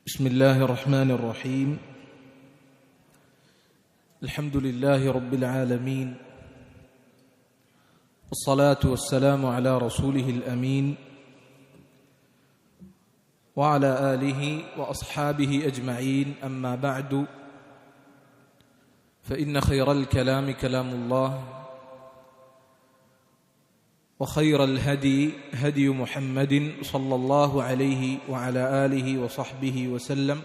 بسم الله الرحمن الرحيم. الحمد لله رب العالمين، والصلاة والسلام على رسوله الأمين وعلى آله وأصحابه أجمعين. أما بعد، فإن خير الكلام كلام الله، وخير الهدي هدي محمد صلى الله عليه وعلى آله وصحبه وسلم،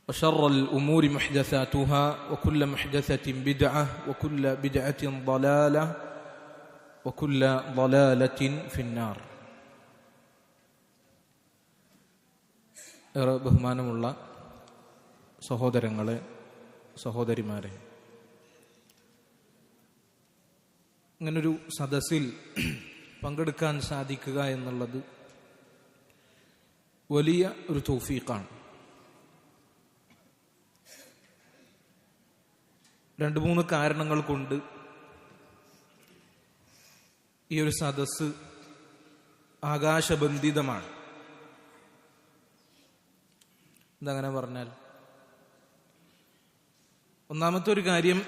وشر الأمور محدثاتها، وكل محدثة بدعة، وكل بدعة ضلالة، وكل ضلالة في النار. ബഹുമാനമുള്ള സഹോദരങ്ങളെ, സഹോദരിമാരെ, ഇങ്ങനൊരു സദസ്സിൽ പങ്കെടുക്കാൻ സാധിക്കുക എന്നുള്ളത് വലിയ ഒരു തൗഫീഖാണ്. 2-3 കാരണങ്ങൾ കൊണ്ട് ഈ ഒരു സദസ്സ് ആകാശബന്ധിതമാണ്. എന്തങ്ങനെ പറഞ്ഞാൽ, ഒന്നാമത്തെ ഒരു കാര്യം,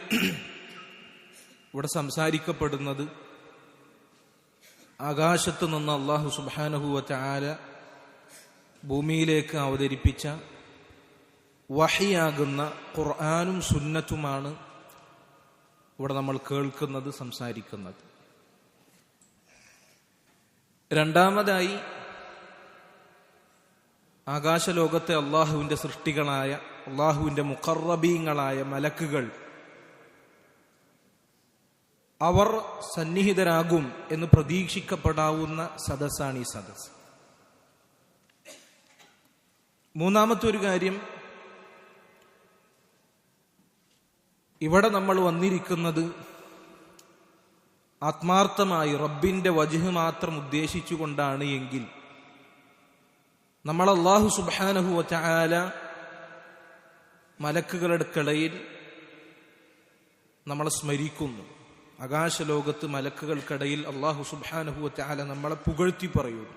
ഇവിടെ സംസാരിക്കപ്പെടുന്നത് ആകാശത്ത് നിന്ന് അല്ലാഹു സുബ്ഹാനഹു വ തആല ഭൂമിയിലേക്ക് അവതരിപ്പിച്ച വഹിയാകുന്ന ഖുർആനും സുന്നത്തുമാണ് ഇവിടെ നമ്മൾ കേൾക്കുന്നത്, സംസാരിക്കുന്നത്. രണ്ടാമതായി, ആകാശലോകത്തെ അള്ളാഹുവിന്റെ സൃഷ്ടികളായ, അള്ളാഹുവിന്റെ മുഖറബീങ്ങളായ മലക്കുകൾ അവർ സന്നിഹിതരാകും എന്ന് പ്രതീക്ഷിക്കപ്പെടാവുന്ന സദസ്സാണ് ഈ സദസ്സ്. മൂന്നാമത്തെ ഒരു കാര്യം, ഇവിടെ നമ്മൾ വന്നിരിക്കുന്നത് ആത്മാർത്ഥമായി റബ്ബിന്റെ വജ്ഹ് മാത്രം ഉദ്ദേശിച്ചുകൊണ്ടാണ് എങ്കിൽ നമ്മൾ അല്ലാഹു സുബ്ഹാനഹു വ തആല മലക്കുകൾക്കിടയിൽ നമ്മളെ സ്മരിക്കുന്നു. ആകാശലോകത്ത് മലക്കുകൾക്കിടയിൽ അല്ലാഹു സുബ്ഹാനഹു വ തആല നമ്മളെ പുകഴ്ത്തി പറയുന്നു.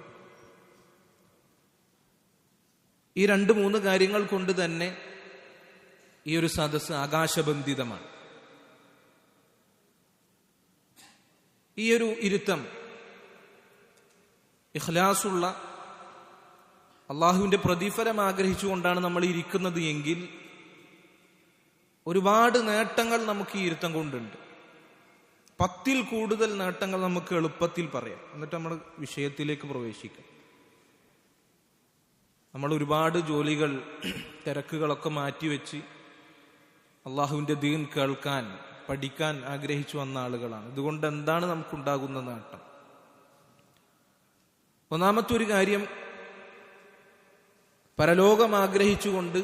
ഈ 2-3 കാര്യങ്ങൾ കൊണ്ട് തന്നെ ഈ ഒരു സദസ്സ് ആകാശബന്ധിതമാണ്. ഈ ഒരു ഇരുത്തം ഇഖ്ലാസുള്ള, അള്ളാഹുവിന്റെ പ്രതിഫലം ആഗ്രഹിച്ചുകൊണ്ടാണ് നമ്മൾ ഇരിക്കുന്നത് എങ്കിൽ ഒരുപാട് നേട്ടങ്ങൾ നമുക്ക് ഈ ഇരുത്തം കൊണ്ടുണ്ട്. 10-ൽ കൂടുതൽ നേട്ടങ്ങൾ നമുക്ക് എളുപ്പത്തിൽ പറയാം. എന്നിട്ട് നമ്മൾ വിഷയത്തിലേക്ക് പ്രവേശിക്കാം. നമ്മൾ ഒരുപാട് ജോലികൾ, തിരക്കുകളൊക്കെ മാറ്റിവെച്ച് അള്ളാഹുവിന്റെ ദീൻ കേൾക്കാൻ, പഠിക്കാൻ ആഗ്രഹിച്ചു വന്ന ആളുകളാണ്. ഇതുകൊണ്ട് എന്താണ് നമുക്കുണ്ടാകുന്ന നേട്ടം? ഒന്നാമത്തെ ഒരു കാര്യം, പരലോകം ആഗ്രഹിച്ചുകൊണ്ട്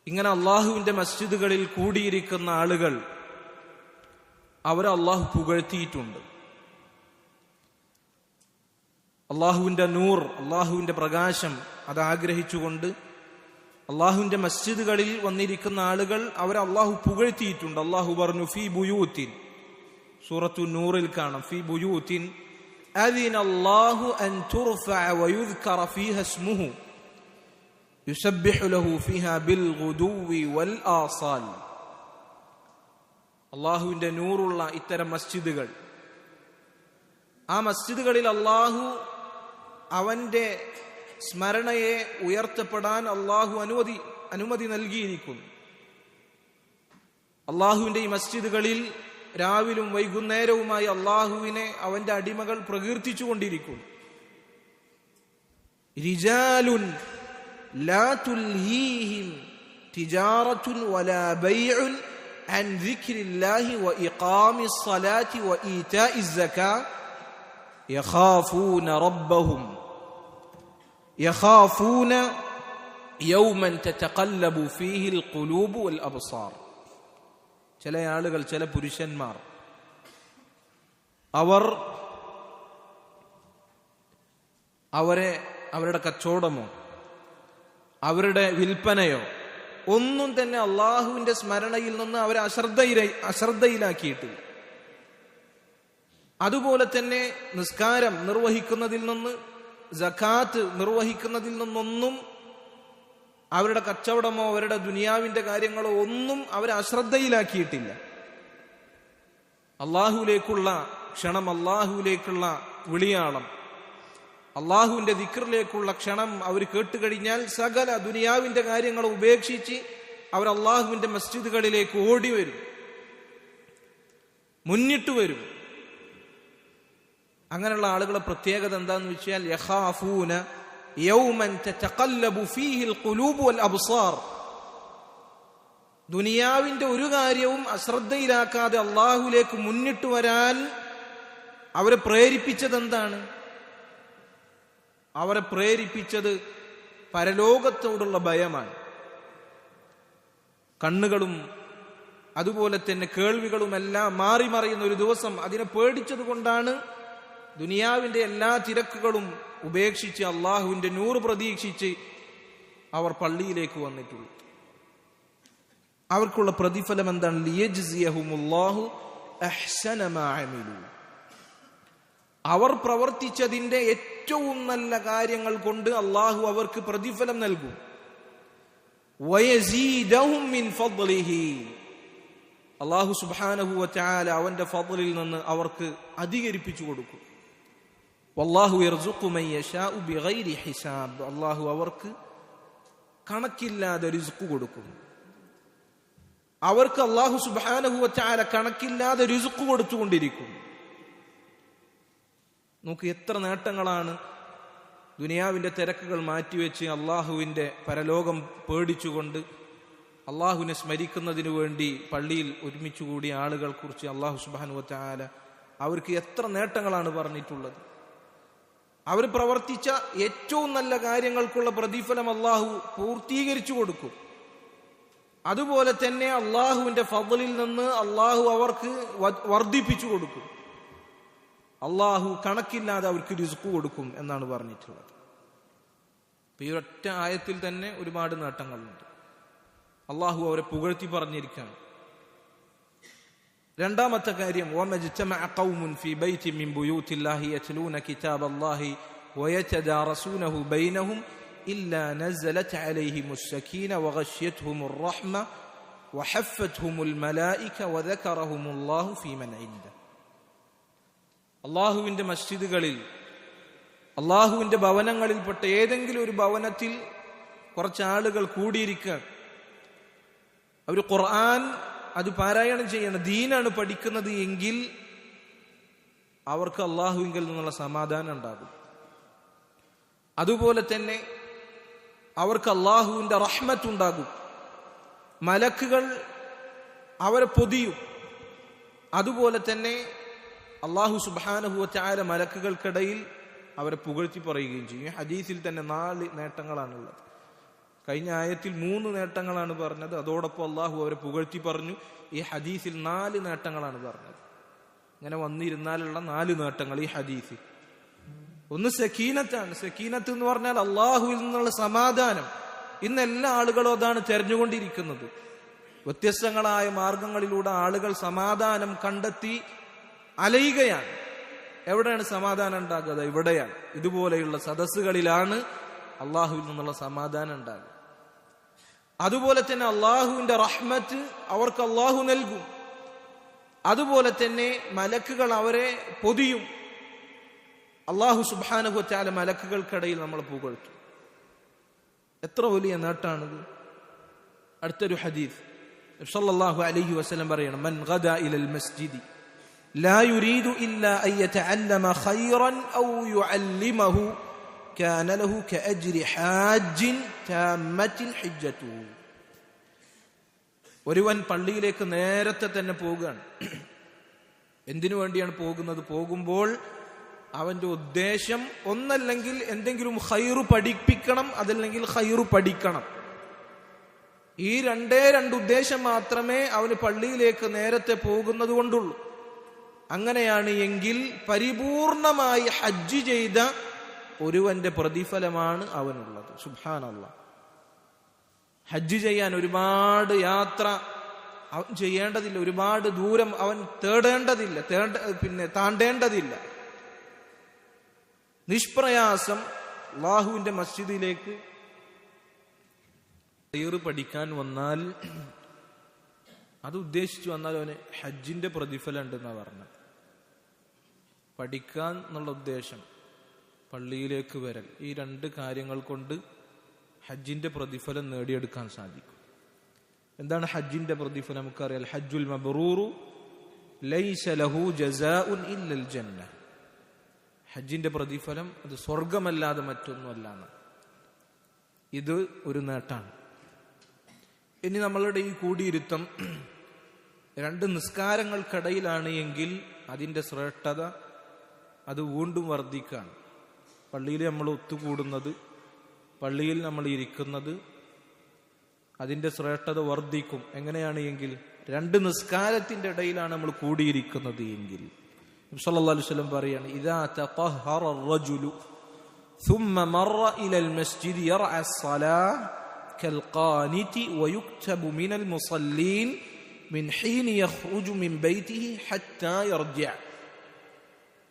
ഇങ്ങനെ അള്ളാഹുവിന്റെ മസ്ജിദുകളിൽ കൂടിയിരിക്കുന്ന ആളുകൾ അവരെ അള്ളാഹു പുകഴ്ത്തിയിട്ടുണ്ട്. അള്ളാഹുവിന്റെ നൂർ, അള്ളാഹുവിന്റെ പ്രകാശം അത് ആഗ്രഹിച്ചുകൊണ്ട് അള്ളാഹുവിന്റെ മസ്ജിദുകളിൽ വന്നിരിക്കുന്ന ആളുകൾ അവരെ അള്ളാഹു പുകഴ്ത്തിയിട്ടുണ്ട്. അള്ളാഹു പറഞ്ഞു, ഫീ ബുയൂത്തിൻ, സൂറത്തു നൂറിൽ കാണാം, ഫീ ബുയൂത്തിൻ അദിന അല്ലാഹു അൻ തുർഫഅ വയുദ്കറ ഫീഹ ഇസ്മുഹു യുസബ്ബിഹു ലഹു ഫീഹാ ബിൽ ഗുദുവി വൽ ആസാൽ. അള്ളാഹുവിന്റെ നൂറുള്ള ഇത്തരം മസ്ജിദുകൾ, ആ മസ്ജിദുകളിൽ അള്ളാഹു അവന്റെ സ്മരണയെ ഉയർത്തപ്പെടാൻ അള്ളാഹു അനുമതി നൽകിയിരിക്കുന്നു. അള്ളാഹുവിന്റെ ഈ മസ്ജിദുകളിൽ രാവിലും വൈകുന്നേരവുമായി അള്ളാഹുവിനെ അവന്റെ അടിമകൾ പ്രകീർത്തിച്ചുകൊണ്ടിരിക്കുന്നു. റിജാലുൻ ലാ തുൽഹീഹിം തിജാറത്തുൻ വലാ ബൈഉൻ അൻ ദിക്രില്ലാഹി വ ഇഖാമിസ് സ്വലാത്തി വ ഈതാഇസ് സകാ യഖാഫൂന റബ്ബഹും യഖാഫൂന യൗമൻ തതഖല്ലബു ഫീഹിൽ ഖുലൂബു വൽ അബ്സാർ. ചില ആളുകൾ, ചില പുരുഷന്മാർ, അവരുടെ കച്ചവടമോ അവരുടെ വിൽപ്പനയോ ഒന്നും തന്നെ അള്ളാഹുവിന്റെ സ്മരണയിൽ നിന്ന് അവരെ അശ്രദ്ധയിലാക്കിയിട്ടില്ല. അതുപോലെ തന്നെ നിസ്കാരം നിർവഹിക്കുന്നതിൽ നിന്ന് സകാത്ത് നിർവഹിക്കുന്നതിൽ നിന്നൊന്നും അവരുടെ കച്ചവടമോ അവരുടെ ദുനിയാവിന്റെ കാര്യങ്ങളോ ഒന്നും അവരെ അശ്രദ്ധയിലാക്കിയിട്ടില്ല. അള്ളാഹുവിലേക്കുള്ള ക്ഷണം, അള്ളാഹുവിലേക്കുള്ള വിളിയാളം, അള്ളാഹുവിന്റെ ദിക്റിലേക്കുള്ള ക്ഷണം അവർ കേട്ടുകഴിഞ്ഞാൽ സകല ദുനിയാവിന്റെ കാര്യങ്ങൾ ഉപേക്ഷിച്ച് അവർ അള്ളാഹുവിന്റെ മസ്ജിദുകളിലേക്ക് ഓടി വരും, മുന്നിട്ട് വരും. അങ്ങനെയുള്ള ആളുകളെ പ്രത്യേകത എന്താന്ന് വെച്ചാൽ യഖാഫൂന യൗമൻ തതഖല്ലബു ഫീഹിൽ ഖുലൂബു വൽ അബ്സാർ. ദുനിയാവിന്റെ ഒരു കാര്യവും അശ്രദ്ധയിലാക്കാതെ അള്ളാഹുലേക്ക് മുന്നിട്ട് വരാൻ അവരെ പ്രേരിപ്പിച്ചത് എന്താണ്? അവരെ പ്രേരിപ്പിച്ചത് പരലോകത്തോടുള്ള ഭയമാണ്. കണ്ണുകളും അതുപോലെ തന്നെ കേൾവികളുമെല്ലാം മാറി മറിയുന്ന ഒരു ദിവസം, അതിനെ പേടിച്ചത് കൊണ്ടാണ് ദുനിയാവിന്റെ എല്ലാ തിരക്കുകളും ഉപേക്ഷിച്ച് അള്ളാഹുവിന്റെ നൂറ് പ്രതീക്ഷിച്ച് അവർ പള്ളിയിലേക്ക് വന്നിട്ടുള്ളൂ. അവർക്കുള്ള പ്രതിഫലം എന്താണ്? ലിയജ്സിയഹുമുല്ലാഹു അഹ്സന മാ അമിലു. അവർ പ്രവർത്തിച്ചതിന്റെ ഏറ്റവും നല്ല കാര്യങ്ങൾ കൊണ്ട് അള്ളാഹു അവർക്ക് പ്രതിഫലം നൽകും. വയസീദഹും മിൻ ഫദ്ലിഹി. അള്ളാഹു സുബ്ഹാനഹു വ തആല അവന്റെ ഫദ്ലിൽ നിന്ന് അവർക്ക് അധികരിപ്പിച്ചു കൊടുക്കും. വല്ലാഹു യർസുഖു മൻ യശാഉ ബിഗൈരി ഹിസാബ്. അള്ളാഹു അവർക്ക് കണക്കില്ലാതെ റിസ്ക് കൊടുക്കും. അവർക്ക് അള്ളാഹു സുബ്ഹാനഹു വ തആല കണക്കില്ലാതെ റിസ്ക് കൊടുത്തുകൊണ്ടിരിക്കും. നോക്ക്, എത്ര നേട്ടങ്ങളാണ് ദുനിയാവിന്റെ തിരക്കുകൾ മാറ്റിവെച്ച് അള്ളാഹുവിന്റെ പരലോകം പേടിച്ചുകൊണ്ട് അള്ളാഹുവിനെ സ്മരിക്കുന്നതിനു വേണ്ടി പള്ളിയിൽ ഒരുമിച്ച് കൂടിയ ആളുകളെ കുറിച്ച് അള്ളാഹു സുബ്ഹാനഹു വ തആല അവർക്ക് എത്ര നേട്ടങ്ങളാണ് പറഞ്ഞിട്ടുള്ളത്. അവർ പ്രവർത്തിച്ച ഏറ്റവും നല്ല കാര്യങ്ങൾക്കുള്ള പ്രതിഫലം അള്ളാഹു പൂർത്തീകരിച്ചു കൊടുക്കും. അതുപോലെ തന്നെ അള്ളാഹുവിന്റെ ഫദ്ലിൽ നിന്ന് അള്ളാഹു അവർക്ക് വർദ്ധിപ്പിച്ചു കൊടുക്കും. അള്ളാഹു കണക്കില്ലാതെ അവർക്ക് റിസ്ക് കൊടുക്കും എന്നാണ് പറഞ്ഞിട്ടുള്ളത്. ഈ ഒറ്റ ആയത്തിൽ തന്നെ ഒരുപാട് നേട്ടങ്ങളുണ്ട്. അള്ളാഹു അവരെ പുകഴ്ത്തി പറഞ്ഞിരിക്കുകയാണ്. രണ്ടാമത്തെ കാര്യം, വമജ്തമഅ ഖൗമുൻ ഫീ ബൈത്തിൻ മിൻ ബുയൂത്തില്ലാഹി യത്ലൂന കിതാബല്ലാഹി വയതദാറസൂനഹു ബൈനഹും ഇല്ലാ നസലത് അലൈഹിമുസ് സകീന വഗശ്യത്ഹുമുർ റഹ്മ വഹഫത്ഹുമുൽ മലായിക വദകറഹുമുല്ലാഹു ഫീമൻ ഇൻദ. അള്ളാഹുവിന്റെ മസ്ജിദുകളിൽ, അള്ളാഹുവിന്റെ ഭവനങ്ങളിൽപ്പെട്ട ഏതെങ്കിലും ഒരു ഭവനത്തിൽ കുറച്ച് ആളുകൾ കൂടിയിരിക്കുക, അവർ ഖുർആൻ അത് പാരായണം ചെയ്യണം, ദീനാണ് പഠിക്കുന്നത് എങ്കിൽ അവർക്ക് അള്ളാഹുവിങ്കിൽ നിന്നുള്ള സമാധാനം ഉണ്ടാകും. അതുപോലെ തന്നെ അവർക്ക് അള്ളാഹുവിന്റെ റഹ്മത്ത് ഉണ്ടാകും. മലക്കുകൾ അവരെ പൊതിയും. അതുപോലെ തന്നെ അള്ളാഹു സുബ്ഹാനഹു വ തആല മലക്കുകൾക്കിടയിൽ അവരെ പുകഴ്ത്തി പറയുകയും ചെയ്യും. ഹദീസിൽ തന്നെ 4 നേട്ടങ്ങളാണുള്ളത്. കഴിഞ്ഞ ആയത്തിൽ 3 നേട്ടങ്ങളാണ് പറഞ്ഞത്. അതോടൊപ്പം അള്ളാഹു അവരെ പുകഴ്ത്തി പറഞ്ഞു. ഈ ഹദീസിൽ 4 നേട്ടങ്ങളാണ് പറഞ്ഞത്. ഇങ്ങനെ വന്നിരുന്നാലുള്ള 4 നേട്ടങ്ങൾ ഈ ഹദീസിൽ. ഒന്ന് സക്കീനത്താണ്. സക്കീനത്ത് എന്ന് പറഞ്ഞാൽ അള്ളാഹുവിൽ നിന്നുള്ള സമാധാനം. ഇന്ന് എല്ലാ ആളുകളും അതാണ് തെരഞ്ഞുകൊണ്ടിരിക്കുന്നത്. വ്യത്യസ്തങ്ങളായ മാർഗങ്ങളിലൂടെ ആളുകൾ സമാധാനം കണ്ടെത്തി അലയുകയാണ്. എവിടെയാണ് സമാധാനം ഉണ്ടാകുക? ഇവിടെയാണ്. ഇതുപോലെയുള്ള സദസ്സുകളിലാണ് അള്ളാഹുവിൽ നിന്നുള്ള സമാധാനം ഉണ്ടാകുക. അതുപോലെ തന്നെ അള്ളാഹുവിന്റെ റഹ്മത്ത് അവർക്ക് അള്ളാഹു നൽകും. അതുപോലെ തന്നെ മലക്കുകൾ അവരെ പൊതിയും. അള്ളാഹു സുബ്ഹാനഹു വ തആല മലക്കുകൾക്കിടയിൽ നമ്മൾ പുകഴ്ത്തും. എത്ര വലിയ നേട്ടാണിത്. അടുത്തൊരു ഹദീസ് സല്ലല്ലാഹു അലൈഹി വസല്ലം പറയണം, മൻ ഗദാ ഇലൽ മസ്ജിദി ലാ യുരീദു ഇല്ലാ അൻ യതഅല്ലമ ഖൈറൻ ഔ യുഅല്ലിമഹു കാന ലഹു കഅജ്രി ഹാജ്ജിൻ താമ്മത്തിൻ ഹിജ്ജതുഹു. ഒരുവൻ പള്ളിയിലേക്ക് നേരത്തെ തന്നെ പോവുകയാണ്. എന്തിനു വേണ്ടിയാണ് പോകുന്നത്? പോകുമ്പോൾ അവന്റെ ഉദ്ദേശം ഒന്നല്ലെങ്കിൽ എന്തെങ്കിലും ഖൈറു പഠിപ്പിക്കണം, അതല്ലെങ്കിൽ ഖൈറു പഠിക്കണം. ഈ രണ്ടേ ഉദ്ദേശം മാത്രമേ അവന് പള്ളിയിലേക്ക് നേരത്തെ പോകുന്നത് കൊണ്ടുള്ളൂ. അങ്ങനെയാണ് എങ്കിൽ പരിപൂർണമായി ഹജ്ജ് ചെയ്ത ഒരുവന്റെ പ്രതിഫലമാണ് അവനുള്ളത്. സുബ്ഹാനല്ലാഹ്. ഹജ്ജ് ചെയ്യാൻ ഒരുപാട് യാത്ര അവൻ ചെയ്യേണ്ടതില്ല, ഒരുപാട് ദൂരം അവൻ തേടേണ്ടതില്ല, താണ്ടേണ്ടതില്ല. നിഷ്പ്രയാസം അല്ലാഹുവിന്റെ മസ്ജിദിലേക്ക് പഠിക്കാൻ വന്നാൽ, അത് ഉദ്ദേശിച്ചു വന്നാൽ അവന് ഹജ്ജിന്റെ പ്രതിഫലം ഉണ്ടെന്നാണ് പറഞ്ഞത്. പഠിക്കാൻ എന്നുള്ള ഉദ്ദേശം, പള്ളിയിലേക്ക് വരൽ, ഈ രണ്ട് കാര്യങ്ങൾ കൊണ്ട് ഹജ്ജിന്റെ പ്രതിഫലം നേടിയെടുക്കാൻ സാധിക്കും. എന്താണ് ഹജ്ജിന്റെ പ്രതിഫലം? നമുക്കറിയാം, ഹജ്ജുൽ മബ്റൂറു ലൈസ ലഹു ജസാഉൻ ഇല്ലൽ ജന്ന. ഹജ്ജിന്റെ പ്രതിഫലം അത് സ്വർഗമല്ലാതെ മറ്റൊന്നുമല്ലാണ്. ഇത് ഒരു നേട്ടാണ്. ഇനി നമ്മളുടെ ഈ കൂടിയിരുത്തം രണ്ട് നിസ്കാരങ്ങൾക്കിടയിലാണ് എങ്കിൽ അതിന്റെ ശ്രേഷ്ഠത അത് വീണ്ടും വർദ്ധിക്കുകയാണ്. പള്ളിയിൽ നമ്മൾ ഒത്തുകൂടുന്നത്, പള്ളിയിൽ നമ്മൾ ഇരിക്കുന്നത്, അതിന്റെ ശ്രേഷ്ഠത വർദ്ധിക്കും. എങ്ങനെയാണ് എങ്കിൽ രണ്ട് നിസ്കാരത്തിന്റെ ഇടയിലാണ് നമ്മൾ കൂടിയിരിക്കുന്നത് എങ്കിൽ. നബി സല്ലല്ലാഹു അലൈഹി വസല്ലം പറയാണ്, ഇദാ തഖഹറ അർ-റജുലു ثم مر إلى المسجد يرعى الصلاة كالقانت ويكتب من المصلين من حين يخرج من بيته حتى يرجع.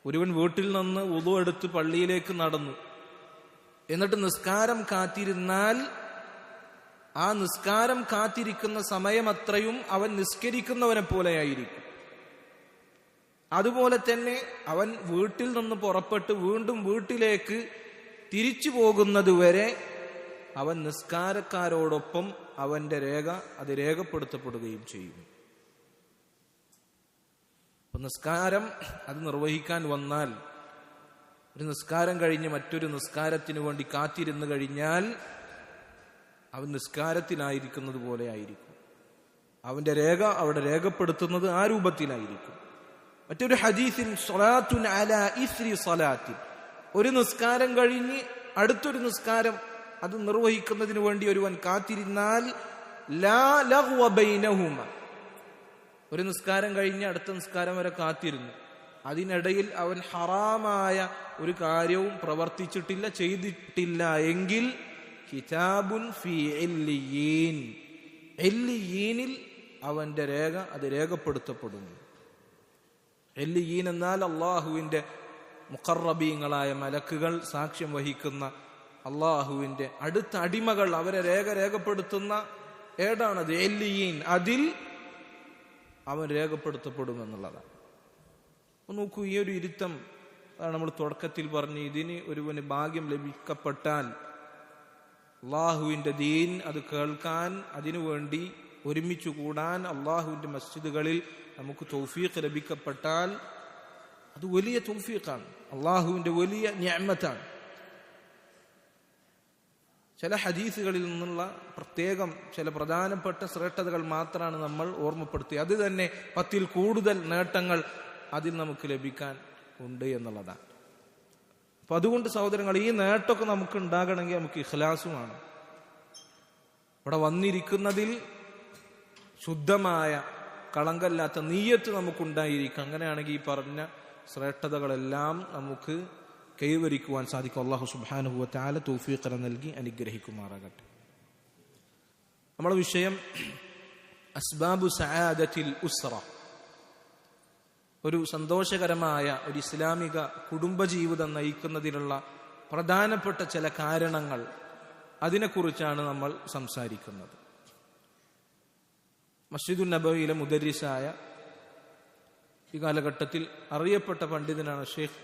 ഒരുവൻ വീട്ടിൽ നിന്ന് വുളു എടുത്ത് പള്ളിയിലേക്ക് നടന്നു, എന്നിട്ട് നിസ്കാരം കാത്തിരുന്നാൽ ആ നിസ്കാരം കാത്തിരിക്കുന്ന സമയമത്രയും അവൻ നിസ്കരിക്കുന്നവനെ പോലെയായിരിക്കും. അതുപോലെ തന്നെ അവൻ വീട്ടിൽ നിന്ന് പുറപ്പെട്ട് വീണ്ടും വീട്ടിലേക്ക് തിരിച്ചു പോകുന്നത് വരെ അവൻ നിസ്കാരക്കാരോടൊപ്പം അവന്റെ രേഖ അത് രേഖപ്പെടുത്തപ്പെടുകയും ചെയ്യും. അപ്പൊ നിസ്കാരം അത് നിർവഹിക്കാൻ വന്നാൽ, ഒരു നിസ്കാരം കഴിഞ്ഞ് മറ്റൊരു നിസ്കാരത്തിന് വേണ്ടി കാത്തിരുന്ന് കഴിഞ്ഞാൽ അവൻ നിസ്കാരത്തിലായിരിക്കുന്നത് പോലെ ആയിരിക്കും. അവന്റെ രേഖ അവിടെ രേഖപ്പെടുത്തുന്നത് ആ രൂപത്തിലായിരിക്കും. മറ്റൊരു ഹദീസിൽ സ്വലാത്തുൻ അലാ ഇസ്രി സ്വലാത്തിൻ, ഒരു നിസ്കാരം കഴിഞ്ഞ് അടുത്തൊരു നിസ്കാരം അത് നിർവഹിക്കുന്നതിന് വേണ്ടി ഒരുവൻ കാത്തിരുന്നാൽ ലാ ലഗ്വ ബൈനഹുമ, ഒരു നിസ്കാരം കഴിഞ്ഞ് അടുത്ത നിസ്കാരം വരെ കാത്തിരുന്നു, അതിനിടയിൽ അവൻ ഹറാമായ ഒരു കാര്യവും പ്രവർത്തിച്ചിട്ടില്ല, ചെയ്തിട്ടില്ല എങ്കിൽ കിതാബുൻ ഫീ ഇല്ലിയീൻ, ഇല്ലിയീനിൽ അവന്റെ രേഖ അത് രേഖപ്പെടുത്തപ്പെടുന്നു. ഇല്ലിയീൻ എന്നാൽ അള്ളാഹുവിന്റെ മുഖറബീങ്ങളായ മലക്കുകൾ സാക്ഷ്യം വഹിക്കുന്ന അള്ളാഹുവിന്റെ അടുത്ത അടിമകൾ അവരെ രേഖപ്പെടുത്തുന്ന ഏടാണത്, ഇല്ലിയീൻ. അതിൽ അവൻ രേഖപ്പെടുത്തപ്പെടുമെന്നുള്ളതാണ്. നോക്കൂ, ഈ ഒരു ഇരുത്തം അതാണ് നമ്മൾ തുടക്കത്തിൽ പറഞ്ഞു. ഇതിന് ഒരുവന് ഭാഗ്യം ലഭിക്കപ്പെട്ടാൽ അള്ളാഹുവിന്റെ ദീൻ അത് കേൾക്കാൻ, അതിനുവേണ്ടി ഒരുമിച്ചു കൂടാൻ അള്ളാഹുവിന്റെ മസ്ജിദുകളിൽ നമുക്ക് തൗഫീഖ് ലഭിക്കപ്പെട്ടാൽ അത് വലിയ തൗഫീഖാണ്, അള്ളാഹുവിന്റെ വലിയ നിഅമത്താണ്. ചില ഹദീസുകളിൽ നിന്നുള്ള പ്രത്യേകം ചില പ്രധാനപ്പെട്ട ശ്രേഷ്ഠതകൾ മാത്രമാണ് നമ്മൾ ഓർമ്മപ്പെടുത്തി. അത് തന്നെ 10ൽ കൂടുതൽ നേട്ടങ്ങൾ അതിൽ നമുക്ക് ലഭിക്കാൻ ഉണ്ട് എന്നുള്ളതാണ്. അപ്പൊ അതുകൊണ്ട് സഹോദരങ്ങൾ, ഈ നേട്ടമൊക്കെ നമുക്ക് ഉണ്ടാകണമെങ്കിൽ നമുക്ക് ഇഖ്ലാസുമാണ്. ഇവിടെ വന്നിരിക്കുന്നതിൽ ശുദ്ധമായ കളങ്കല്ലാത്ത നീയത്ത് നമുക്കുണ്ടായിരിക്കും. അങ്ങനെയാണെങ്കിൽ ഈ പറഞ്ഞ ശ്രേഷ്ഠതകളെല്ലാം നമുക്ക് കൈവരിക്കുവാൻ സാധിക്കും. അല്ലാഹു സുബ്ഹാനഹു വ തആല തൗഫീഖ് നൽകി അനുഗ്രഹിക്കുമാറാകട്ടെ. നമ്മുടെ വിഷയം അസ്ബാബു സആദത്തിൽ ഉസ്റ, ഒരു സന്തോഷകരമായ ഒരു ഇസ്ലാമിക കുടുംബജീവിതം നയിക്കുന്നതിനുള്ള പ്രധാനപ്പെട്ട ചില കാരണങ്ങൾ, അതിനെക്കുറിച്ചാണ് നമ്മൾ സംസാരിക്കുന്നത്. മസ്ജിദുൻ നബവിയിലെ മുദരിസായ ഈ കാലഘട്ടത്തിൽ അറിയപ്പെട്ട പണ്ഡിതനാണ് ഷെയ്ഖ്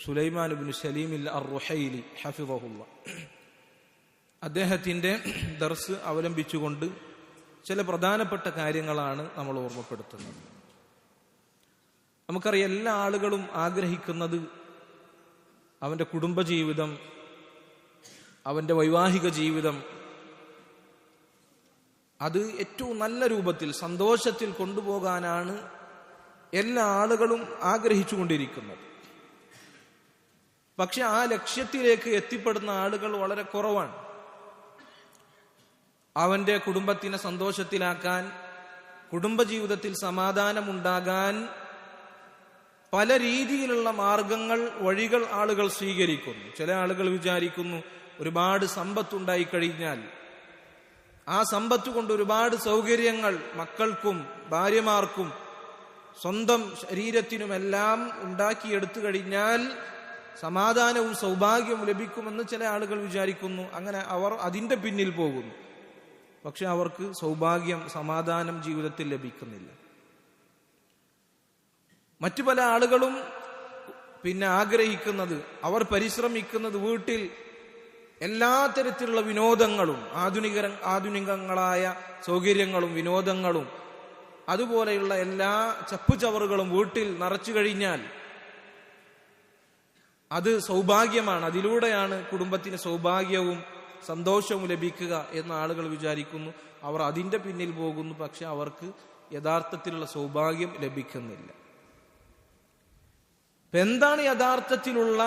സുലൈമാൻ ഇബ്നു സലീം അർ-റുഹൈലി ഹഫിളഹുല്ലാഹ്. അദ്ദേഹത്തിന്റെ ദർസ് അവലംബിച്ചുകൊണ്ട് ചില പ്രധാനപ്പെട്ട കാര്യങ്ങളാണ് നമ്മൾ ഓർമ്മപ്പെടുത്തുന്നത്. നമുക്കറിയാം, എല്ലാ ആളുകളും ആഗ്രഹിക്കുന്നത് അവന്റെ കുടുംബജീവിതം, അവന്റെ വൈവാഹിക ജീവിതം അത് ഏറ്റവും നല്ല രൂപത്തിൽ സന്തോഷത്തിൽ കൊണ്ടുപോകാനാണ് എല്ലാ ആളുകളും ആഗ്രഹിച്ചുകൊണ്ടിരിക്കുന്നത്. പക്ഷെ ആ ലക്ഷ്യത്തിലേക്ക് എത്തിപ്പെടുന്ന ആളുകൾ വളരെ കുറവാണ്. അവന്റെ കുടുംബത്തിനെ സന്തോഷത്തിലാക്കാൻ, കുടുംബജീവിതത്തിൽ സമാധാനമുണ്ടാകാൻ പല രീതിയിലുള്ള മാർഗങ്ങൾ, വഴികൾ ആളുകൾ സ്വീകരിക്കുന്നു. ചില ആളുകൾ വിചാരിക്കുന്നു, ഒരുപാട് സമ്പത്തുണ്ടായി കഴിഞ്ഞാൽ ആ സമ്പത്ത് കൊണ്ട് ഒരുപാട് സൗകര്യങ്ങൾ മക്കൾക്കും ഭാര്യമാർക്കും സ്വന്തം ശരീരത്തിനുമെല്ലാം ഉണ്ടാക്കിയെടുത്തു കഴിഞ്ഞാൽ സമാധാനവും സൗഭാഗ്യവും ലഭിക്കുമെന്ന് ചില ആളുകൾ വിചാരിക്കുന്നു. അങ്ങനെ അവർ അതിന്റെ പിന്നിൽ പോകുന്നു. പക്ഷെ അവർക്ക് സൗഭാഗ്യം, സമാധാനം ജീവിതത്തിൽ ലഭിക്കുന്നില്ല. മറ്റു പല ആളുകളും ആഗ്രഹിക്കുന്നത്, അവർ പരിശ്രമിക്കുന്നത് വീട്ടിൽ എല്ലാ തരത്തിലുള്ള വിനോദങ്ങളും, ആധുനികങ്ങളായ സൗകര്യങ്ങളും വിനോദങ്ങളും അതുപോലെയുള്ള എല്ലാ ചപ്പുചവറുകളും വീട്ടിൽ നിറച്ചു കഴിഞ്ഞാൽ അത് സൗഭാഗ്യമാണ്, അതിലൂടെയാണ് കുടുംബത്തിന് സൗഭാഗ്യവും സന്തോഷവും ലഭിക്കുക എന്ന് ആളുകൾ വിചാരിക്കുന്നു. അവർ അതിന്റെ പിന്നിൽ പോകുന്നു. പക്ഷെ അവർക്ക് യഥാർത്ഥത്തിലുള്ള സൗഭാഗ്യം ലഭിക്കുന്നില്ല. എന്താണ് യഥാർത്ഥത്തിലുള്ള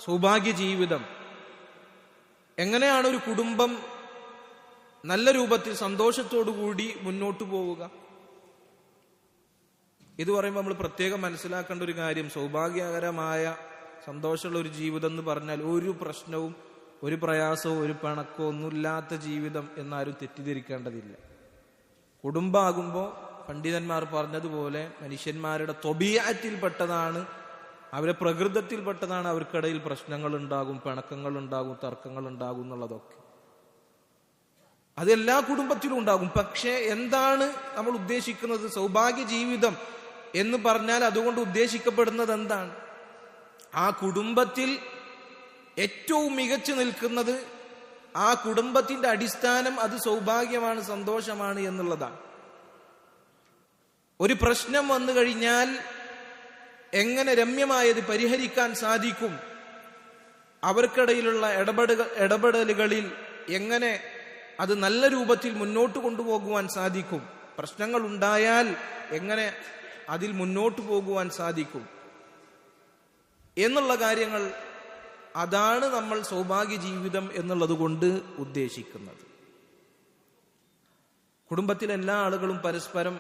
സൗഭാഗ്യ ജീവിതം? എങ്ങനെയാണ് ഒരു കുടുംബം നല്ല രൂപത്തിൽ സന്തോഷത്തോടുകൂടി മുന്നോട്ട് പോവുക? ഇത് പറയുമ്പോൾ നമ്മൾ പ്രത്യേകം മനസ്സിലാക്കേണ്ട ഒരു കാര്യം, സൗഭാഗ്യകരമായ സന്തോഷമുള്ള ഒരു ജീവിതം എന്ന് പറഞ്ഞാൽ ഒരു പ്രശ്നവും ഒരു പ്രയാസവും ഒരു പിണക്കവും ഒന്നുമില്ലാത്ത ജീവിതം എന്നാരും തെറ്റിദ്ധരിക്കേണ്ടതില്ല. കുടുംബമാകുമ്പോൾ പണ്ഡിതന്മാർ പറഞ്ഞതുപോലെ മനുഷ്യന്മാരുടെ ത്വബീഅത്തിൽപ്പെട്ടതാണ്, അവരെ പ്രകൃതത്തിൽപ്പെട്ടതാണ് അവർക്കിടയിൽ പ്രശ്നങ്ങൾ ഉണ്ടാകും, പിണക്കങ്ങൾ ഉണ്ടാകും, തർക്കങ്ങൾ ഉണ്ടാകും എന്നുള്ളതൊക്കെ. അതെല്ലാ കുടുംബത്തിലും ഉണ്ടാകും. പക്ഷേ എന്താണ് നമ്മൾ ഉദ്ദേശിക്കുന്നത്? സൗഭാഗ്യ ജീവിതം എന്ന് പറഞ്ഞാൽ അതുകൊണ്ട് ഉദ്ദേശിക്കപ്പെടുന്നത് എന്താണ്? ആ കുടുംബത്തിൽ ഏറ്റവും മികച്ചു നിൽക്കുന്നത്, ആ കുടുംബത്തിന്റെ അടിസ്ഥാനം അത് സൗഭാഗ്യമാണ്, സന്തോഷമാണ് എന്നുള്ളതാണ്. ഒരു പ്രശ്നം വന്നു കഴിഞ്ഞാൽ എങ്ങനെ രമ്യമായത് പരിഹരിക്കാൻ സാധിക്കും, അവർക്കിടയിലുള്ള ഇടപെടലുകളിൽ എങ്ങനെ അത് നല്ല രൂപത്തിൽ മുന്നോട്ട് കൊണ്ടുപോകുവാൻ സാധിക്കും, പ്രശ്നങ്ങൾ ഉണ്ടായാൽ എങ്ങനെ അതിൽ മുന്നോട്ട് പോകുവാൻ സാധിക്കും എന്നുള്ള കാര്യങ്ങൾ, അതാണ് നമ്മൾ സൗഭാഗ്യ ജീവിതം എന്നുള്ളത് കൊണ്ട് ഉദ്ദേശിക്കുന്നത്. കുടുംബത്തിലെ എല്ലാ ആളുകളും പരസ്പരം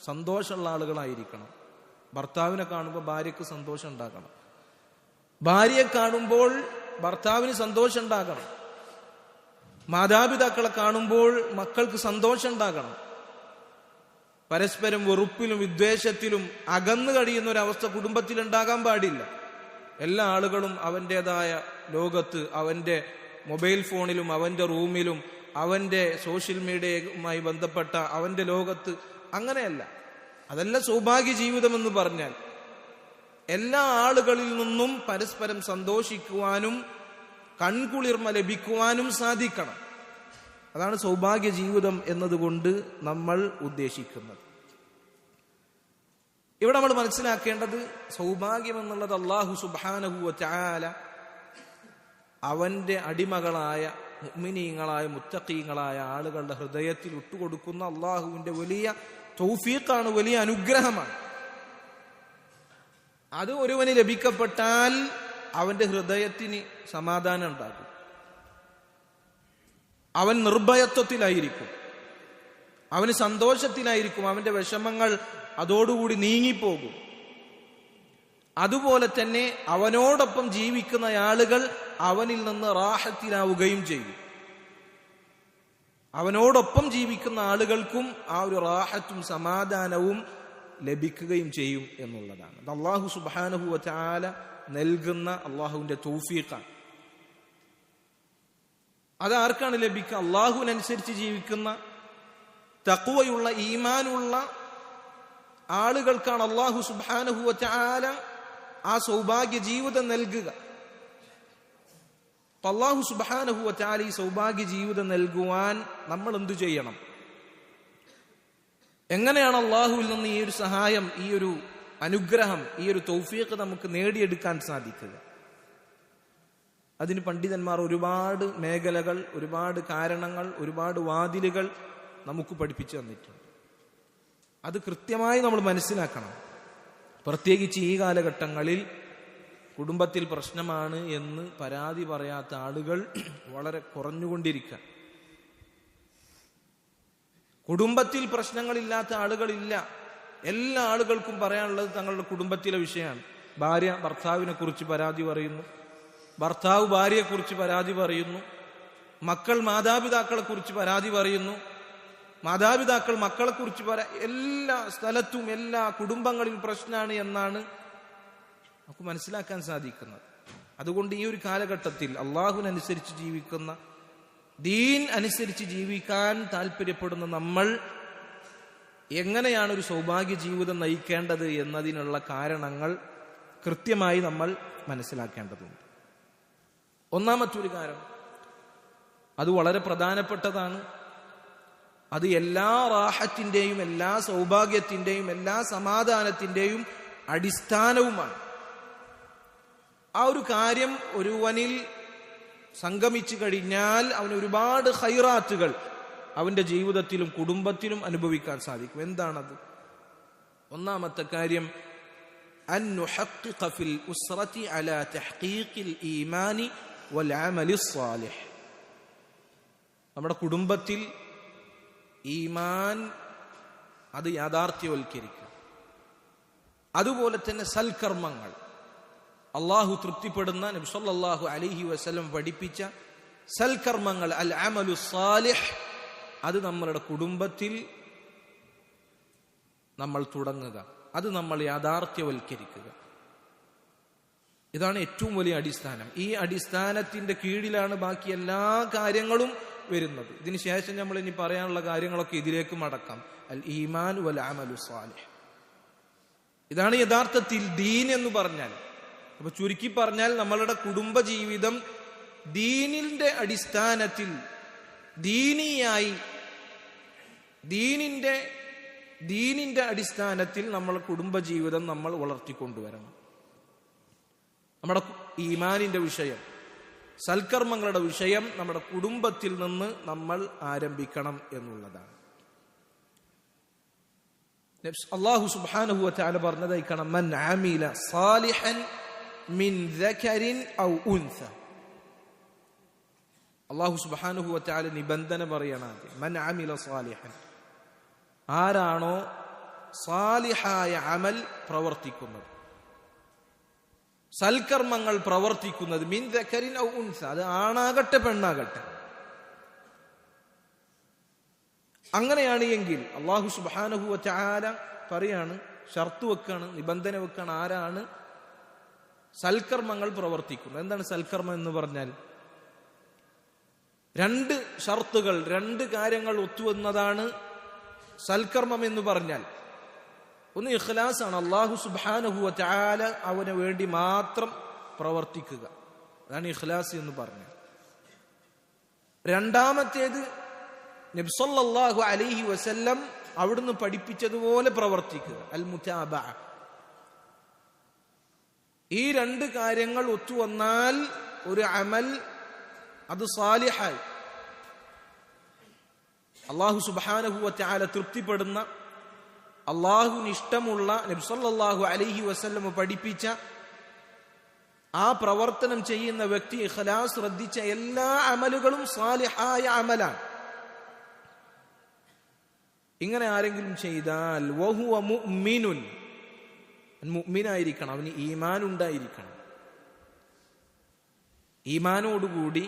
സന്തോഷമുള്ള ആളുകളായിരിക്കണം. ഭർത്താവിനെ കാണുമ്പോൾ ഭാര്യയ്ക്ക് സന്തോഷം ഉണ്ടാകണം, ഭാര്യയെ കാണുമ്പോൾ ഭർത്താവിന് സന്തോഷം ഉണ്ടാകണം, മാതാപിതാക്കളെ കാണുമ്പോൾ മക്കൾക്ക് സന്തോഷം ഉണ്ടാകണം. പരസ്പരം വെറുപ്പിലും വിദ്വേഷത്തിലും അകന്നു കഴിയുന്ന ഒരവസ്ഥ കുടുംബത്തിൽ ഉണ്ടാകാൻ പാടില്ല. എല്ലാ ആളുകളും അവൻ്റെതായ ലോകത്ത്, അവൻ്റെ മൊബൈൽ ഫോണിലും അവൻ്റെ റൂമിലും അവൻ്റെ സോഷ്യൽ മീഡിയയുമായി ബന്ധപ്പെട്ട അവൻ്റെ ലോകത്ത്, അങ്ങനെയല്ല. അതല്ല സൗഭാഗ്യ ജീവിതം എന്ന് പറഞ്ഞാൽ. എല്ലാ ആളുകളിൽ നിന്നും പരസ്പരം സന്തോഷിക്കുവാനും കൺകുളിർമ ലഭിക്കുവാനും സാധിക്കണം. അതാണ് സൗഭാഗ്യ ജീവിതം എന്നതുകൊണ്ട് നമ്മൾ ഉദ്ദേശിക്കുന്നത്. ഇവിടെ നമ്മൾ മനസ്സിലാക്കേണ്ടത്, സൗഭാഗ്യം എന്നുള്ളത് അല്ലാഹു സുബ്ഹാനഹു വ തആല അവന്റെ അടിമകളായ മുഅ്മിനീങ്ങളായ മുത്തഖീങ്ങളായ ആളുകളുടെ ഹൃദയത്തിൽ ഇട്ടുകൊടുക്കുന്ന അള്ളാഹുവിന്റെ വലിയ തൗഫീഖാണ്, വലിയ അനുഗ്രഹമാണ്. അത് ഒരുവന് ലഭിക്കപ്പെട്ടാൽ അവന്റെ ഹൃദയത്തിന് സമാധാനം ഉണ്ടാകും, അവൻ നിർഭയത്വത്തിലായിരിക്കും, അവന് സന്തോഷത്തിലായിരിക്കും, അവന്റെ വിഷമങ്ങൾ അതോടുകൂടി നീങ്ങിപ്പോകും. അതുപോലെ തന്നെ അവനോടൊപ്പം ജീവിക്കുന്ന ആളുകൾ അവനിൽ നിന്ന് റാഹത്തിലാവുകയും ചെയ്യും. അവനോടൊപ്പം ജീവിക്കുന്ന ആളുകൾക്കും ആ ഒരു റാഹത്തും സമാധാനവും ലഭിക്കുകയും ചെയ്യും എന്നുള്ളതാണ്. അത് അല്ലാഹു സുബ്ഹാനഹു വ തആല നൽകുന്ന അള്ളാഹുവിന്റെ തൗഫീഖാണ്. അത് ആർക്കാണ് ലഭിക്കുക? അള്ളാഹുവിനനുസരിച്ച് ജീവിക്കുന്ന തഖ്വയുള്ള ഈമാനുള്ള ആളുകൾക്കാണ് അല്ലാഹു സുബ്ഹാനഹു വ തആല ആ സൗഭാഗ്യ ജീവിതം നൽകുക. അല്ലാഹു സുബ്ഹാനഹു വ തആല ഈ സൗഭാഗ്യ ജീവിതം നൽകുവാൻ നമ്മൾ എന്തു ചെയ്യണം? എങ്ങനെയാണ് അള്ളാഹുവിൽ നിന്ന് ഈ ഒരു സഹായം, ഈ ഒരു അനുഗ്രഹം, ഈ ഒരു തൗഫീഖ് നമുക്ക് നേടിയെടുക്കാൻ സാധിക്കുക? അതിന് പണ്ഡിതന്മാർ ഒരുപാട് മേഖലകൾ, ഒരുപാട് കാരണങ്ങൾ, ഒരുപാട് വാതിലുകൾ നമുക്ക് പഠിപ്പിച്ചു തന്നിട്ടുണ്ട്. അത് കൃത്യമായി നമ്മൾ മനസ്സിലാക്കണം. പ്രത്യേകിച്ച് ഈ കാലഘട്ടങ്ങളിൽ കുടുംബത്തിൽ പ്രശ്നമാണ് എന്ന് പരാതി പറയാത്ത ആളുകൾ വളരെ കുറഞ്ഞുകൊണ്ടിരിക്കുക. കുടുംബത്തിൽ പ്രശ്നങ്ങളില്ലാത്ത ആളുകളില്ല. എല്ലാ ആളുകൾക്കും പറയാനുള്ളത് തങ്ങളുടെ കുടുംബത്തിലെ വിഷയമാണ്. ഭാര്യ ഭർത്താവിനെ കുറിച്ച് പരാതി പറയുന്നു, ഭർത്താവ് ഭാര്യയെക്കുറിച്ച് പരാതി പറയുന്നു, മക്കൾ മാതാപിതാക്കളെ കുറിച്ച് പരാതി പറയുന്നു, മാതാപിതാക്കൾ മക്കളെ കുറിച്ച് എല്ലാ സ്ഥലത്തും എല്ലാ കുടുംബങ്ങളിലും പ്രശ്നമാണ് എന്നാണ് നമുക്ക് മനസ്സിലാക്കാൻ സാധിക്കുന്നത്. അതുകൊണ്ട് ഈ ഒരു കാലഘട്ടത്തിൽ അള്ളാഹുവിനനുസരിച്ച് ജീവിക്കുന്ന, ദീൻ അനുസരിച്ച് ജീവിക്കാൻ താല്പര്യപ്പെടുന്ന നമ്മൾ എങ്ങനെയാണ് ഒരു സൗഭാഗ്യ ജീവിതം നയിക്കേണ്ടത് എന്നതിനുള്ള കാരണങ്ങൾ കൃത്യമായി നമ്മൾ മനസ്സിലാക്കേണ്ടതുണ്ട്. ഒന്നാമത്തൊരു കാരണം, അത് വളരെ പ്രധാനപ്പെട്ടതാണ്, അത് എല്ലാ റാഹത്തിന്റെയും എല്ലാ സൗഭാഗ്യത്തിന്റെയും എല്ലാ സമാധാനത്തിന്റെയും അടിസ്ഥാനവുമാണ്. ആ ഒരു കാര്യം ഒരുവനിൽ സംഗമിച്ചു കഴിഞ്ഞാൽ അവന് ഒരുപാട് ഖൈറാത്തുകൾ അവന്റെ ജീവിതത്തിലും കുടുംബത്തിലും അനുഭവിക്കാൻ സാധിക്കും. എന്താണത്? ഒന്നാമത്തെ കാര്യം, അൻ നുഹഖിഖ ഫിൽ ഉസ്റതി അലാ തഹ്ഖീഖിൽ ഈമാനി വൽ അമലി സ്വാലിഹ്. നമ്മുടെ കുടുംബത്തിൽ ഈമാൻ അത് യാഥാർത്ഥ്യവൽക്കരിക്കുക. അതുപോലെ തന്നെ സൽക്കർമ്മങ്ങൾ, അള്ളാഹു തൃപ്തിപ്പെടുന്ന നബി സല്ലല്ലാഹു അലൈഹി വസല്ലം പഠിപ്പിച്ച സൽക്കർമ്മങ്ങൾ, അൽ അമലു സാലിഹ്, അത് നമ്മളുടെ കുടുംബത്തിൽ നമ്മൾ തുടങ്ങുക, അത് നമ്മൾ യാഥാർത്ഥ്യവൽക്കരിക്കുക. ഇതാണ് ഏറ്റവും വലിയ അടിസ്ഥാനം. ഈ അടിസ്ഥാനത്തിന്റെ കീഴിലാണ് ബാക്കി എല്ലാ കാര്യങ്ങളും വരുന്നത്. ഇതിന് ശേഷം നമ്മൾ ഇനി പറയാനുള്ള കാര്യങ്ങളൊക്കെ ഇതിലേക്ക് മടക്കാം. അൽ ഈമാൻ വൽ അമലു സാലിഹ്, ഇതാണ് യഥാർത്ഥത്തിൽ ദീൻ എന്ന് പറഞ്ഞാൽ. അപ്പൊ ചുരുക്കി പറഞ്ഞാൽ നമ്മളുടെ കുടുംബ ജീവിതം ദീനിന്റെ അടിസ്ഥാനത്തിൽ, ദീനിയായി, ദീനിന്റെ അടിസ്ഥാനത്തിൽ നമ്മൾ കുടുംബജീവിതം നമ്മൾ വളർത്തിക്കൊണ്ടുവരണം. നമ്മുടെ ഈമാനിന്റെ വിഷയം, സൽക്കർമ്മങ്ങളുടെ വിഷയം നമ്മുടെ കുടുംബത്തിൽ നിന്ന് നമ്മൾ ആരംഭിക്കണം എന്നുള്ളതാണ്. അല്ലാഹു സുബ്ഹാനഹു വ തആല പറഞ്ഞതായി കാണാം, മൻ അമില സാലിഹൻ മിൻ ദകരിൻ ഔ ഉൻസ. അല്ലാഹു സുബ്ഹാനഹു വ തആല നിബന്ധന പറയണം, മൻ അമില സാലിഹൻ, ആരാണോ സാലിഹായ അമൽ പ്രവർത്തിക്കുന്നത്, സൽക്കർമ്മങ്ങൾ പ്രവർത്തിക്കുന്നത്, മിൻ ദകരിൻ ഔ ഉൻസ, അത് ആണാകട്ടെ പെണ്ണാകട്ടെ, അങ്ങനെയാണ് എങ്കിൽ അല്ലാഹു സുബ്ഹാനഹു വ തആല പറയാണ്, ഷർത്ത് വെക്കാണ്, നിബന്ധന വെക്കാണ്, ആരാണ് സൽക്കർമ്മങ്ങൾ പ്രവർത്തിക്കുന്നത്. എന്താണ് സൽക്കർമ്മം എന്ന് പറഞ്ഞാൽ? രണ്ട് ഷർത്തുകൾ, രണ്ട് കാര്യങ്ങൾ ഒത്തുവന്നതാണ് സൽക്കർമ്മം എന്ന് പറഞ്ഞാൽ. ഒന്ന് ഇഖ്ലാസ് ആണ്, അല്ലാഹു സുബ്ഹാനഹു വ തആല അവന് വേണ്ടി മാത്രം പ്രവർത്തിക്കുക, അതാണ് ഇഖ്ലാസ് എന്ന് പറഞ്ഞാൽ. രണ്ടാമത്തേത് നബി സല്ലല്ലാഹു അലൈഹി വസല്ലം അവിടുന്ന് പഠിപ്പിച്ചതുപോലെ പ്രവർത്തിക്കുക, അൽ മുതാബഅ. ഈ രണ്ട് കാര്യങ്ങൾ ഒത്തുവന്നാൽ ഒരു അമൽ അത് സാലിഹായി, അല്ലാഹു സുബ്ഹാനഹു വ തആല തൃപ്തിപ്പെടുന്ന, അല്ലാഹുവിന് ഇഷ്ടമുള്ള, നബി സല്ലല്ലാഹു അലൈഹി വസല്ലം പഠിപ്പിച്ച ആ പ്രവർത്തനം ചെയ്യുന്ന വ്യക്തി ഇഖ്ലാസ് ശ്രദ്ധിച്ച എല്ലാ അമലുകളും സാലിഹായ അമലാണ്. ഇങ്ങനെ ആരെങ്കിലും ചെയ്താൽ വഹുവ മുഅ്മിനുൻ, മുഅ്മിനായിരിക്കണം, അവന് ഈമാൻ ഉണ്ടായിരിക്കണം. ഈമാനോടുകൂടി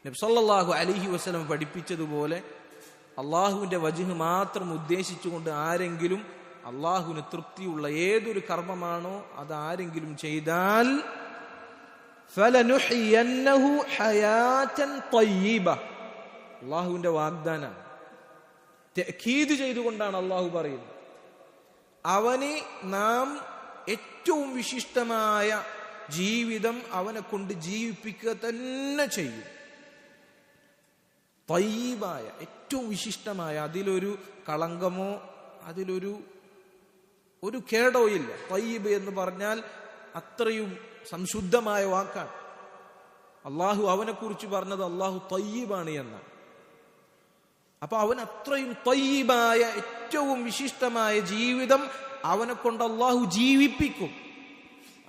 നബി സല്ലല്ലാഹു അലൈഹി വസല്ലം പഠിപ്പിച്ചതുപോലെ അള്ളാഹുവിന്റെ വജ്ഹ് മാത്രം ഉദ്ദേശിച്ചുകൊണ്ട് ആരെങ്കിലും അള്ളാഹുവിന് തൃപ്തിയുള്ള ഏതൊരു കർമ്മമാണോ അത് ആരെങ്കിലും ചെയ്താൽ ഫലനുഹ്യിയന്നഹു ഹയാതൻ ത്വയ്യിബ, അള്ളാഹുവിന്റെ വാഗ്ദാനമാണ്. തഅക്കീദ് ചെയ്തുകൊണ്ടാണ് അള്ളാഹു പറയുന്നത്, അവന് നാം ഏറ്റവും വിശിഷ്ടമായ ജീവിതം അവനെ കൊണ്ട് ജീവിപ്പിക്കുക തന്നെ ചെയ്യും. ത്വയ്യിബായ, ഏറ്റവും വിശിഷ്ടമായ, അതിലൊരു കളങ്കമോ അതിലൊരു കേടോ ഇല്ല. ത്വയ്യിബ് എന്ന് പറഞ്ഞാൽ അത്രയും സംശുദ്ധമായ വാക്കാണ്. അള്ളാഹു അവനെ കുറിച്ച് പറഞ്ഞത് അള്ളാഹു ത്വയ്യിബാണ് എന്നാണ്. അപ്പൊ അവൻ അത്രയും ത്വയ്യിബായ, ഏറ്റവും വിശിഷ്ടമായ ജീവിതം അവനെ കൊണ്ട് അള്ളാഹു ജീവിപ്പിക്കും.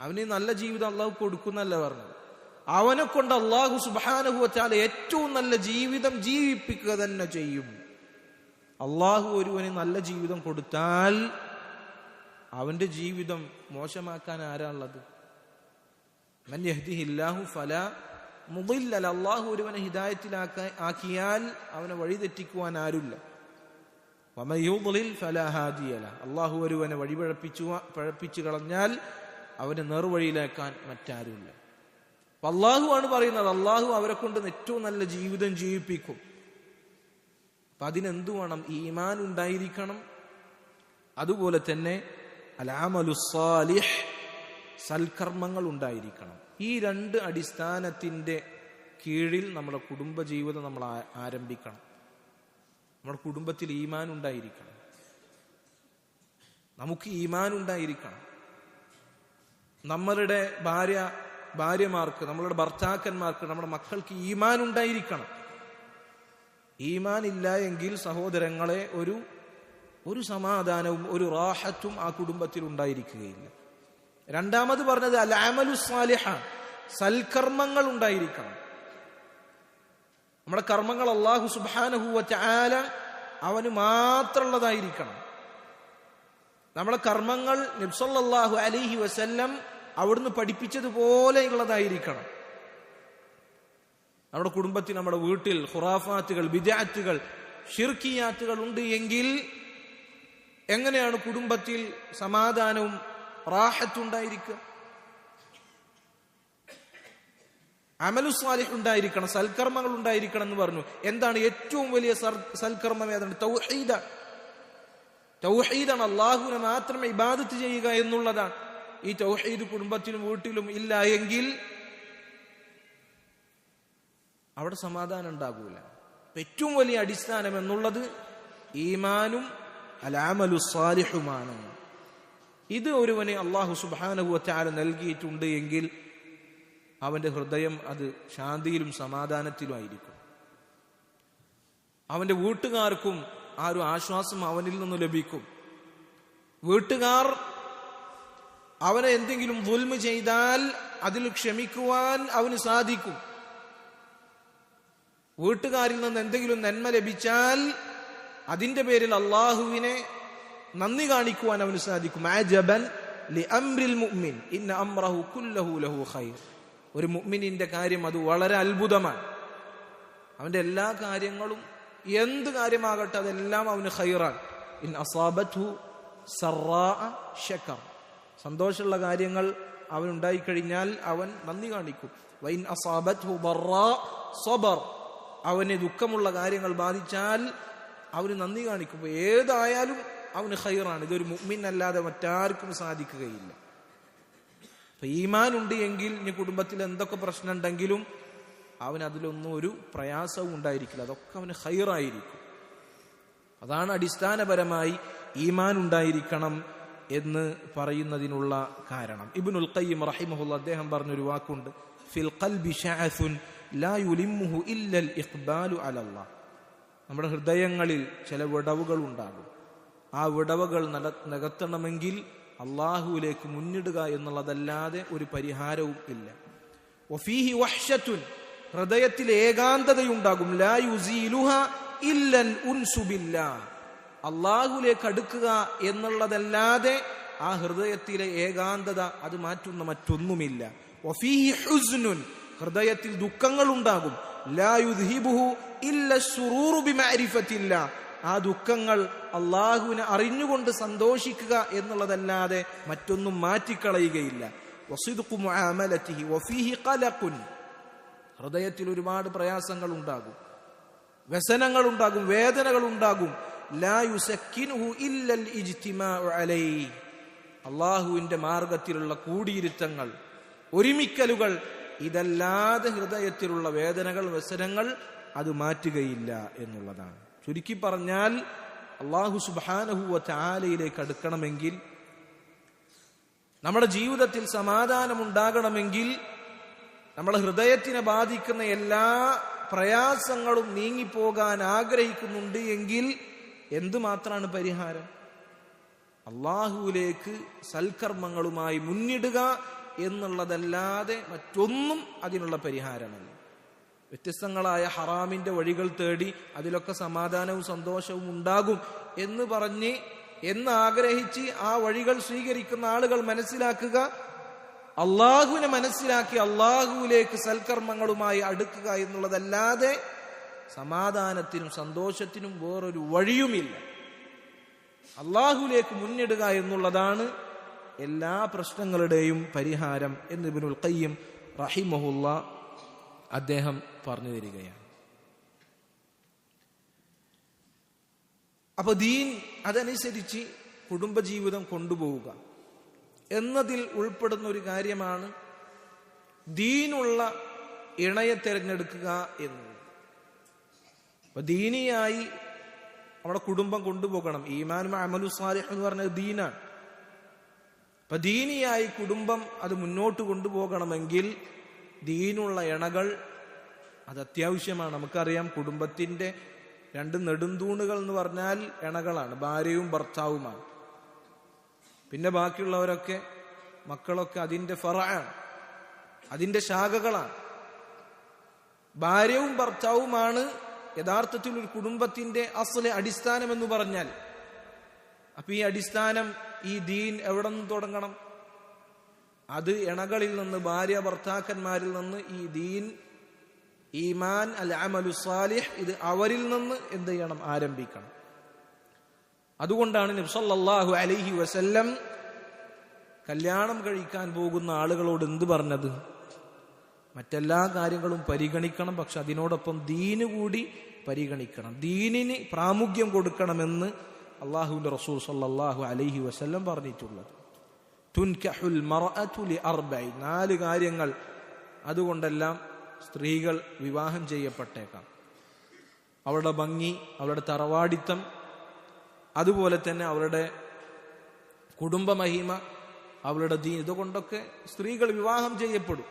അവന് നല്ല ജീവിതം അള്ളാഹു കൊടുക്കുന്നല്ല പറഞ്ഞത്, അവനെ കൊണ്ട് അള്ളാഹു സുബ്ഹാനഹു വ തആല ഏറ്റവും നല്ല ജീവിതം ജീവിപ്പിക്കുക തന്നെ ചെയ്യും. അള്ളാഹു ഒരുവന് നല്ല ജീവിതം കൊടുത്താൽ അവന്റെ ജീവിതം മോശമാക്കാൻ ആരാളുള്ളത്? മൻ യഹ്ദിഹില്ലാഹു ഫലാ മുദില്ല ലഹു, അള്ളാഹു ഒരുവനെ ഹിദായത്തിലാക്കിയാൽ അവനെ വഴിതെറ്റിക്കുവാൻ ആരുമില്ല. വമൻ യുദ്ലിൽ ഫലാ ഹാദിയ ലഹു, അള്ളാഹു ഒരുവനെ പഴപ്പിച്ചു കളഞ്ഞാൽ അവനെ നേർവഴിയിലാക്കാൻ മറ്റാരുമില്ല. അപ്പൊ അള്ളാഹു ആണ് പറയുന്നത്, അള്ളാഹു അവരെ കൊണ്ട് ഏറ്റവും നല്ല ജീവിതം ജീവിപ്പിക്കും. അപ്പൊ അതിനെന്തു വേണം? ഈമാൻ ഉണ്ടായിരിക്കണം. അതുപോലെ തന്നെ അൽഅമലു സ്സാലിഹ്, സൽക്കർമ്മങ്ങൾ ഉണ്ടായിരിക്കണം. ഈ രണ്ട് അടിസ്ഥാനത്തിന്റെ കീഴിൽ നമ്മുടെ കുടുംബജീവിതം നമ്മൾ ആരംഭിക്കണം. നമ്മുടെ കുടുംബത്തിൽ ഈമാൻ ഉണ്ടായിരിക്കണം. നമുക്ക് ഈമാൻ ഉണ്ടായിരിക്കണം. നമ്മളുടെ ഭാര്യമാർക്ക്, നമ്മളുടെ ഭർത്താക്കന്മാർക്ക്, നമ്മുടെ മക്കൾക്ക് ഈമാൻ ഉണ്ടായിരിക്കണം. ഈമാൻ ഇല്ല എങ്കിൽ സഹോദരങ്ങളെ ഒരു സമാധാനവും ഒരു റാഹത്തും ആ കുടുംബത്തിൽ ഉണ്ടായിരിക്കുകയില്ല. രണ്ടാമത് പറഞ്ഞത് അൽഅമലു സ്സാലിഹ, സൽക്കർമ്മങ്ങൾ ഉണ്ടായിരിക്കണം. നമ്മുടെ കർമ്മങ്ങൾ അല്ലാഹു സുബ്ഹാനഹു വ തആല അവന് മാത്രമുള്ളതായിരിക്കണം. നമ്മുടെ കർമ്മങ്ങൾ നബി സല്ലല്ലാഹു അലൈഹി വസല്ലം അവിടുന്ന് പഠിപ്പിച്ചതുപോലെയുള്ളതായിരിക്കണം. നമ്മുടെ കുടുംബത്തിൽ, നമ്മുടെ വീട്ടിൽ ഖുറാഫാത്തുകൾ, ബിദ്അത്തുകൾ, ശിർക്കിയാത്തുകൾ ഉണ്ട് എങ്കിൽ എങ്ങനെയാണ് കുടുംബത്തിൽ സമാധാനവും റാഹത്തുണ്ടായിരിക്കുക? അമലു സ്വാലിഹ് ഉണ്ടായിരിക്കണം, സൽക്കർമ്മങ്ങൾ ഉണ്ടായിരിക്കണം എന്ന് പറഞ്ഞു. എന്താണ് ഏറ്റവും വലിയ സൽക്കർമ്മം? ഏതാണ്? തൗഹീദാണ്. അള്ളാഹുവിനെ മാത്രം ഇബാദത്ത് ചെയ്യുക എന്നുള്ളതാണ്. ഈ തൗഹീദ് കുടുംബത്തിലും വീട്ടിലും ഇല്ല എങ്കിൽ അവിടെ സമാധാനം ഉണ്ടാകൂല. ഏറ്റവും വലിയ അടിസ്ഥാനം എന്നുള്ളത് ഈമാനും അൽഅമലു സ്വാലിഹുമാണ്. ഇത് ഒരുവനെ അല്ലാഹു സുബ്ഹാനഹു വ തആല നൽകിയിട്ടുണ്ട് എങ്കിൽ അവന്റെ ഹൃദയം അത് ശാന്തിയിലും സമാധാനത്തിലും ആയിരിക്കും. അവന്റെ വീട്ടുകാർക്കും ആ ഒരു ആശ്വാസം അവനിൽ നിന്ന് ലഭിക്കും. വീട്ടുകാർ അവനെ എന്തെങ്കിലും ദുൽമ് ചെയ്താൽ അതിൽ ക്ഷമിക്കുവാൻ അവന് സാധിക്കും. വീട്ടുകാരിൽ നിന്ന് എന്തെങ്കിലും നന്മ ലഭിച്ചാൽ അതിന്റെ പേരിൽ അള്ളാഹുവിനെ നന്ദി കാണിക്കുവാൻ അവന് സാധിക്കും. അജബൻ ലിഅംറിൽ മുഅ്മിൻ ഇന്ന അംറഹു കുല്ലഹു ലഹു ഖൈർ. ഒരു മുഅ്മിനിന്റെ കാര്യം അത് വളരെ അത്ഭുതമാണ്. അവന്റെ എല്ലാ കാര്യങ്ങളും, എന്ത് കാര്യമാകട്ടെ, അതെല്ലാം അവന് ഖൈറാൻ. ഇൻ അസാബത്ഹു സറാഅ ശകർ. സന്തോഷമുള്ള കാര്യങ്ങൾ അവനുണ്ടായിക്കഴിഞ്ഞാൽ അവൻ നന്ദി കാണിക്കും. വൈൻ അസാബത്ഹു ബറാ സബർ. അവന് ദുഃഖമുള്ള കാര്യങ്ങൾ ബാധിച്ചാൽ അവന് നന്ദി കാണിക്കും. ഏതായാലും അവന് ഖൈറാണ്. ഇതൊരു മുഅ്മിൻ അല്ലാതെ മറ്റാർക്കും സാധിക്കുകയില്ല. അപ്പൊ ഈമാൻ ഉണ്ട് എങ്കിൽ ഇനി കുടുംബത്തിൽ എന്തൊക്കെ പ്രശ്നം ഉണ്ടെങ്കിലും അവൻ അതിലൊന്നും ഒരു പ്രയാസവും ഉണ്ടായിരിക്കില്ല. അതൊക്കെ അവന് ഖൈറായിരിക്കും. അതാണ് അടിസ്ഥാനപരമായി ഈമാൻ ഉണ്ടായിരിക്കണം എന്ന് പറയുന്നതിനുള്ള കാരണം. ഇബ്നുൽ ഖയ്യിം റഹിമഹുല്ലാ അദ്ദേഹം പറഞ്ഞൊരു വാക്കുണ്ട്, ഫിൽ ഖൽബി ശഅസുൻ ലാ യുലിമ്മുഹു ഇല്ലൽ ഇഖ്ബാലു അലല്ലാഹ്. നമ്മുടെ ഹൃദയങ്ങളിൽ ചില വിടവുകൾ ഉണ്ടാകും. ആ വിടവുകൾ നികത്തണമെങ്കിൽ അള്ളാഹുവിലേക്ക് മുന്നിടുക എന്നുള്ളതല്ലാതെ ഒരു പരിഹാരവും ഇല്ല. വഫീഹി വഹ്ശത്തുൻ. ഹൃദയത്തിൽ ഏകാന്തതയുണ്ടാകും. ലാ യുസീലുഹ ഇല്ലൽ ഉൻസു ബില്ലാഹ്. അള്ളാഹുവിലേക്ക് അടുക്കുക എന്നുള്ളതല്ലാതെ ആ ഹൃദയത്തിലെ ഏകാന്തത അത് മാറ്റുന്ന മറ്റൊന്നുമില്ല. വഫീഹി ഹുസ്നുൻ. ഹൃദയത്തിൽ ദുഃഖങ്ങൾ ഉണ്ടാകും. ലാ യുദ്ഹിബുഹു ഇല്ല ശുറൂറു ബിമഅരിഫത്തില്ലാ. ആ ദുഃഖങ്ങൾ അള്ളാഹുവിനെ അറിഞ്ഞുകൊണ്ട് സന്തോഷിക്കുക എന്നുള്ളതല്ലാതെ മറ്റൊന്നും മാറ്റിക്കളയുകയില്ല. വസിദ്ഖു മുആമലതിഹി വഫീഹി ഖലഖുൻ. ഹൃദയത്തിൽ ഒരുപാട് പ്രയാസങ്ങൾ ഉണ്ടാകും, വ്യസനങ്ങൾ ഉണ്ടാകും, വേദനകൾ ഉണ്ടാകും. ലാ യുസക്കിനുഹു ഇല്ലൽ ഇജ്തിമാഉ അലൈഹി. അള്ളാഹുവിന്റെ മാർഗത്തിലുള്ള കൂടിയിരുത്തങ്ങൾ, ഒരുമിക്കലുകൾ, ഇതല്ലാതെ ഹൃദയത്തിലുള്ള വേദനകൾ, വ്യസനങ്ങൾ അത് മാറ്റുകയില്ല എന്നുള്ളതാണ്. ചുരുക്കി പറഞ്ഞാൽ അല്ലാഹു സുബ്ഹാനഹു വ തആലയിലേക്ക് അടുക്കണമെങ്കിൽ, നമ്മുടെ ജീവിതത്തിൽ സമാധാനമുണ്ടാകണമെങ്കിൽ, നമ്മുടെ ഹൃദയത്തിനെ ബാധിക്കുന്ന എല്ലാ പ്രയാസങ്ങളും നീങ്ങിപ്പോകാൻ ആഗ്രഹിക്കുന്നുണ്ട് എങ്കിൽ എന്തുമാത്രമാണ് പരിഹാരം? അള്ളാഹുവിലേക്ക് സൽക്കർമ്മങ്ങളുമായി മുന്നിടുക എന്നുള്ളതല്ലാതെ മറ്റൊന്നും അതിനുള്ള പരിഹാരമല്ല. വ്യത്യസ്തങ്ങളായ ഹറാമിന്റെ വഴികൾ തേടി അതിലൊക്കെ സമാധാനവും സന്തോഷവും ഉണ്ടാകും എന്ന് ആഗ്രഹിച്ച് ആ വഴികൾ സ്വീകരിക്കുന്ന ആളുകൾ മനസ്സിലാക്കുക, അള്ളാഹുവിനെ മനസ്സിലാക്കി അള്ളാഹുവിലേക്ക് സൽക്കർമ്മങ്ങളുമായി അടുക്കുക എന്നുള്ളതല്ലാതെ സമാധാനത്തിനും സന്തോഷത്തിനും വേറൊരു വഴിയുമില്ല. അള്ളാഹുവിലേക്ക് മുന്നിടുക എന്നുള്ളതാണ് എല്ലാ പ്രശ്നങ്ങളുടെയും പരിഹാരം എന്ന് ഇബ്നുൽ ഖയ്യിം റഹിമഹുല്ല അദ്ദേഹം പറഞ്ഞു തരികയാണ്. അപ്പൊ ദീൻ അതനുസരിച്ച് കുടുംബജീവിതം കൊണ്ടുപോവുക എന്നതിൽ ഉൾപ്പെടുന്ന ഒരു കാര്യമാണ് ദീനുള്ള ഇണയെ തിരഞ്ഞെടുക്കുക എന്നുള്ളത്. അപ്പൊ ദീനിയായി നമ്മുടെ കുടുംബം കൊണ്ടുപോകണം. ഈമാനും അമലു സാലിഹ് എന്ന് പറഞ്ഞത് ദീനാണ്. അപ്പൊ ദീനിയായി കുടുംബം അത് മുന്നോട്ട് കൊണ്ടുപോകണമെങ്കിൽ ദീനുള്ള ഇണകൾ അത് അത്യാവശ്യമാണ്. നമുക്കറിയാം, കുടുംബത്തിന്റെ രണ്ട് നെടുന്തൂണുകൾ എന്ന് പറഞ്ഞാൽ ഇണകളാണ്, ഭാര്യയും ഭർത്താവുമാണ്. പിന്നെ ബാക്കിയുള്ളവരൊക്കെ മക്കളൊക്കെ അതിന്റെ ഫറഅാണ്, അതിന്റെ ശാഖകളാണ്. ഭാര്യയും ഭർത്താവുമാണ് യഥാർത്ഥത്തിൽ ഒരു കുടുംബത്തിന്റെ അസ്ല്, അടിസ്ഥാനം എന്ന് പറഞ്ഞാൽ. അപ്പൊ ഈ അടിസ്ഥാനം, ഈ ദീൻ എവിടെ നിന്ന് തുടങ്ങണം? അത് ഇണകളിൽ നിന്ന്, ഭാര്യ ഭർത്താക്കന്മാരിൽ നിന്ന് ഈ ദീൻ, ഈമാൻ, അൽ അമലു സാലിഹ്, ഇത് അവരിൽ നിന്ന് എന്ത് ചെയ്യണം? ആരംഭിക്കണം. അതുകൊണ്ടാണ് നബി സല്ലല്ലാഹു അലൈഹി വസല്ലം കല്യാണം കഴിക്കാൻ പോകുന്ന ആളുകളോട് എന്ത് പറഞ്ഞത്? മറ്റെല്ലാ കാര്യങ്ങളും പരിഗണിക്കണം, പക്ഷെ അതിനോടൊപ്പം ദീന് കൂടി പരിഗണിക്കണം, ദീനിന് പ്രാമുഖ്യം കൊടുക്കണമെന്ന് അള്ളാഹുവിന്റെ റസൂൽ സല്ലല്ലാഹു അലൈഹി വസല്ലം പറഞ്ഞിട്ടുള്ളത്. തുൻകഹുൽ മർഅതു ലിഅർബഇ, 4 കാര്യങ്ങൾ, അതുകൊണ്ടെല്ലാം സ്ത്രീകൾ വിവാഹം ചെയ്യപ്പെട്ടേക്കാം. അവരുടെ ഭംഗി, അവരുടെ തറവാടിത്തം, അതുപോലെ തന്നെ അവരുടെ കുടുംബമഹിമ, അവരുടെ ദീൻ, ഇതുകൊണ്ടൊക്കെ സ്ത്രീകൾ വിവാഹം ചെയ്യപ്പെടും.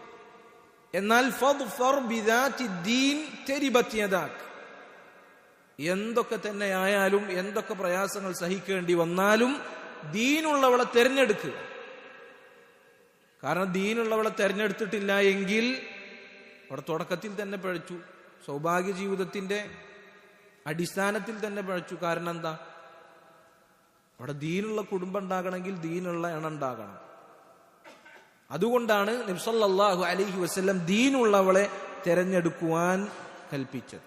എന്നാൽ ഫദ്ഫർ ബിദാതി ദീൻ തരിബത് യദാക്, എന്തൊക്കെ തന്നെ ആയാലും, എന്തൊക്കെ പ്രയാസങ്ങൾ സഹിക്കേണ്ടി വന്നാലും ദീനുള്ളവളെ തെരഞ്ഞെടുക്കുക. കാരണം ദീനുള്ളവളെ തെരഞ്ഞെടുത്തിട്ടില്ല എങ്കിൽ അവിടെ തുടക്കത്തിൽ തന്നെ പഴച്ചു, സൗഭാഗ്യ ജീവിതത്തിന്റെ അടിസ്ഥാനത്തിൽ തന്നെ പഴച്ചു. കാരണം എന്താ? അവിടെ ദീനുള്ള കുടുംബം ഉണ്ടാകണമെങ്കിൽ ദീനുള്ള ഇണ ഉണ്ടാകണം. അതുകൊണ്ടാണ് നബി സല്ലല്ലാഹു അലൈഹി വസല്ലം ദീനുള്ളവളെ തെരഞ്ഞെടുക്കുവാൻ കൽപ്പിച്ചത്.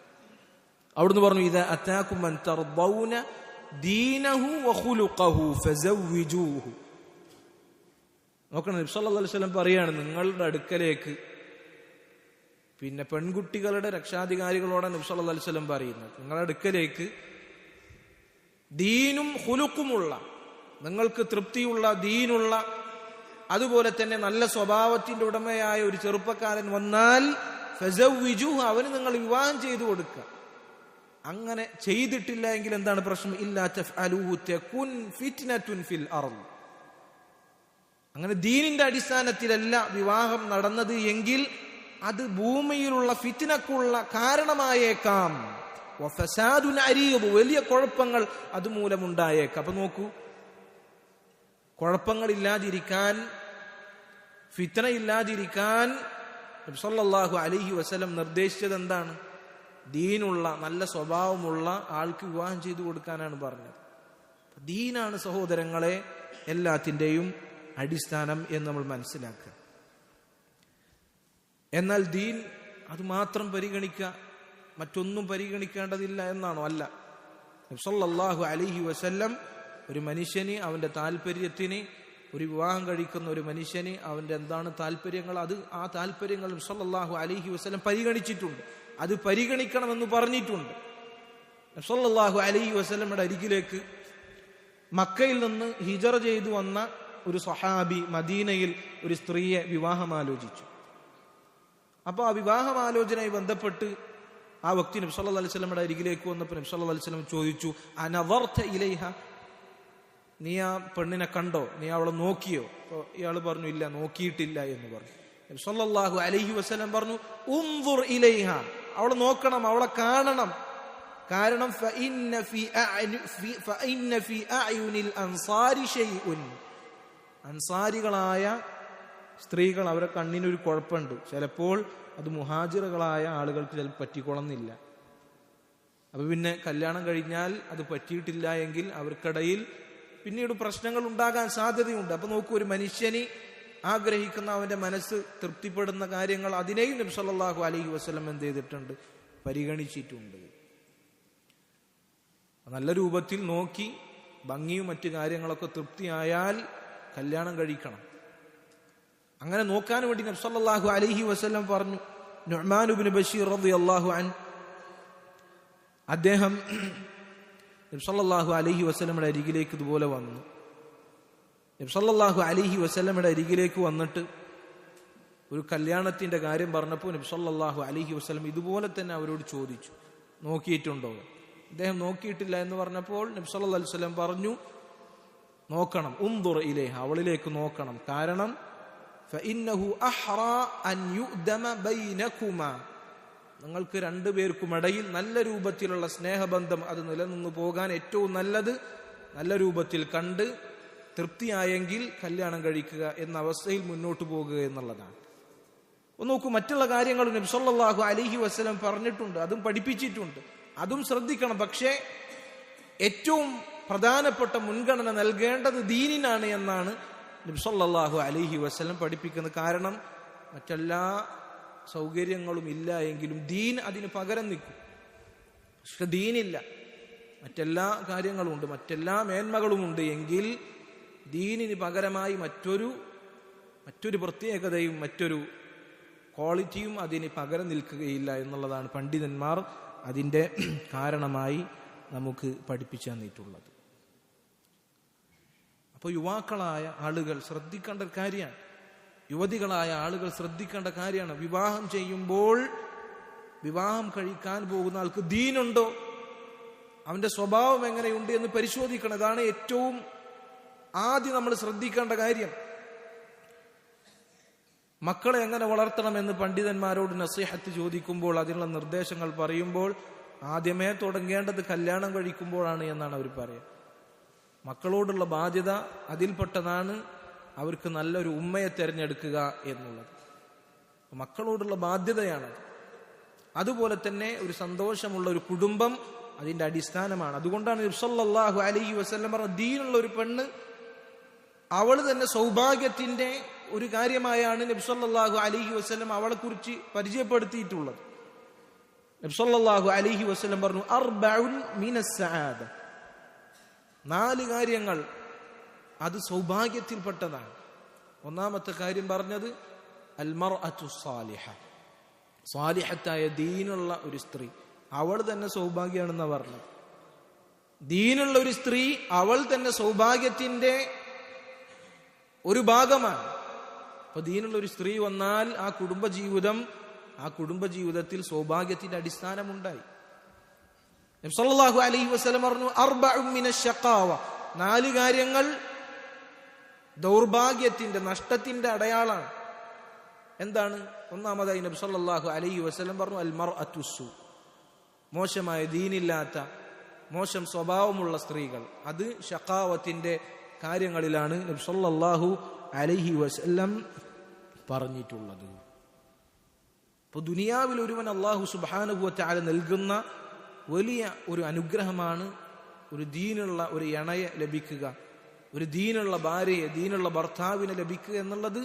അവിടുന്ന് പറഞ്ഞു, ഇദാ അതാകും മൻ തർദൗന ദീനഹു വഖുലുഖഹു ഫസവ്വിജൂഹു. നോക്കണം, നബി സല്ലല്ലാഹു അലൈഹി വസല്ലം പറയാണ്, നിങ്ങളുടെ അടുക്കലേക്ക്, പിന്നെ പെൺകുട്ടികളുടെ രക്ഷാധികാരികളോടെ നബി സല്ലല്ലാഹു അലൈഹി വസല്ലം പറയുന്നത്, നിങ്ങളുടെ അടുക്കലേക്ക് ദീനും ഖുലുഖുമുള്ള, നിങ്ങൾക്ക് തൃപ്തിയുള്ള ദീനുള്ള, അതുപോലെ തന്നെ നല്ല സ്വഭാവത്തിന്റെ ഉടമയായ ഒരു ചെറുപ്പക്കാരൻ വന്നാൽ ഫസവ്വിജൂഹു, അവന് നിങ്ങൾ വിവാഹം ചെയ്തു കൊടുക്കുക. അങ്ങനെ ചെയ്തിട്ടില്ല എങ്കിൽ എന്താണ് പ്രശ്നം? ഇല്ലാ തഫ്അലൂഹു തകുൻ ഫിത്നതുൻ ഫിൽ അർദ്. അങ്ങനെ ദീനിന്റെ അടിസ്ഥാനത്തിലല്ല വിവാഹം നടന്നത് എങ്കിൽ അത് ഭൂമിയിലുള്ള ഫിത്നക്കുള്ള കാരണമായേക്കാം. വഫസാദുൻ അരീദ്, വലിയ കുഴപ്പങ്ങൾ അതുമൂലമുണ്ടായേക്കാം. അപ്പൊ നോക്കൂ, കുഴപ്പങ്ങളില്ലാതിരിക്കാൻ, ഫിത്ന ഇല്ലാതിരിക്കാൻ നബി സല്ലല്ലാഹു അലൈഹി വസല്ലം നിർദ്ദേശിച്ചത് എന്താണ്? ദീനുള്ള, നല്ല സ്വഭാവമുള്ള ആൾക്ക് വിവാഹം ചെയ്തു കൊടുക്കാനാണ് പറഞ്ഞത്. ദീനാണ് സഹോദരങ്ങളെ എല്ലാത്തിൻ്റെയും അടിസ്ഥാനം എന്ന് നമ്മൾ മനസ്സിലാക്കുക. എന്നാൽ ദീൻ അത് മാത്രം പരിഗണിക്കുക, മറ്റൊന്നും പരിഗണിക്കേണ്ടതില്ല എന്നാണോ? അല്ല. നബി സല്ലല്ലാഹു അലൈഹി വസല്ലം ഒരു മനുഷ്യന് അവന്റെ താല്പര്യത്തിന്, ഒരു വിവാഹം കഴിക്കുന്ന ഒരു മനുഷ്യന് അവന്റെ എന്താണ് താല്പര്യങ്ങൾ, അത് ആ താല്പര്യങ്ങൾ നബി സല്ലല്ലാഹു അലൈഹി വസല്ലം പരിഗണിച്ചിട്ടുണ്ട്, അത് പരിഗണിക്കണമെന്ന് പറഞ്ഞിട്ടുണ്ട്. നബി സല്ലല്ലാഹു അലൈഹി വസല്ലമയുടെ അരികിലേക്ക് മക്കയിൽ നിന്ന് ഹിജറ ചെയ്തു വന്ന ഒരു സ്വഹാബി മദീനയിൽ ഒരു സ്ത്രീയെ വിവാഹമാലോചിച്ചു. അപ്പോൾ ആ വിവാഹമാലോചനയുമായി ബന്ധപ്പെട്ട് ആ വ്യക്തി നബി സല്ലല്ലാഹു അലൈഹി വസല്ലമയുടെ അരികിലേക്ക് വന്നപ്പോൾ നബി സല്ലല്ലാഹു അലൈഹി വസല്ലം ചോദിച്ചു, അനദർത ഇലൈഹ, നീ ആ പെണ്ണിനെ കണ്ടോ, നീ അവളെ നോക്കിയോ? ഇയാൾ പറഞ്ഞു, ഇല്ല, നോക്കിയിട്ടില്ല എന്ന് പറഞ്ഞു. നബി സല്ലല്ലാഹു അലൈഹി വസല്ലം പറഞ്ഞു, ഉൻദുർ ഇലൈഹ, അവളെ നോക്കണം, അവളെ കാണണം. കാരണം ഫഇന്ന ഫീ അഅ്യുനിൽ അൻസാരി ശൈഉൻ, അൻസാരികളായ സ്ത്രീകൾ, അവരെ കണ്ണിനൊരു കുഴപ്പമുണ്ട്. ചിലപ്പോൾ അത് മുഹാജിറുകളായ ആളുകൾക്ക് ചിലപ്പോൾ പറ്റിക്കൊള്ളുന്നില്ല. അപ്പൊ പിന്നെ കല്യാണം കഴിഞ്ഞാൽ അത് പറ്റിയിട്ടില്ല എങ്കിൽ അവർക്കിടയിൽ പിന്നീട് പ്രശ്നങ്ങൾ ഉണ്ടാകാൻ സാധ്യതയുണ്ട്. അപ്പൊ നോക്കൂ, ഒരു മനുഷ്യന് ആഗ്രഹിക്കുന്ന, അവന്റെ മനസ്സ് തൃപ്തിപ്പെടുന്ന കാര്യങ്ങൾ, അതിനെയും നബി സല്ലല്ലാഹു അലൈഹി വസല്ലം എന്ത് ചെയ്തിട്ടുണ്ട്? പരിഗണിച്ചിട്ടുണ്ട്. നല്ല രൂപത്തിൽ നോക്കി ഭംഗിയും മറ്റു കാര്യങ്ങളൊക്കെ തൃപ്തിയായാൽ കല്യാണം കഴിക്കണം. അങ്ങനെ നോക്കാൻ വേണ്ടി നബി സല്ലല്ലാഹു അലൈഹി വസല്ലം പറഞ്ഞു. നുഅ്മാൻ ഇബ്നു ബശീർ റളിയല്ലാഹു അൻഹു അദ്ദേഹം നബി സല്ലല്ലാഹു അലൈഹി വസല്ലമയുടെ അരികിലേക്ക് ഇതുപോലെ വന്നു. നബി സല്ലല്ലാഹു അലൈഹി വസല്ലമയുടെ അരികിലേക്ക് വന്നിട്ട് ഒരു കല്യാണത്തിന്റെ കാര്യം പറഞ്ഞപ്പോൾ നബി സല്ലല്ലാഹു അലൈഹി വസല്ലം ഇതുപോലെ തന്നെ അവരോട് ചോദിച്ചു, നോക്കിയിട്ടുണ്ടോ? അദ്ദേഹം നോക്കിയിട്ടില്ല എന്ന് പറഞ്ഞപ്പോൾ നബി സല്ലല്ലാഹു അലൈഹി വസല്ലം പറഞ്ഞു, നോക്കണം, ഉൻദുർ ഇലൈഹ, അവളിലേക്ക് നോക്കണം. കാരണം ഫഇന്നഹു അഹ്റാ അൻ യുഅ്ദമ ബൈനകുമാ, നിങ്ങൾക്ക് രണ്ടുപേർക്കുമിടയിൽ നല്ല രൂപത്തിലുള്ള സ്നേഹബന്ധം അത് നിലനിന്നു പോകാൻ ഏറ്റവും നല്ലത് നല്ല രൂപത്തിൽ കണ്ട് തൃപ്തിയായെങ്കിൽ കല്യാണം കഴിക്കുക എന്ന അവസ്ഥയിൽ മുന്നോട്ട് പോകുക എന്നുള്ളതാണ്. നോക്കൂ, മറ്റുള്ള കാര്യങ്ങളും നബി സല്ലല്ലാഹു അലൈഹി വസല്ലം പറഞ്ഞിട്ടുണ്ട്, അതും പഠിപ്പിച്ചിട്ടുണ്ട്, അതും ശ്രദ്ധിക്കണം. പക്ഷേ ഏറ്റവും പ്രധാനപ്പെട്ട മുൻഗണന നൽകേണ്ടത് ദീനിനാണ് എന്നാണ് നബി സല്ലല്ലാഹു അലൈഹി വസല്ലം പഠിപ്പിക്കുന്നത്. കാരണം മറ്റെല്ലാ സൗകര്യങ്ങളും ഇല്ല എങ്കിലും ദീൻ അതിന് പകരം നിൽക്കും. പക്ഷെ ദീനില്ല, മറ്റെല്ലാ കാര്യങ്ങളും ഉണ്ട്, മറ്റെല്ലാ മേന്മകളുമുണ്ട് എങ്കിൽ ദീനിന് പകരമായി മറ്റൊരു പ്രത്യേകതയും മറ്റൊരു ക്വാളിറ്റിയും അതിന് പകരം നിൽക്കുകയില്ല എന്നുള്ളതാണ് പണ്ഡിതന്മാർ അതിൻ്റെ കാരണമായി നമുക്ക് പഠിപ്പിച്ചു തന്നിട്ടുള്ളത്. അപ്പോൾ യുവാക്കളായ ആളുകൾ ശ്രദ്ധിക്കേണ്ട കാര്യമാണ്, യുവതികളായ ആളുകൾ ശ്രദ്ധിക്കേണ്ട കാര്യമാണ്. വിവാഹം ചെയ്യുമ്പോൾ വിവാഹം കഴിക്കാൻ പോകുന്ന ആൾക്ക് ദീനുണ്ടോ, അവന്റെ സ്വഭാവം എങ്ങനെയുണ്ട് എന്ന് പരിശോധിക്കണം. അതാണ് ഏറ്റവും ആദ്യം നമ്മൾ ശ്രദ്ധിക്കേണ്ട കാര്യം. മക്കളെ എങ്ങനെ വളർത്തണമെന്ന് പണ്ഡിതന്മാരോട് നസീഹത്ത് ചോദിക്കുമ്പോൾ, അതിനുള്ള നിർദ്ദേശങ്ങൾ പറയുമ്പോൾ ആദ്യമേ തുടങ്ങേണ്ടത് കല്യാണം കഴിക്കുമ്പോഴാണ് എന്നാണ് അവർ പറയുക. മക്കളോടുള്ള ബാധ്യത അതിൽപ്പെട്ടതാണ് അവർക്ക് നല്ലൊരു ഉമ്മയെ തിരഞ്ഞെടുക്കുക എന്നുള്ളത്. മക്കളോടുള്ള ബാധ്യതയാണത്. അതുപോലെ തന്നെ ഒരു സന്തോഷമുള്ള ഒരു കുടുംബം അതിന്റെ അടിസ്ഥാനമാണ്. അതുകൊണ്ടാണ് നബി സല്ലല്ലാഹു അലൈഹി വസല്ലം പറഞ്ഞ ദീനുള്ള ഒരു പെണ്ണ് അവള് തന്നെ സൗഭാഗ്യത്തിന്റെ ഒരു കാര്യമായാണ് നബി സല്ലല്ലാഹു അലൈഹി വസല്ലം അവളെ കുറിച്ച് പരിചയപ്പെടുത്തിയിട്ടുള്ളത്. നബി സല്ലല്ലാഹു അലൈഹി വസല്ലം പറഞ്ഞു, അർബഉൻ മിനസ് സആദ, 4 കാര്യങ്ങൾ അത് സൗഭാഗ്യത്തിൽപ്പെട്ടതാണ്. ഒന്നാമത്തെ കാര്യം പറഞ്ഞത് അൽ മർഅതു സാലിഹ, സാലിഹത്തായ ദീനുള്ള ഒരു സ്ത്രീ, അവൾ തന്നെ സൗഭാഗ്യമാണെന്ന് പറഞ്ഞത്. ദീനുള്ള ഒരു സ്ത്രീ അവൾ തന്നെ സൗഭാഗ്യത്തിന്റെ ഒരു ഭാഗമാണ്. അപ്പൊ ദീനുള്ള ഒരു സ്ത്രീ വന്നാൽ ആ കുടുംബജീവിതത്തിൽ സൗഭാഗ്യത്തിന്റെ അടിസ്ഥാനമുണ്ടായി. നബി സല്ലല്ലാഹു അലൈഹി വസല്ലം പറഞ്ഞു, അർബഉ മിനശ് ശഖാവ, 4 കാര്യങ്ങൾ ദൗർഭാഗ്യത്തിന്റെ, നഷ്ടത്തിന്റെ അടയാളാണ്. എന്താണ്? ഒന്നാമതായി നബി സല്ലല്ലാഹു അലൈഹി വസല്ലം പറഞ്ഞു അൽ മർഅതു സു, മോശമായ ദീനില്ലാത്ത മോശം സ്വഭാവമുള്ള സ്ത്രീകൾ, അത് ശഖാവത്തിന്റെ കാര്യങ്ങളിലാണ് നബി സല്ലല്ലാഹു അലൈഹി വസല്ലം പറഞ്ഞിട്ടുള്ളത്. ഇപ്പൊ ദുനിയാവിൽ ഒരുവൻ അല്ലാഹു സുബ്ഹാനഹു വ തആല നൽകുന്ന വലിയ ഒരു അനുഗ്രഹമാണ് ഒരു ദീനുള്ള ഒരു ഇണയെ ലഭിക്കുക, ഒരു ദീനുള്ള ഭാര്യയെ, ദീനുള്ള ഭർത്താവിനെ ലഭിക്കുക എന്നുള്ളത്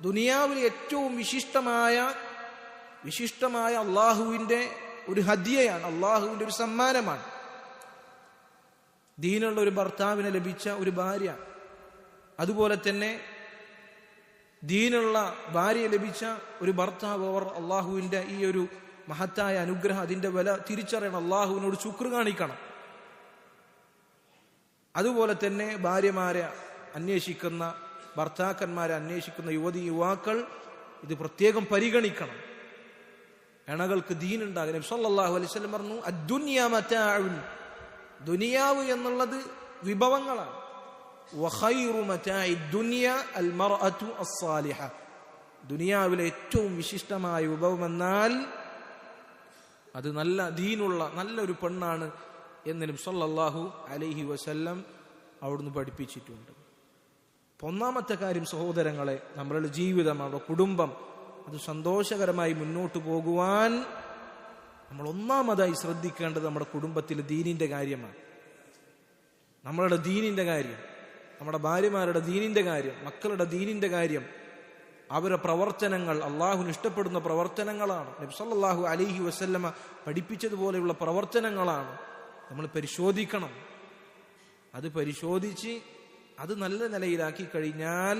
ദുനിയാവിലെ ഏറ്റവും വിശിഷ്ടമായ അള്ളാഹുവിന്റെ ഒരു ഹദിയയാണ്, അള്ളാഹുവിന്റെ ഒരു സമ്മാനമാണ്. ദീനുള്ള ഒരു ഭർത്താവിനെ ലഭിച്ച ഒരു ഭാര്യ, അതുപോലെ തന്നെ ദീനുള്ള ഭാര്യയെ ലഭിച്ച ഒരു ഭർത്താവ്, അവർ അള്ളാഹുവിന്റെ ഈ ഒരു മഹത്തായ അനുഗ്രഹം, അതിന്റെ വില തിരിച്ചറിയണം, അള്ളാഹുവിനോട് ശുക്ർ കാണിക്കണം. അതുപോലെ തന്നെ ഭാര്യമാരെ അന്വേഷിക്കുന്ന, ഭർത്താക്കന്മാരെ അന്വേഷിക്കുന്ന യുവാക്കൾ ഇത് പ്രത്യേകം പരിഗണിക്കണം. ഇണകൾക്ക് ദീനുണ്ടാകും. നബി സല്ലല്ലാഹു അലൈഹി വസല്ലം പറഞ്ഞു, അദ്ദുനിയാ മതാഉൻ, ദുനിയാവ് എന്നുള്ളത് വിഭവങ്ങളാണ്. വഖൈറു മതാഇ ദുനിയാ അൽ മർഅതു അസ്സാലിഹ, ദുനിയാവിലെ ഏറ്റവും വിശിഷ്ടമായ വിഭവം എന്നാൽ അത് നല്ല ദീനുള്ള നല്ലൊരു പെണ്ണാണ് എന്ന് നബി സല്ലല്ലാഹു അലൈഹി വസല്ലം അവിടുന്ന് പഠിപ്പിച്ചിട്ടുണ്ട്. ഒന്നാമത്തെ കാര്യം സഹോദരങ്ങളെ, നമ്മളുടെ ജീവിതം, നമ്മുടെ കുടുംബം അത് സന്തോഷകരമായി മുന്നോട്ട് പോകുവാൻ നമ്മൾ ഒന്നാമതായി ശ്രദ്ധിക്കേണ്ടത് നമ്മുടെ കുടുംബത്തിലെ ദീനിന്റെ കാര്യമാണ്. നമ്മളുടെ ദീനിന്റെ കാര്യം, നമ്മുടെ ഭാര്യമാരുടെ ദീനിന്റെ കാര്യം, മക്കളുടെ ദീനിന്റെ കാര്യം, അവരുടെ പ്രവർത്തനങ്ങൾ അള്ളാഹുവിന് ഇഷ്ടപ്പെടുന്ന പ്രവർത്തനങ്ങളാണ്, നബി സല്ലല്ലാഹു അലൈഹി വസല്ലമ പഠിപ്പിച്ചതുപോലെയുള്ള പ്രവർത്തനങ്ങളാണ്. നമ്മൾ പരിശോധിക്കണം. അത് പരിശോധിച്ച് അത് നല്ല നിലയിലാക്കി കഴിഞ്ഞാൽ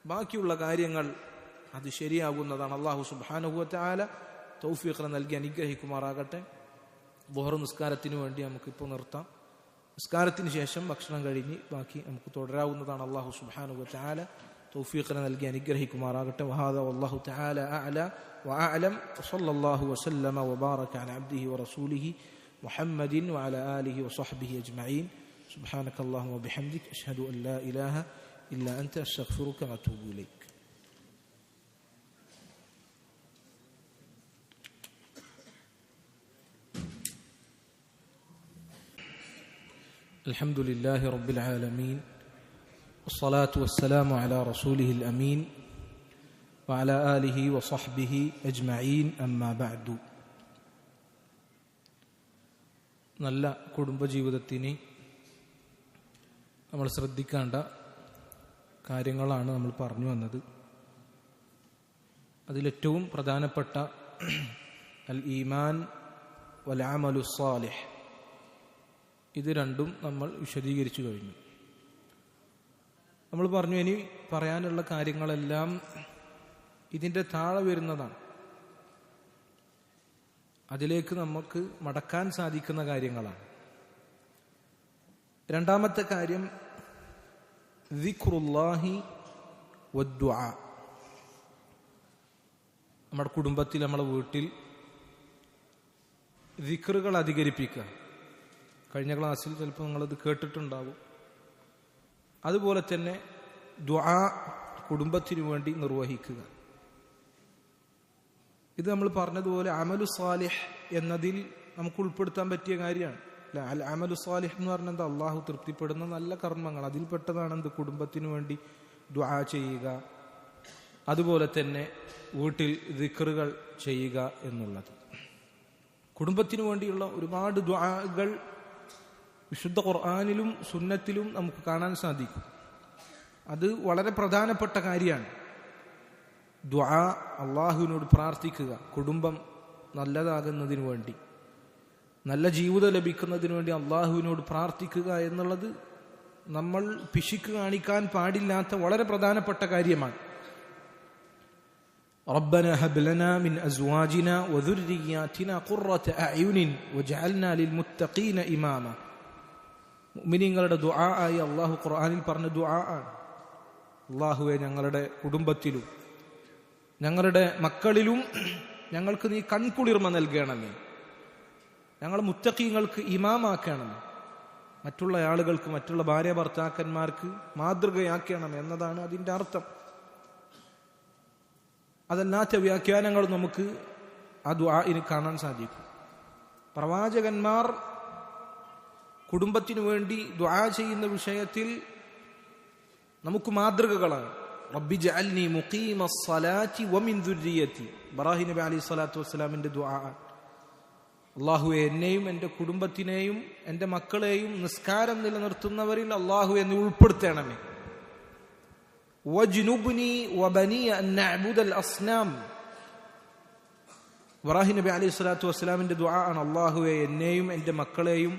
ബാക്കിയുള്ള കാര്യങ്ങൾ അത് ശരിയാകുന്നതാണ്. അല്ലാഹു സുബ്ഹാനഹു വ തആല തൗഫീഖ് നൽകി അനുഗ്രഹിക്കുമാറാകട്ടെ. ളുഹർ നിസ്കാരത്തിന് വേണ്ടി നമുക്കിപ്പോൾ നിർത്താം. നിസ്കാരത്തിന് ശേഷം ഭക്ഷണം കഴിഞ്ഞ് ബാക്കി നമുക്ക് തുടരാവുന്നതാണ്. അല്ലാഹു സുബ്ഹാനഹു വ തആല തൗഫീഖ് നൽകി അനുഗ്രഹിക്കുമാറാകട്ടെ. വഹാദാ വല്ലാഹു തആല അഅല വഅഅലം വസല്ലല്ലാഹു വസല്ലമ വബാറക അലാ അബ്ദിഹി വറസൂലിഹി മുഹമ്മദിൻ വഅലാ ആലിഹി വസഹ്ബിഹി അജ്മഈൻ. സുബ്ഹാനകല്ലാഹുമ്മ വബിഹംദിക അഷ്ഹദു അൻ ലാ ഇലാഹ ഇല്ലാ അൻത അസ്തഗ്ഫിറുക വഅതൂബു ഇലൈക്. الحمد لله رب العالمين والصلاة والسلام على رسوله الأمين وعلى آله وصحبه أجمعين أما بعد. നല്ല കുടുംബജീവിതത്തിന് നമ്മൾ ശ്രദ്ധിക്കേണ്ട കാര്യങ്ങളാണ് നമ്മൾ പറഞ്ഞു വന്നത്. അതിലേറ്റവും പ്രധാനപ്പെട്ട അൽ ഈമാൻ വൽ അമലു സ്വാലിഹ്, ഇത് രണ്ടും നമ്മൾ വിശദീകരിച്ചു കഴിഞ്ഞു. നമ്മൾ പറഞ്ഞു ഇനി പറയാനുള്ള കാര്യങ്ങളെല്ലാം ഇതിൻ്റെ താഴെ വരുന്നതാണ്. അതിലേക്ക് നമുക്ക് മടക്കാൻ സാധിക്കുന്ന കാര്യങ്ങളാണ്. രണ്ടാമത്തെ കാര്യം ദിക്റുല്ലാഹി വദ്ദുആ. നമ്മുടെ കുടുംബത്തിൽ, നമ്മുടെ വീട്ടിൽ ദിക്റുകൾ അധികരിപ്പിക്കുക. കഴിഞ്ഞ ക്ലാസ്സിൽ ചിലപ്പോൾ നിങ്ങളത് കേട്ടിട്ടുണ്ടാവും. അതുപോലെ തന്നെ ദുആ കുടുംബത്തിനു വേണ്ടി നിർവഹിക്കുക. ഇത് നമ്മൾ പറഞ്ഞതുപോലെ അമലു സാലിഹ് എന്നതിൽ നമുക്ക് ഉൾപ്പെടുത്താൻ പറ്റിയ കാര്യമാണ്. അല്ല, അൽ അമലു സാലിഹ് എന്ന് പറഞ്ഞാൽ എന്താ? അള്ളാഹു തൃപ്തിപ്പെടുന്ന നല്ല കർമ്മങ്ങൾ. അതിൽപ്പെട്ടതാണ് എന്ത്? കുടുംബത്തിനു വേണ്ടി ദുആ ചെയ്യുക, അതുപോലെ തന്നെ വീട്ടിൽ ദിക്റുകൾ ചെയ്യുക എന്നുള്ളത്. കുടുംബത്തിനു വേണ്ടിയുള്ള ഒരുപാട് ദുആകൾ വിശുദ്ധ ഖുർആനിലും സുന്നത്തിലും നമുക്ക് കാണാൻ സാധിക്കും. അത് വളരെ പ്രധാനപ്പെട്ട കാര്യമാണ്. ദുആ, അള്ളാഹുവിനോട് പ്രാർത്ഥിക്കുക, കുടുംബം നല്ലതാകുന്നതിന് വേണ്ടി, നല്ല ജീവിതം ലഭിക്കുന്നതിന് വേണ്ടി അള്ളാഹുവിനോട് പ്രാർത്ഥിക്കുക എന്നുള്ളത് നമ്മൾ പിശുക്ക് കാണിക്കാൻ പാടില്ലാത്ത വളരെ പ്രധാനപ്പെട്ട കാര്യമാണ്. റബ്ബനാ ഹബ് ലനാ മിൻ അസ്വാജിനാ വദുർരിയ്യാതിനാ ഖുർറത അഅ്യുനിൻ വജഅൽനാ ലിൽമുത്തഖീന ഇമാമ. മുഅ്മിനീങ്ങളുടെ ദുആ ആയി അള്ളാഹു ഖുർആനിൽ പറഞ്ഞ ദുആ ആണ്. അള്ളാഹുവെ, ഞങ്ങളുടെ കുടുംബത്തിലും ഞങ്ങളുടെ മക്കളിലും ഞങ്ങൾക്ക് നീ കൺകുളിർമ നൽകണമേ, ഞങ്ങൾ മുത്തഖീങ്ങൾക്ക് ഇമാമാക്കണമേ, മറ്റുള്ള ആളുകൾക്ക്, മറ്റുള്ള ഭാര്യ ഭർത്താക്കന്മാർക്ക് മാതൃകയാക്കണം എന്നതാണ് അതിൻ്റെ അർത്ഥം. അതല്ലാത്ത വ്യാഖ്യാനങ്ങൾ നമുക്ക് ആ ദുആഇന് കാണാൻ സാധിക്കും. പ്രവാചകന്മാർ കുടുംബത്തിനു വേണ്ടി ദുആ ചെയ്യുന്ന വിഷയത്തിൽ നമുക്ക് മാതൃകകളാണ്. റബ്ബി ജഅൽനി മുഖീമസ്സലാത്തി വമിൻ ദുർരിയതി. ഇബ്രാഹിം നബി അലൈഹി സ്വലാത്തു വസ്സലാമിന്റെ ദുആ. അല്ലാഹുവേ, എന്നെയും എൻ്റെ കുടുംബത്തിനെയും എൻ്റെ മക്കളെയും നിസ്കാരം നിലനിർത്തുന്നവരിൽ അല്ലാഹുവേ നീ ഉൾപ്പെടുത്തണമേ. വജ്നുബ്നി വബനി അൻ നഅ്ബുദൽ അസ്നാം. ഇബ്രാഹിം നബി അലൈഹി സ്വലാത്തു വസ്സലാമിന്റെ ദുആ ആണ്, അല്ലാഹുവേ, എന്നെയും എൻ്റെ മക്കളെയും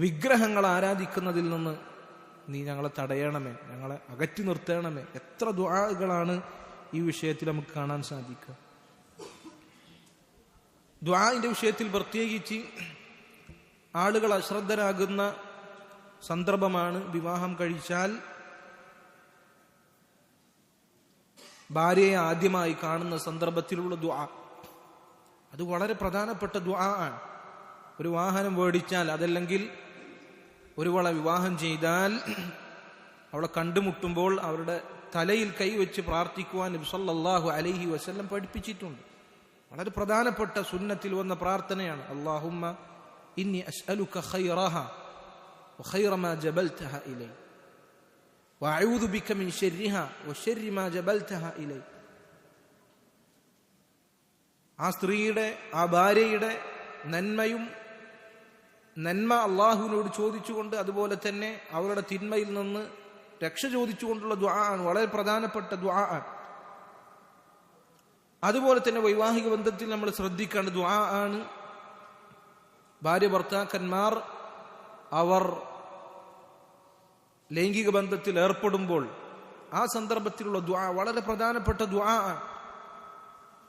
വിഗ്രഹങ്ങൾ ആരാധിക്കുന്നതിൽ നിന്ന് നീ ഞങ്ങളെ തടയണമേ, ഞങ്ങളെ അകറ്റി നിർത്തണമേ. എത്ര ദുആകളാണ് ഈ വിഷയത്തിൽ നമുക്ക് കാണാൻ സാധിക്കുക. ദുആഇന്റെ വിഷയത്തിൽ പ്രത്യേകിച്ച് ആളുകൾ അശ്രദ്ധരാകുന്ന സന്ദർഭമാണ് വിവാഹം കഴിച്ചാൽ ഭാര്യയെ ആദ്യമായി കാണുന്ന സന്ദർഭത്തിലുള്ള ദുആ. അത് വളരെ പ്രധാനപ്പെട്ട ദുആ ആണ്. ഒരു വാഹനം മേടിച്ചാൽ, അതല്ലെങ്കിൽ ഒരുവളെ വിവാഹം ചെയ്താൽ അവളെ കണ്ടുമുട്ടുമ്പോൾ അവരുടെ തലയിൽ കൈവച്ച് പ്രാർത്ഥിക്കുവാൻ നബി സല്ലല്ലാഹു അലൈഹി വസല്ലം പഠിപ്പിച്ചിട്ടുണ്ട്. വളരെ പ്രധാനപ്പെട്ട സുന്നത്തിൽ വന്ന പ്രാർത്ഥനയാണ്. അല്ലാഹുമ്മ ഇന്നി അസ്അലുക ഖൈറഹ വഖൈറ മാ ജബൽതഹ ഇലൈ വഅഊദു ബിക മിൻ ശർരിഹ വശർരി മാ ജബൽതഹ ഇലൈ. ആ സ്ത്രീയുടെ, ആ ഭാര്യയുടെ നന്മ അള്ളാഹുവിനോട് ചോദിച്ചുകൊണ്ട്, അതുപോലെ തന്നെ അവരുടെ തിന്മയിൽ നിന്ന് രക്ഷ ചോദിച്ചുകൊണ്ടുള്ള ദുആ ആണ്. വളരെ പ്രധാനപ്പെട്ട ദുആ ആണ്. അതുപോലെ തന്നെ വൈവാഹിക ബന്ധത്തിൽ നമ്മൾ ശ്രദ്ധിക്കേണ്ട ദുആ ആണ്. ഭാര്യ ഭർത്താക്കന്മാർ അവർ ലൈംഗിക ബന്ധത്തിൽ ഏർപ്പെടുമ്പോൾ ആ സന്ദർഭത്തിലുള്ള ദുആ വളരെ പ്രധാനപ്പെട്ട ദുആ ആണ്.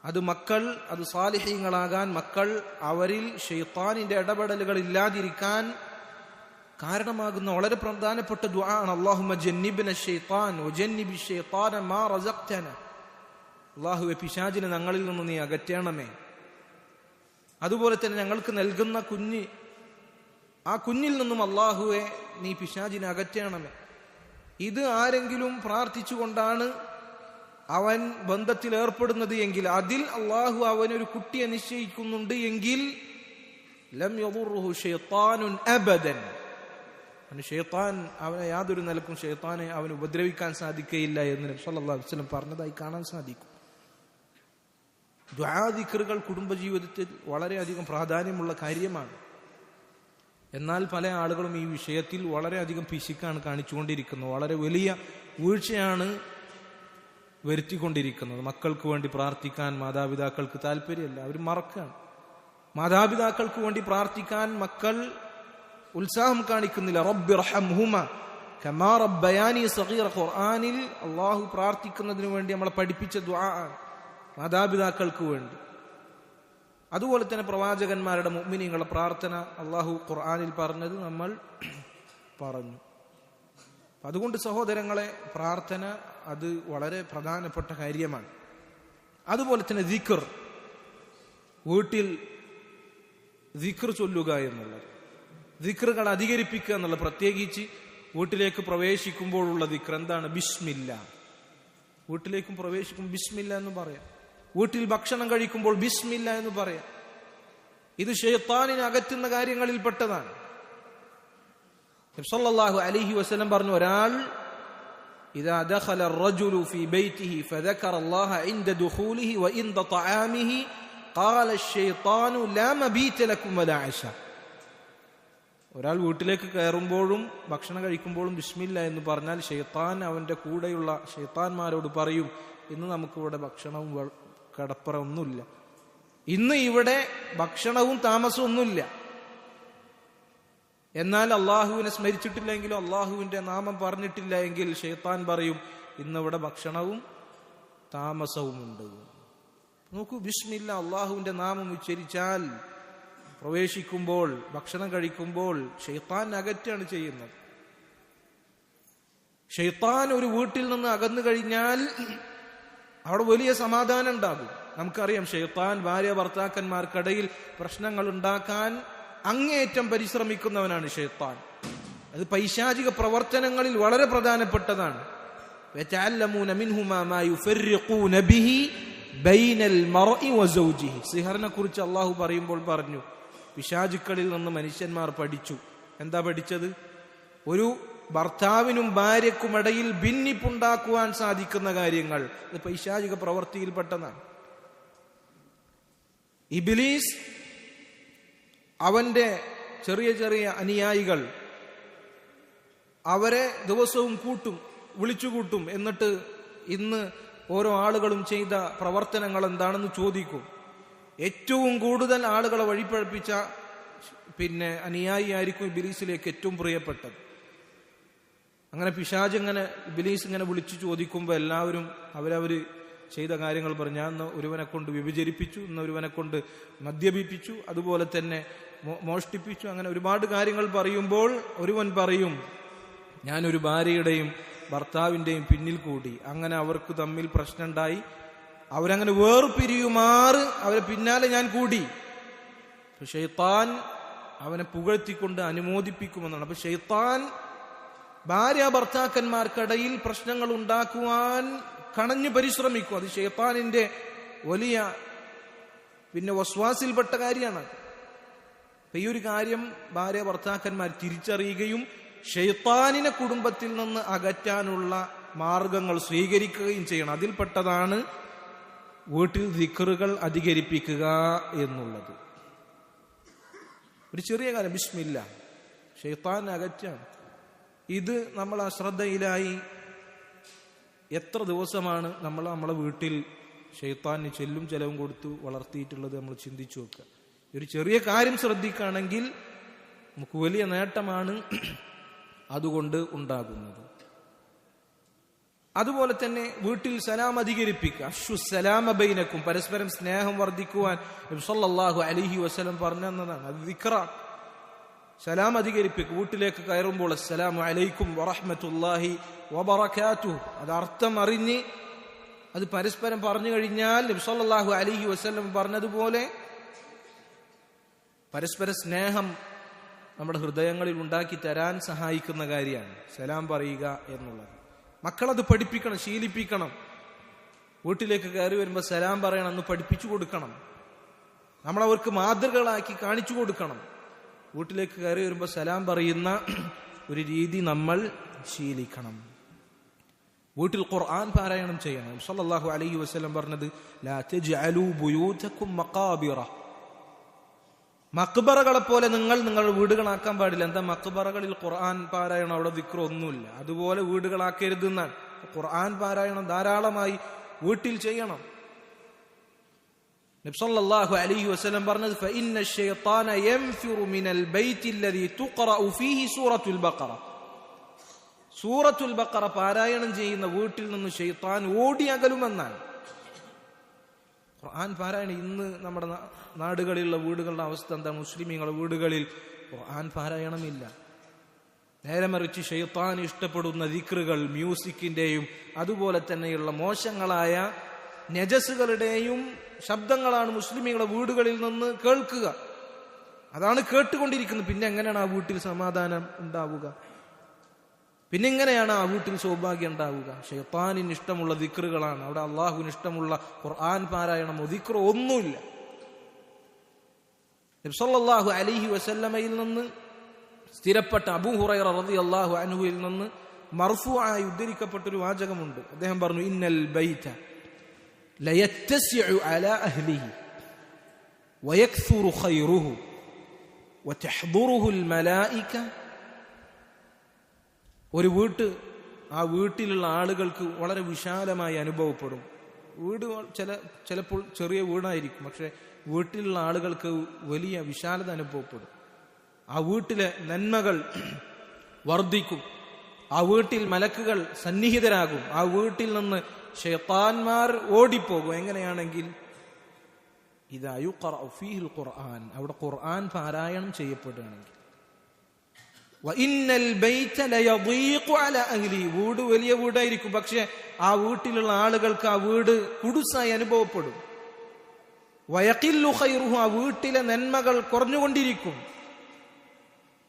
അത് മക്കൾ, അത് സാലിഹീങ്ങളാകാൻ, മക്കൾ അവരിൽ ശൈത്താനിന്റെ ഇടപെടലുകൾ ഇല്ലാതിരിക്കാൻ കാരണമാകുന്ന വളരെ പ്രധാനപ്പെട്ട ദുആ ആണ്. അല്ലാഹുമ്മ ജന്നിബ്ന ശൈത്താൻ വജന്നിബി ശൈത്താന മാ റസഖ്തന. അല്ലാഹുവേ, പിശാചിനെ ഞങ്ങളിൽ നിന്ന് നീ അകറ്റണമേ. അതുപോലെ തന്നെ ഞങ്ങൾക്ക് നൽകുന്ന കുഞ്ഞ്, ആ കുഞ്ഞിൽ നിന്നും അല്ലാഹുവേ നീ പിശാചിനെ അകറ്റണമേ. ഇത് ആരെങ്കിലും പ്രാർത്ഥിച്ചുകൊണ്ടാണ് അവൻ ബന്ധത്തിൽ ഏർപ്പെടുന്നത് എങ്കിൽ, അതിൽ അല്ലാഹു അവനൊരു കുട്ടിയെ നിശ്ചയിക്കുന്നുണ്ട് എങ്കിൽ ലം യദുറുഹു ശൈത്താനുൻ അബദൻ. ശൈത്താൻ അവനെ യാതൊരു നിലക്കും ശൈത്താനെ അവന് ഉപദ്രവിക്കാൻ സാധിക്കുകയില്ല എന്ന് നബി സല്ലല്ലാഹു അലൈഹി വസല്ലം പറഞ്ഞതായി കാണാൻ സാധിക്കും. ദുആ ദിക്റുകൾ കുടുംബജീവിതത്തിൽ വളരെയധികം പ്രാധാന്യമുള്ള കാര്യമാണ്. എന്നാൽ പല ആളുകളും ഈ വിഷയത്തിൽ വളരെയധികം പിശുക്കാണ് കാണിച്ചുകൊണ്ടിരിക്കുന്നത്. വളരെ വലിയ വീഴ്ചയാണ് വരുത്തിക്കൊണ്ടിരിക്കുന്നത്. മക്കൾക്ക് വേണ്ടി പ്രാർത്ഥിക്കാൻ മാതാപിതാക്കൾക്ക് താല്പര്യമല്ല, അവർ മറക്കാണ്. മാതാപിതാക്കൾക്ക് വേണ്ടി പ്രാർത്ഥിക്കാൻ മക്കൾ ഉത്സാഹം കാണിക്കുന്നില്ല. റബ്ബിർഹംഹുമ കമാ റബ്ബയാനി സഗീറ. ഖുർആനിൽ അല്ലാഹു പ്രാർത്ഥിക്കുന്നതിന് വേണ്ടി നമ്മളെ പഠിപ്പിച്ച ദുആ ആണ്, മാതാപിതാക്കൾക്ക് വേണ്ടി. അതുപോലെ തന്നെ പ്രവാചകന്മാരുടെ മുഅ്മിനീങ്ങളുടെ പ്രാർത്ഥന അല്ലാഹു ഖുർആനിൽ പറഞ്ഞത് നമ്മൾ പറഞ്ഞു. അതുകൊണ്ട് സഹോദരങ്ങളെ, പ്രാർത്ഥന അത് വളരെ പ്രധാനപ്പെട്ട കാര്യമാണ്. അതുപോലെ തന്നെ ദിക്ർ, വീട്ടിൽ ദിക്ർ ചൊല്ലുക എന്നുള്ളത്, ദിക്റുകൾ അധികരിപ്പിക്കുക എന്നുള്ളത്, പ്രത്യേകിച്ച് വീട്ടിലേക്ക് പ്രവേശിക്കുമ്പോഴുള്ള ദിക്ർ എന്താണ്? ബിസ്മില്ല. വീട്ടിലേക്കും പ്രവേശിക്കുമ്പോൾ ബിസ്മില്ല എന്ന് പറയാം. വീട്ടിൽ ഭക്ഷണം കഴിക്കുമ്പോൾ ബിസ്മില്ല എന്ന് പറയാം. ഇത് ശൈത്താനിനെ അകറ്റുന്ന കാര്യങ്ങളിൽ പെട്ടതാണ്. നബി സല്ലല്ലാഹു അലൈഹി വസല്ലം പറഞ്ഞു, ഒരാൾ ഇദാ ദഖല الرجل في بيته فذكر الله عند دخوله وعند طعامه قال الشيطان لا مبيت لكم ولا عشاء. ഒരാൾ വീട്ടിലേക്ക് കയറുമ്പോഴും ഭക്ഷണം കഴിക്കുമ്പോഴും ബിസ്മില്ല എന്ന് പറഞ്ഞാൽ ശൈത്താൻ അവന്റെ കൂടെയുള്ള ശൈത്താന്മാരോട് പറയും, ഇന്ന് നമുക്കിവിടെ ഭക്ഷണവും കടപ്പറ ഒന്നുമില്ല, ഇന്ന് ഇവിടെ ഭക്ഷണവും താമസവും ഒന്നുമില്ല. എന്നാൽ അള്ളാഹുവിനെ സ്മരിച്ചിട്ടില്ലെങ്കിലോ അള്ളാഹുവിന്റെ നാമം പറഞ്ഞിട്ടില്ല എങ്കിൽ ശൈത്താൻ പറയും, ഇന്നിവിടെ ഭക്ഷണവും താമസവും ഉണ്ട്. നോക്കൂ, ബിസ്മില്ല അള്ളാഹുവിന്റെ നാമം ഉച്ചരിച്ചാൽ പ്രവേശിക്കുമ്പോൾ, ഭക്ഷണം കഴിക്കുമ്പോൾ ശൈത്താൻ അകറ്റാണ് ചെയ്യുന്നത്. ശൈത്താൻ ഒരു വീട്ടിൽ നിന്ന് അകന്നു കഴിഞ്ഞാൽ അവിടെ വലിയ സമാധാനം ഉണ്ടാകും. നമുക്കറിയാം, ശൈത്താൻ ഭാര്യ ഭർത്താക്കന്മാർക്കിടയിൽ പ്രശ്നങ്ങൾ ഉണ്ടാക്കാൻ അങ്ങേയറ്റം പരിശ്രമിക്കുന്നവനാണ് ശൈത്താൻ. അത് പൈശാചിക പ്രവർത്തനങ്ങളിൽ വളരെ പ്രധാനപ്പെട്ടതാണ്. സിഹറിനെ കുറിച്ച് അള്ളാഹു പറയുമ്പോൾ പറഞ്ഞു, പിശാചുക്കളിൽ നിന്ന് മനുഷ്യന്മാർ പഠിച്ചു. എന്താ പഠിച്ചത്? ഒരു ഭർത്താവിനും ഭാര്യക്കുമിടയിൽ ഭിന്നിപ്പുണ്ടാക്കുവാൻ സാധിക്കുന്ന കാര്യങ്ങൾ. ഇത് പൈശാചിക പ്രവൃത്തിയിൽപ്പെട്ടതാണ്. ഇബ്ലീസ് അവന്റെ ചെറിയ ചെറിയ അനുയായികൾ, അവരെ ദിവസവും വിളിച്ചുകൂട്ടും. എന്നിട്ട് ഇന്ന് ഓരോ ആളുകളും ചെയ്ത പ്രവർത്തനങ്ങൾ എന്താണെന്ന് ചോദിക്കും. ഏറ്റവും കൂടുതൽ ആളുകളെ വഴിപഴപ്പിച്ച അനുയായി ആയിരിക്കും ഇബ്ലീസിലേക്ക് ഏറ്റവും പ്രിയപ്പെട്ടത്. അങ്ങനെ പിശാച് ഇബ്ലീസ് ഇങ്ങനെ വിളിച്ചു ചോദിക്കുമ്പോൾ എല്ലാവരും അവരവര് ചെയ്ത കാര്യങ്ങൾ പറഞ്ഞു. ഞാൻ ഇന്ന് ഒരുവനെ കൊണ്ട് വ്യഭിചരിപ്പിച്ചു, ഇന്ന് ഒരുവനെ കൊണ്ട് മദ്യപിപ്പിച്ചു, അതുപോലെ തന്നെ മോഷ്ടിപ്പിച്ചു, അങ്ങനെ ഒരുപാട് കാര്യങ്ങൾ പറയുമ്പോൾ ഒരുവൻ പറയും, ഞാനൊരു ഭാര്യയുടെയും ഭർത്താവിന്റെയും പിന്നിൽ കൂടി. അങ്ങനെ അവർക്ക് തമ്മിൽ പ്രശ്നമുണ്ടായി, അവരങ്ങനെ വേർപിരിയുമാറ് അവരെ പിന്നാലെ ഞാൻ കൂടി. ശൈത്താൻ അവനെ പുകഴ്ത്തിക്കൊണ്ട് അനുമോദിപ്പിക്കുമെന്നാണ്. അപ്പൊ ശൈത്താൻ ഭാര്യ ഭർത്താക്കന്മാർക്കിടയിൽ പ്രശ്നങ്ങൾ ഉണ്ടാക്കുവാൻ കണഞ്ഞു പരിശ്രമിക്കും. അത് ശൈത്താനിന്റെ വലിയ വസ്വാസിൽപ്പെട്ട കാര്യമാണ്. ഈ ഒരു കാര്യം ഭാര്യ ഭർത്താക്കന്മാർ തിരിച്ചറിയുകയും ശൈത്താനിനെ കുടുംബത്തിൽ നിന്ന് അകറ്റാനുള്ള മാർഗങ്ങൾ സ്വീകരിക്കുകയും ചെയ്യണം. അതിൽപ്പെട്ടതാണ് വീട്ടിൽ ദിക്റുകൾ അധികരിപ്പിക്കുക എന്നുള്ളത്. ഒരു ചെറിയ കാര്യം, ബിസ്മില്ല, ശൈത്താൻ അകറ്റാണ്. ഇത് നമ്മൾ അശ്രദ്ധയിലായി എത്ര ദിവസമാണ് നമ്മളെ വീട്ടിൽ ശൈത്താന് ചെല്ലും ചെലവും കൊടുത്തു വളർത്തിയിട്ടുള്ളത് നമ്മൾ ചിന്തിച്ചു വെക്കുക. ഒരു ചെറിയ കാര്യം ശ്രദ്ധിക്കുകയാണെങ്കിൽ നമുക്ക് വലിയ നേട്ടമാണ് അതുകൊണ്ട് ഉണ്ടാകുന്നത്. അതുപോലെ തന്നെ വീട്ടിൽ സലാം അധികരിപ്പിക്കുക. അഫ്ശു സലാമ ബൈനക്കും, പരസ്പരം സ്നേഹം വർദ്ധിക്കുവാൻ നബി സല്ലല്ലാഹു അലൈഹി വസല്ലം പറഞ്ഞതാണ്. അത് ദിക്റ. സലാം അധികരിപ്പിക്കുക. വീട്ടിലേക്ക് കയറുമ്പോൾ അസ്സലാമു അലൈക്കും വറഹ്മത്തുള്ളാഹി വബറകാതുഹു, അത് അർത്ഥം അറിഞ്ഞ് അത് പരസ്പരം പറഞ്ഞു കഴിഞ്ഞാൽ നബി സല്ലല്ലാഹു അലൈഹി വസല്ലം പറഞ്ഞതുപോലെ പരസ്പര സ്നേഹം നമ്മുടെ ഹൃദയങ്ങളിൽ ഉണ്ടാക്കി തരാൻ സഹായിക്കുന്ന കാര്യമാണ് സലാം പറയുക എന്നുള്ളത്. മക്കളത് പഠിപ്പിക്കണം, ശീലിപ്പിക്കണം. വീട്ടിലേക്ക് കയറി വരുമ്പോൾ സലാം പറയണം എന്ന് പഠിപ്പിച്ചു കൊടുക്കണം. നമ്മളവർക്ക് മാതൃകകളാക്കി കാണിച്ചു കൊടുക്കണം. വീട്ടിലേക്ക് കയറി വരുമ്പോൾ സലാം പറയുന്ന ഒരു രീതി നമ്മൾ ശീലിക്കണം. വീട്ടിൽ ഖുർആൻ പാരായണം ചെയ്യണം. സല്ലല്ലാഹു അലൈഹി വസല്ലം പറഞ്ഞത് ലാ തജ്അലൂ ബുയൂതകും മഖാബിറ, മക്ബറകളെ പോലെ നിങ്ങൾ നിങ്ങളുടെ വീടുകളാക്കാൻ പാടില്ല. എന്താ, മക്ബറകളിൽ ഖുർആൻ പാരായണം, അവിടെ ദിക്ർ ഒന്നുമില്ല. അതുപോലെ വീടുകളാക്കരുത് എന്നാണ്. ഖുർആൻ പാരായണം ധാരാളമായി വീട്ടിൽ ചെയ്യണം. നബി സല്ലല്ലാഹു അലൈഹി വസല്ലം പറഞ്ഞത് ഫഇന്ന ശൈത്താന യൻഫിറു മിനൽ ബൈത്തി അല്ലദീ തുഖറഉ ഫീഹി സൂറത്തുൽ ബഖറ, സൂറത്തുൽ ബഖറ പാരായണം ചെയ്യുന്ന വീട്ടിൽ നിന്ന് ശൈത്താൻ ഓടി അകലുമെന്നാണ്. ഖുർആൻ പാരായണം ഇന്ന് നമ്മുടെ നാടുകളിലുള്ള വീടുകളുടെ അവസ്ഥ എന്താ? മുസ്ലിമീങ്ങളുടെ വീടുകളിൽ ഖുർആൻ പാരായണമില്ല. നേരെ മറിച്ച് ശൈത്താൻ ഇഷ്ടപ്പെടുന്ന ദിക്റുകൾ, മ്യൂസിക്കിന്റെയും അതുപോലെ തന്നെയുള്ള മോശങ്ങളായ നജസുകളുടെയും ശബ്ദങ്ങളാണ് മുസ്ലിമീങ്ങളുടെ വീടുകളിൽ നിന്ന് കേൾക്കുക. അതാണ് കേട്ടുകൊണ്ടിരിക്കുന്നത്. പിന്നെ എങ്ങനെയാണ് ആ വീട്ടിൽ സമാധാനം ഉണ്ടാവുക? പിന്നെ എങ്ങനെയാണ് ആ വീട്ടിൽ സൗഭാഗ്യം ഉണ്ടാവുക? ശൈത്താനിന് ഇഷ്ടമുള്ള ദിക്റുകളാണ് അവിടെ. അള്ളാഹുവിന് ഇഷ്ടമുള്ള ഖുർആൻ പാരായണമോ ദിക്റോ ഒന്നുമില്ല. നബി സല്ലല്ലാഹു അലൈഹി വസല്ലമയിൽ നിന്ന് സ്ഥിരപ്പെട്ട അബൂ ഹുറൈറ റളിയല്ലാഹു അൻഹുവിൽ നിന്ന് മർഫൂആയി ഉദ്ധരിക്കപ്പെട്ടൊരു വാചകമുണ്ട്. അദ്ദേഹം പറഞ്ഞു, ഇന്നൽ ബൈത ലയത്തസിഉ അലാ അഹ്ലിഹി വയക്സുറു ഖൈറുഹു വതഹ്ദുറുഹുൽ മലായിക. ഒരു ആ വീട്ടിലുള്ള ആളുകൾക്ക് വളരെ വിശാലമായി അനുഭവപ്പെടും. വീട് ചിലപ്പോൾ ചെറിയ വീടായിരിക്കും, പക്ഷെ വീട്ടിലുള്ള ആളുകൾക്ക് വലിയ വിശാലത അനുഭവപ്പെടും. ആ വീട്ടിലെ നന്മകൾ വർദ്ധിക്കും. ആ വീട്ടിൽ മലക്കുകൾ സന്നിഹിതരാകും. ആ വീട്ടിൽ നിന്ന് ശൈത്താന്മാർ ഓടിപ്പോകും. എങ്ങനെയാണെങ്കിൽ ഇദാ യുഖറഉ ഫീഹിൽ ഖുർആൻ, അവിടെ ഖുർആൻ പാരായണം ചെയ്യപ്പെടുകയാണെങ്കിൽ. വഇന്നൽ ബൈത ലയദീഖു അലാ അഹ്ലി, വീട് വലിയ വീടായിരിക്കും, പക്ഷെ ആ വീട്ടിലുള്ള ആളുകൾക്ക് ആ വീട് കുടുസായി അനുഭവപ്പെടും. വയഖില്ലു ഖൈറുഹു, ആ വീട്ടിലെ നന്മകൾ കുറഞ്ഞുകൊണ്ടിരിക്കും.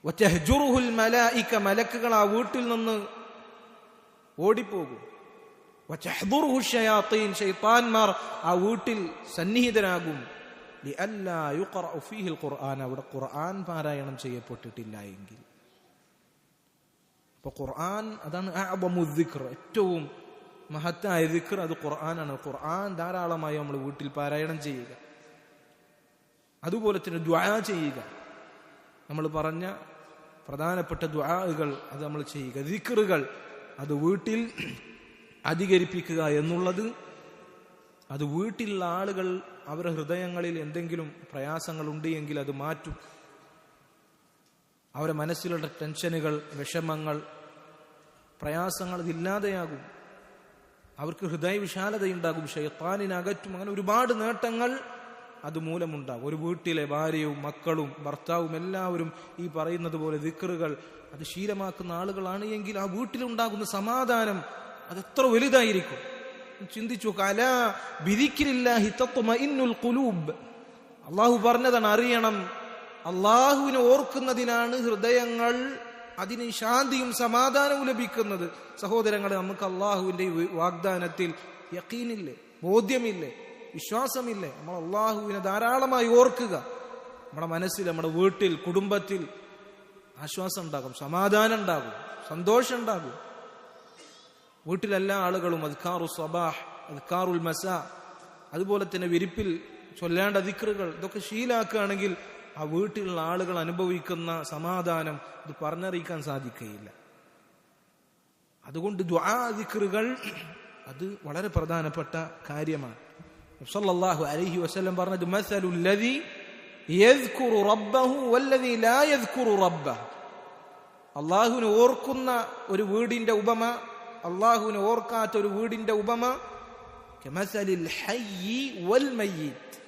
വതഹ്ജുറുഹുൽ മലായിക, മലക്കുകൾ ആ വീട്ടിൽ നിന്ന് ഓടിപ്പോകും. വതഹ്ദുറുഹു ശയാത്തീൻ, ശൈത്താന്മാർ ആ വീട്ടിൽ സന്നിഹിതരാകും. ലിഅല്ലാ യുഖറഉ ഫീഹിൽ ഖുർആൻ, അവിടെ ഖുർആൻ പാരായണം ചെയ്യപ്പെട്ടിട്ടില്ല എങ്കിൽ. അപ്പൊ ഖുർആൻ അതാണ് അഅ്ദമു ദിക്ർ, ഏറ്റവും മഹത്തായ ദിക്ർ അത് ഖുർആനാണ്. ഖുർആൻ ധാരാളമായി നമ്മൾ വീട്ടിൽ പാരായണം ചെയ്യുക. അതുപോലെ തന്നെ ദുആ ചെയ്യുക. നമ്മൾ പറഞ്ഞ പ്രധാനപ്പെട്ട ദുആകൾ അത് നമ്മൾ ചെയ്യുക. ദിക്റുകൾ അത് വീട്ടിൽ അധികരിപ്പിക്കുക എന്നുള്ളത് അത് വീട്ടിലുള്ള ആളുകൾ അവരുടെ ഹൃദയങ്ങളിൽ എന്തെങ്കിലും പ്രയാസങ്ങളുണ്ട് എങ്കിൽ അത് മാറ്റും. അവരുടെ മനസ്സിലുള്ള ടെൻഷനുകൾ, വിഷമങ്ങൾ, പ്രയാസങ്ങൾ ഇതില്ലാതെയാകും. അവർക്ക് ഹൃദയ വിശാലതയുണ്ടാകും, ശൈത്താനിനകറ്റും. അങ്ങനെ ഒരുപാട് നേട്ടങ്ങൾ അതുമൂലമുണ്ടാകും. ഒരു വീട്ടിലെ ഭാര്യയും മക്കളും ഭർത്താവും എല്ലാവരും ഈ പറയുന്നത് പോലെ ദിക്റുകൾ അത് ശീലമാക്കുന്ന ആളുകളാണ് എങ്കിൽ ആ വീട്ടിലുണ്ടാകുന്ന സമാധാനം അതെത്ര വലുതായിരിക്കും. ചിന്തിച്ചു. അലാ ബിദിക്രില്ലാഹി തത്മഇന്നുൽ ഖുലൂബ്, അള്ളാഹു പറഞ്ഞതാണ്, അറിയണം, അള്ളാഹുവിനെ ഓർക്കുന്നതിനാണ് ഹൃദയങ്ങൾ അതിന് ശാന്തിയും സമാധാനവും ലഭിക്കുന്നത്. സഹോദരങ്ങളെ, നമുക്ക് അള്ളാഹുവിന്റെ വാഗ്ദാനത്തിൽ യഖീനില്ലേ, ബോധ്യമില്ലേ, വിശ്വാസമില്ലേ? നമ്മൾ അള്ളാഹുവിനെ ധാരാളമായി ഓർക്കുക. നമ്മുടെ മനസ്സിൽ, നമ്മുടെ വീട്ടിൽ, കുടുംബത്തിൽ ആശ്വാസം ഉണ്ടാകും, സമാധാനം ഉണ്ടാകും, സന്തോഷം ഉണ്ടാകും. വീട്ടിലെല്ലാ ആളുകളും അദ്കാറു സബാഹ്, അദ്കാറുൽ മസാ, അതുപോലെ തന്നെ വിരിപ്പിൽ ചൊല്ലേണ്ട ദിക്റുകൾ ഇതൊക്കെ ശീലാക്കുകയാണെങ്കിൽ ആ വീട്ടിലുള്ള ആളുകൾ അനുഭവിക്കുന്ന സമാധാനം ഇത് പറഞ്ഞറിയിക്കാൻ സാധിക്കുകയില്ല. അതുകൊണ്ട് ദുആ ദിക്റുകൾ അത് വളരെ പ്രധാനപ്പെട്ട കാര്യമാണ്. സല്ലല്ലാഹു അലൈഹി വസല്ലം പറഞ്ഞത് മസലുൽ ലദി യദ്കുറു റബ്ബഹു വല്ലദി ലാ യദ്കുറു റബ്ബഹു, അള്ളാഹുവിനെ ഓർക്കുന്ന ഒരു വീടിന്റെ ഉപമ, അള്ളാഹുവിനെ ഓർക്കാത്ത ഒരു വീടിന്റെ ഉപമ കമസലിൽ ഹയ്യി വൽ മയ്യിത്ത്,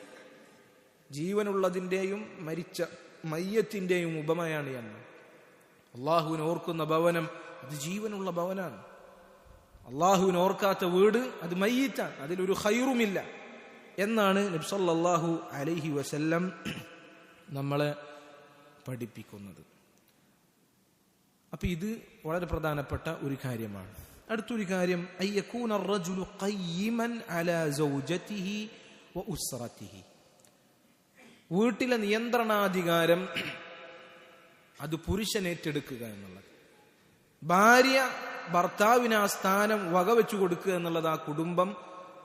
ജീവനുള്ളതിന്റെയും മരിച്ച മയ്യത്തിന്റെയും ഉപമയാണ് എന്ന്. അള്ളാഹുവിനെ ഓർക്കുന്ന ഭവനം അത് ജീവനുള്ള ഭവനാണ്. അള്ളാഹുവിനെ ഓർക്കാത്ത വീട് അത് മയ്യിത്താണ്, അതിലൊരു ഖൈറുമില്ല എന്നാണ് നബി സല്ലല്ലാഹു അലൈഹി വസല്ലം നമ്മളെ പഠിപ്പിക്കുന്നത്. അപ്പൊ ഇത് വളരെ പ്രധാനപ്പെട്ട ഒരു കാര്യമാണ്. അടുത്തൊരു കാര്യം, അയ്യകൂന അർറജുലു ഖയ്യിമൻ അലാ സൗജതിഹി വ ഉസ്റതിഹി, വീട്ടിലെ നിയന്ത്രണാധികാരം അത് പുരുഷൻ ഏറ്റെടുക്കുക എന്നുള്ളത്. ഭാര്യ ഭർത്താവിന് ആ സ്ഥാനം വകവെച്ചു കൊടുക്കുക എന്നുള്ളത് ആ കുടുംബം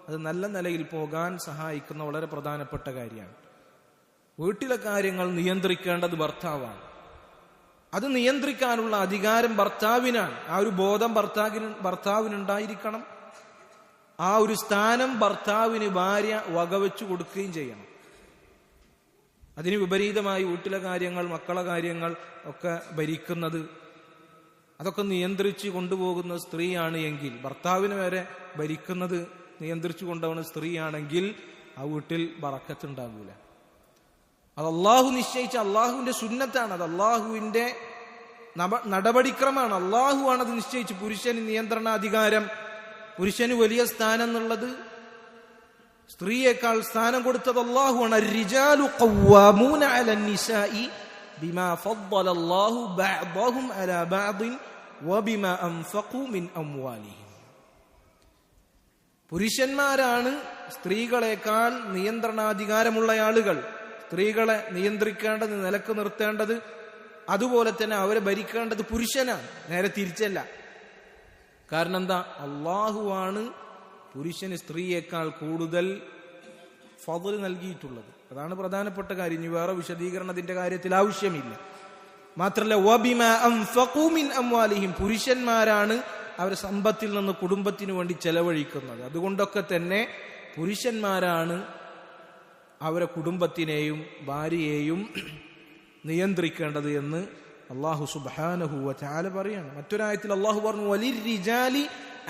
അത് നല്ല നിലയിൽ പോകാൻ സഹായിക്കുന്ന വളരെ പ്രധാനപ്പെട്ട കാര്യമാണ്. വീട്ടിലെ കാര്യങ്ങൾ നിയന്ത്രിക്കേണ്ടത് ഭർത്താവാണ്. അത് നിയന്ത്രിക്കാനുള്ള അധികാരം ഭർത്താവിനാണ്. ആ ഒരു ബോധം ഭർത്താവിനുണ്ടായിരിക്കണം. ആ ഒരു സ്ഥാനം ഭർത്താവിന് ഭാര്യ വകവെച്ചു കൊടുക്കുകയും ചെയ്യണം. അതിന് വിപരീതമായി വീട്ടിലെ കാര്യങ്ങൾ, മക്കളെ കാര്യങ്ങൾ ഒക്കെ ഭരിക്കുന്നത്, അതൊക്കെ നിയന്ത്രിച്ച് കൊണ്ടുപോകുന്ന സ്ത്രീയാണ് എങ്കിൽ, ഭർത്താവിനെ വരെ ഭരിക്കുന്നത് നിയന്ത്രിച്ചു കൊണ്ടുപോകുന്ന സ്ത്രീയാണെങ്കിൽ ആ വീട്ടിൽ ബറക്കത്തുണ്ടാകൂല. അത് അള്ളാഹു നിശ്ചയിച്ച അള്ളാഹുവിന്റെ സുന്നത്താണ്, അത് അള്ളാഹുവിന്റെ നടപടിക്രമാണ്. അള്ളാഹുവാണ് അത് നിശ്ചയിച്ച് പുരുഷന് നിയന്ത്രണാധികാരം, പുരുഷന് വലിയ സ്ഥാനം എന്നുള്ളത്, സ്ത്രീയേക്കാൾ സ്ഥാനം കൊടുത്തത് അള്ളാഹുവാണ്. الرجال قوامون على النساء بما فضل الله بعضهم على بعض وبما أنفقوا من أموالهم. പുരുഷന്മാരാണ് സ്ത്രീകളെക്കാൾ നിയന്ത്രണാധികാരമുള്ള ആളുകൾ. സ്ത്രീകളെ നിയന്ത്രിക്കേണ്ടത്, നിലക്ക് നിർത്തേണ്ടത്, അതുപോലെ തന്നെ അവരെ ഭരിക്കേണ്ടത് പുരുഷനാണ്, നേരെ തിരിച്ചല്ല. കാരണം എന്താ? അള്ളാഹുവാണ് പുരുഷന് സ്ത്രീയേക്കാൾ കൂടുതൽ ഫضൽ നൽകിയിട്ടുള്ളത്. അതാണ് പ്രധാനപ്പെട്ട കാര്യം. ഇനി വേറെ വിശദീകരണത്തിന്റെ കാര്യത്തിൽ ആവശ്യമില്ല. മാത്രല്ല വബിമാ അൻഫഖൂ മിൻ അംവാലിഹിം, പുരുഷന്മാരാണ് അവരുടെ സമ്പത്തിൽ നിന്ന് കുടുംബത്തിന് വേണ്ടി ചെലവഴിക്കുന്നത്. അതുകൊണ്ടൊക്കെ തന്നെ പുരുഷന്മാരാണ് അവരെ കുടുംബത്തിനെയും ഭാര്യയെയും നിയന്ത്രിക്കേണ്ടത് എന്ന് അല്ലാഹു സുബ്ഹാനഹു വ തആല പറയാണ്. മറ്റൊരായത്തിൽ അല്ലാഹു പറഞ്ഞു വലിർരിജാലി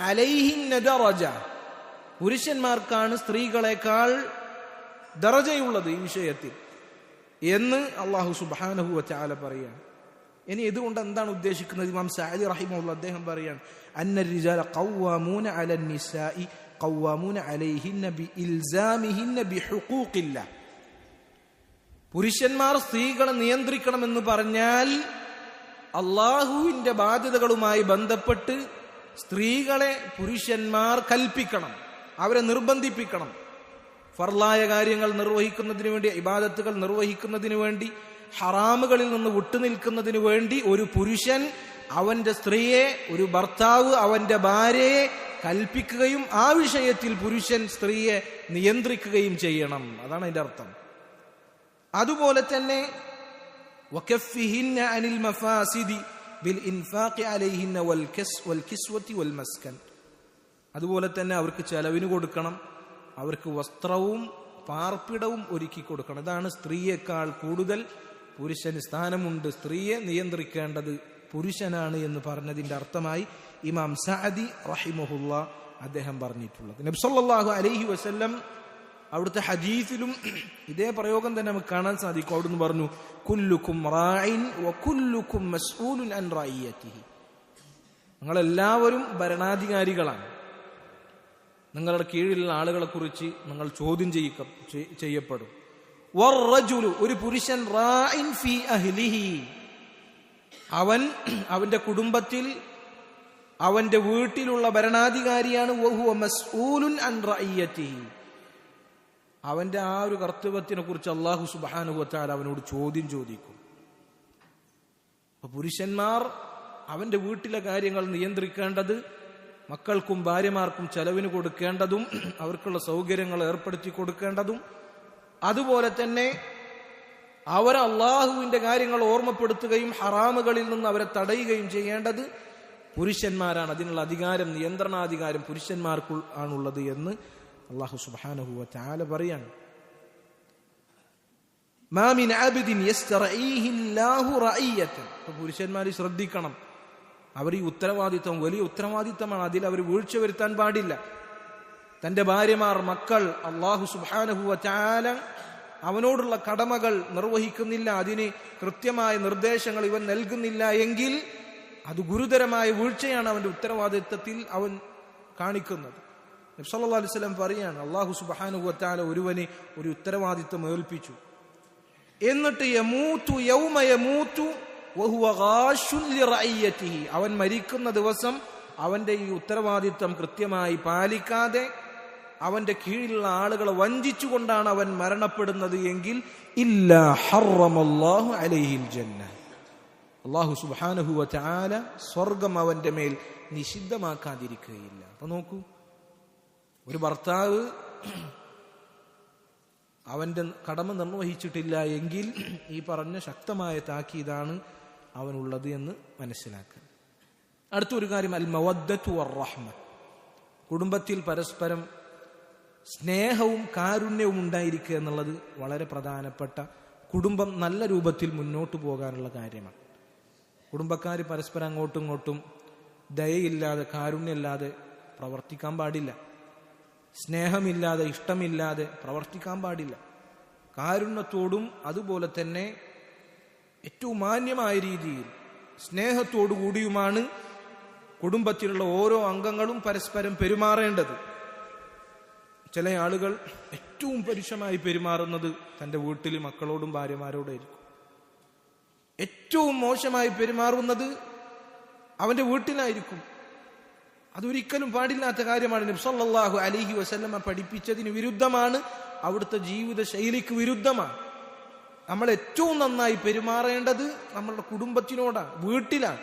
അലൈഹിന്ന ദറജ, പുരുഷന്മാർക്കാണ് സ്ത്രീകളെക്കാൾ ദറജയുള്ളത് ഈ വിഷയത്തിൽ എന്ന് അല്ലാഹു സുബ്ഹാനഹു വ തആല പറയാണ്. ഇനി ഇതുകൊണ്ട് എന്താണ് ഉദ്ദേശിക്കുന്നത്? ഇമാം സഅദി റഹിമഹുല്ലാഹ് അദ്ദേഹം പറയാണ് അന്നർ റിജാല ഖവ്വാമൂന അലൻ നിസാഇ ഖവ്വാമൂന അലൈഹിന്ന ബിഇൽസാമിഹിന്ന ബിഹുഖൂഖില്ലാഹ്. പുരുഷന്മാർ സ്ത്രീകളെ നിയന്ത്രിക്കണമെന്ന് പറഞ്ഞാൽ അള്ളാഹുവിന്റെ ബാധ്യതകളുമായി ബന്ധപ്പെട്ട് സ്ത്രീകളെ പുരുഷന്മാർ കൽപ്പിക്കണം, അവരെ നിർബന്ധിപ്പിക്കണം. ഫർലായ കാര്യങ്ങൾ നിർവഹിക്കുന്നതിന് വേണ്ടി, ഇബാദത്തുകൾ നിർവഹിക്കുന്നതിന് വേണ്ടി, ഹറാമുകളിൽ നിന്ന് വിട്ടുനിൽക്കുന്നതിന് വേണ്ടി ഒരു പുരുഷൻ അവന്റെ സ്ത്രീയെ, ഒരു ഭർത്താവ് അവന്റെ ഭാര്യയെ കൽപ്പിക്കുകയും ആ വിഷയത്തിൽ പുരുഷൻ സ്ത്രീയെ നിയന്ത്രിക്കുകയും ചെയ്യണം. അതാണ് അതിന്റെ അർത്ഥം. അതുപോലെ തന്നെ വകഫിഹിന്ന അനിൽ മഫാസിദി ബിൽ ഇൻഫാഖി അലൈഹിന്ന വൽ കിസ്വതി വൽ മസ്കൻ, അതുപോലെ തന്നെ അവർക്ക് ചെലവിന് കൊടുക്കണം, അവർക്ക് വസ്ത്രവും പാർപ്പിടവും ഒരുക്കി കൊടുക്കണം. ഇതാണ് സ്ത്രീയേക്കാൾ കൂടുതൽ പുരുഷന് സ്ഥാനമുണ്ട്, സ്ത്രീയെ നിയന്ത്രിക്കേണ്ടത് പുരുഷനാണ് എന്ന് പറഞ്ഞതിന്റെ അർത്ഥമായി ഇമാം സഅദി റഹിമഹുല്ലാഹ് അദ്ദേഹം പറഞ്ഞിട്ടുള്ളത്. നബി സല്ലല്ലാഹു അലൈഹി വസല്ലം അവിടുത്തെ ഹദീസിലും ഇതേ പ്രയോഗം തന്നെ നമുക്ക് കാണാൻ സാധിക്കും. അവിടുന്ന് പറഞ്ഞു കുല്ലുക്കും റാഇൻ വ കുല്ലുക്കും മസ്ഊലുൻ അൻ റഇയതിഹി, നിങ്ങളെല്ലാവരും ഭരണാധികാരികളാണ്, നിങ്ങളുടെ കീഴിലുള്ള ആളുകളെ കുറിച്ച് നിങ്ങൾ ചോദ്യം ചെയ്യപ്പെടും. വറജുലു, ഒരു പുരുഷൻ റാഇൻ ഫീ അഹ്ലിഹി, അവന്റെ കുടുംബത്തിൽ അവന്റെ വീട്ടിലുള്ള ഭരണാധികാരിയാണ്. വഹുവ മസ്ഊലുൻ അൻ റഇയതിഹി, അവന്റെ ആ ഒരു കർത്തവ്യത്തിനെ കുറിച്ച് അല്ലാഹു സുബ്ഹാനഹു വ തആല അവനോട് ചോദ്യം ചോദിക്കും. അപ്പൊ പുരുഷന്മാർ അവന്റെ വീട്ടിലെ കാര്യങ്ങൾ നിയന്ത്രിക്കേണ്ടത്, മക്കൾക്കും ഭാര്യമാർക്കും ചെലവിന് കൊടുക്കേണ്ടതും അവർക്കുള്ള സൗകര്യങ്ങൾ ഏർപ്പെടുത്തി കൊടുക്കേണ്ടതും, അതുപോലെ തന്നെ അവരെ അള്ളാഹുവിന്റെ കാര്യങ്ങൾ ഓർമ്മപ്പെടുത്തുകയും ഹറാമുകളിൽ നിന്ന് അവരെ തടയുകയും ചെയ്യേണ്ടത് പുരുഷന്മാരാണ്. അതിനുള്ള അധികാരം, നിയന്ത്രണാധികാരം പുരുഷന്മാർക്ക് ആണുള്ളത് എന്ന് അല്ലാഹു സുബ്ഹാനഹു വ തആല പറയാണ്. മാ മിൻ അബ്ദിൻ യസ്തറഈഹി അല്ലാഹു റഈയതൻ. പുരുഷന്മാർ ശ്രദ്ധിക്കണം, അവർ ഈ ഉത്തരവാദിത്വം വലിയ ഉത്തരവാദിത്വമാണ്, അതിൽ അവർ വീഴ്ച വരുത്താൻ പാടില്ല. തന്റെ ഭാര്യമാർ, മക്കൾ, അല്ലാഹു സുബ്ഹാനഹു വ തആല അവനോടുള്ള കടമകൾ നിർവഹിക്കുന്നില്ല, അതിന് കൃത്യമായ നിർദ്ദേശങ്ങൾ ഇവൻ നൽകുന്നില്ല എങ്കിൽ അത് ഗുരുതരമായ വീഴ്ചയാണ് അവന്റെ ഉത്തരവാദിത്വത്തിൽ അവൻ കാണിക്കുന്നത്. നബി സല്ലല്ലാഹു അലൈഹി വസല്ലം പറയാണ്, അല്ലാഹു സുബ്ഹാനഹു വ തആല ഒരുവനെ ഒരു ഉത്തരവാദിത്വം ഏൽപ്പിച്ചു, എന്നിട്ട് യമൂതു യൗമ യമൂതു വഹുവ ഗാശുൻ ലിറഇയതിഹി, അവൻ മരിക്കുന്ന ദിവസം അവന്റെ ഈ ഉത്തരവാദിത്വം കൃത്യമായി പാലിക്കാതെ അവന്റെ കീഴിലുള്ള ആളുകളെ വഞ്ചിച്ചുകൊണ്ടാണ് അവൻ മരണപ്പെടുന്നത് എങ്കിൽ ഇല്ലാ ഹറമല്ലാഹു അലൈഹിൽ ജന്ന, അല്ലാഹു സുബ്ഹാനഹു വ തആല സ്വർഗ്ഗം അവന്റെ മേൽ നിഷിദ്ധമാക്കാതിരിക്കുകയില്ല. അപ്പൊ നോക്കൂ, ഒരു ഭർത്താവ് അവന്റെ കടമ നിർവഹിച്ചിട്ടില്ല എങ്കിൽ ഈ പറഞ്ഞ ശക്തമായ താക്കീതാണ് അവനുള്ളത് എന്ന് മനസ്സിലാക്കുക. അടുത്തൊരു കാര്യം, അൽ മവദ്ദത്തു വർ-റഹ്മ, കുടുംബത്തിൽ പരസ്പരം സ്നേഹവും കാരുണ്യവും ഉണ്ടായിരിക്കുക എന്നുള്ളത് വളരെ പ്രധാനപ്പെട്ട, കുടുംബം നല്ല രൂപത്തിൽ മുന്നോട്ട് പോകാനുള്ള കാര്യമാണ്. കുടുംബക്കാർ പരസ്പരം അങ്ങോട്ടും ഇങ്ങോട്ടും ദയയില്ലാതെ കാരുണ്യമില്ലാതെ പ്രവർത്തിക്കാൻ പാടില്ല, സ്നേഹമില്ലാതെ ഇഷ്ടമില്ലാതെ പ്രവർത്തിക്കാൻ പാടില്ല. കാരുണ്യത്തോടും അതുപോലെ തന്നെ ഏറ്റവും മാന്യമായ രീതിയിൽ സ്നേഹത്തോടുകൂടിയുമാണ് കുടുംബത്തിലുള്ള ഓരോ അംഗങ്ങളും പരസ്പരം പെരുമാറേണ്ടത്. ചില ആളുകൾ ഏറ്റവും പരുഷമായി പെരുമാറുന്നത് തൻ്റെ വീട്ടിൽ മക്കളോടും ഭാര്യമാരോടായിരിക്കും. ഏറ്റവും മോശമായി പെരുമാറുന്നത് അവന്റെ വീട്ടിലായിരിക്കും. അതൊരിക്കലും പാടില്ലാത്ത കാര്യമാണ്. നബി സല്ലല്ലാഹു അലൈഹി വസല്ലമ പഠിപ്പിച്ചതിന് വിരുദ്ധമാണ്, അവിടുത്തെ ജീവിത ശൈലിക്ക് വിരുദ്ധമാണ്. നമ്മൾ ഏറ്റവും നന്നായി പെരുമാറേണ്ടത് നമ്മളുടെ കുടുംബത്തിനോടാണ്, വീട്ടിലാണ്.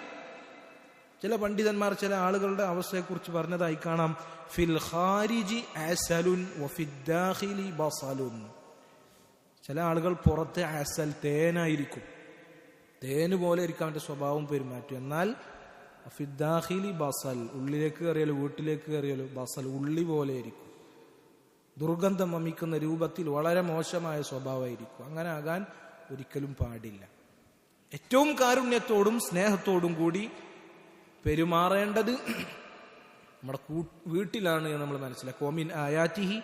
ചില പണ്ഡിതന്മാർ ചില ആളുകളുടെ അവസ്ഥയെക്കുറിച്ച് പറഞ്ഞതായി കാണാം, ഫിൽ ഖാരിജി അസലുൻ വഫിദ് ദാഖിലി ബസലുൻ. ചില ആളുകൾ പുറത്തെ അസൽ തേനായിരിക്കും, തേന് പോലെ ആയിരിക്കും അവന്റെ സ്വഭാവം പെരുമാറ്റം. എന്നാൽ ഫിദ് ദാഖിലി ബസൽ, ഉള്ളിലേക്ക് കയറിയാലോ വീട്ടിലേക്ക് കയറിയാലോ ബസൽ ഉള്ളി പോലെ ആയിരിക്കും, ദുർഗന്ധം വമിക്കുന്ന രൂപത്തിൽ വളരെ മോശമായ സ്വഭാവമായിരിക്കും. അങ്ങനെ ആകാൻ ഒരിക്കലും പാടില്ല. ഏറ്റവും കാരുണ്യത്തോടും സ്നേഹത്തോടും കൂടി പെരുമാറേണ്ടത് നമ്മുടെ വീട്ടിലാണ് എന്ന് നമ്മൾ മനസ്സിലാക്കുക. വമിൻ ആയാതിഹി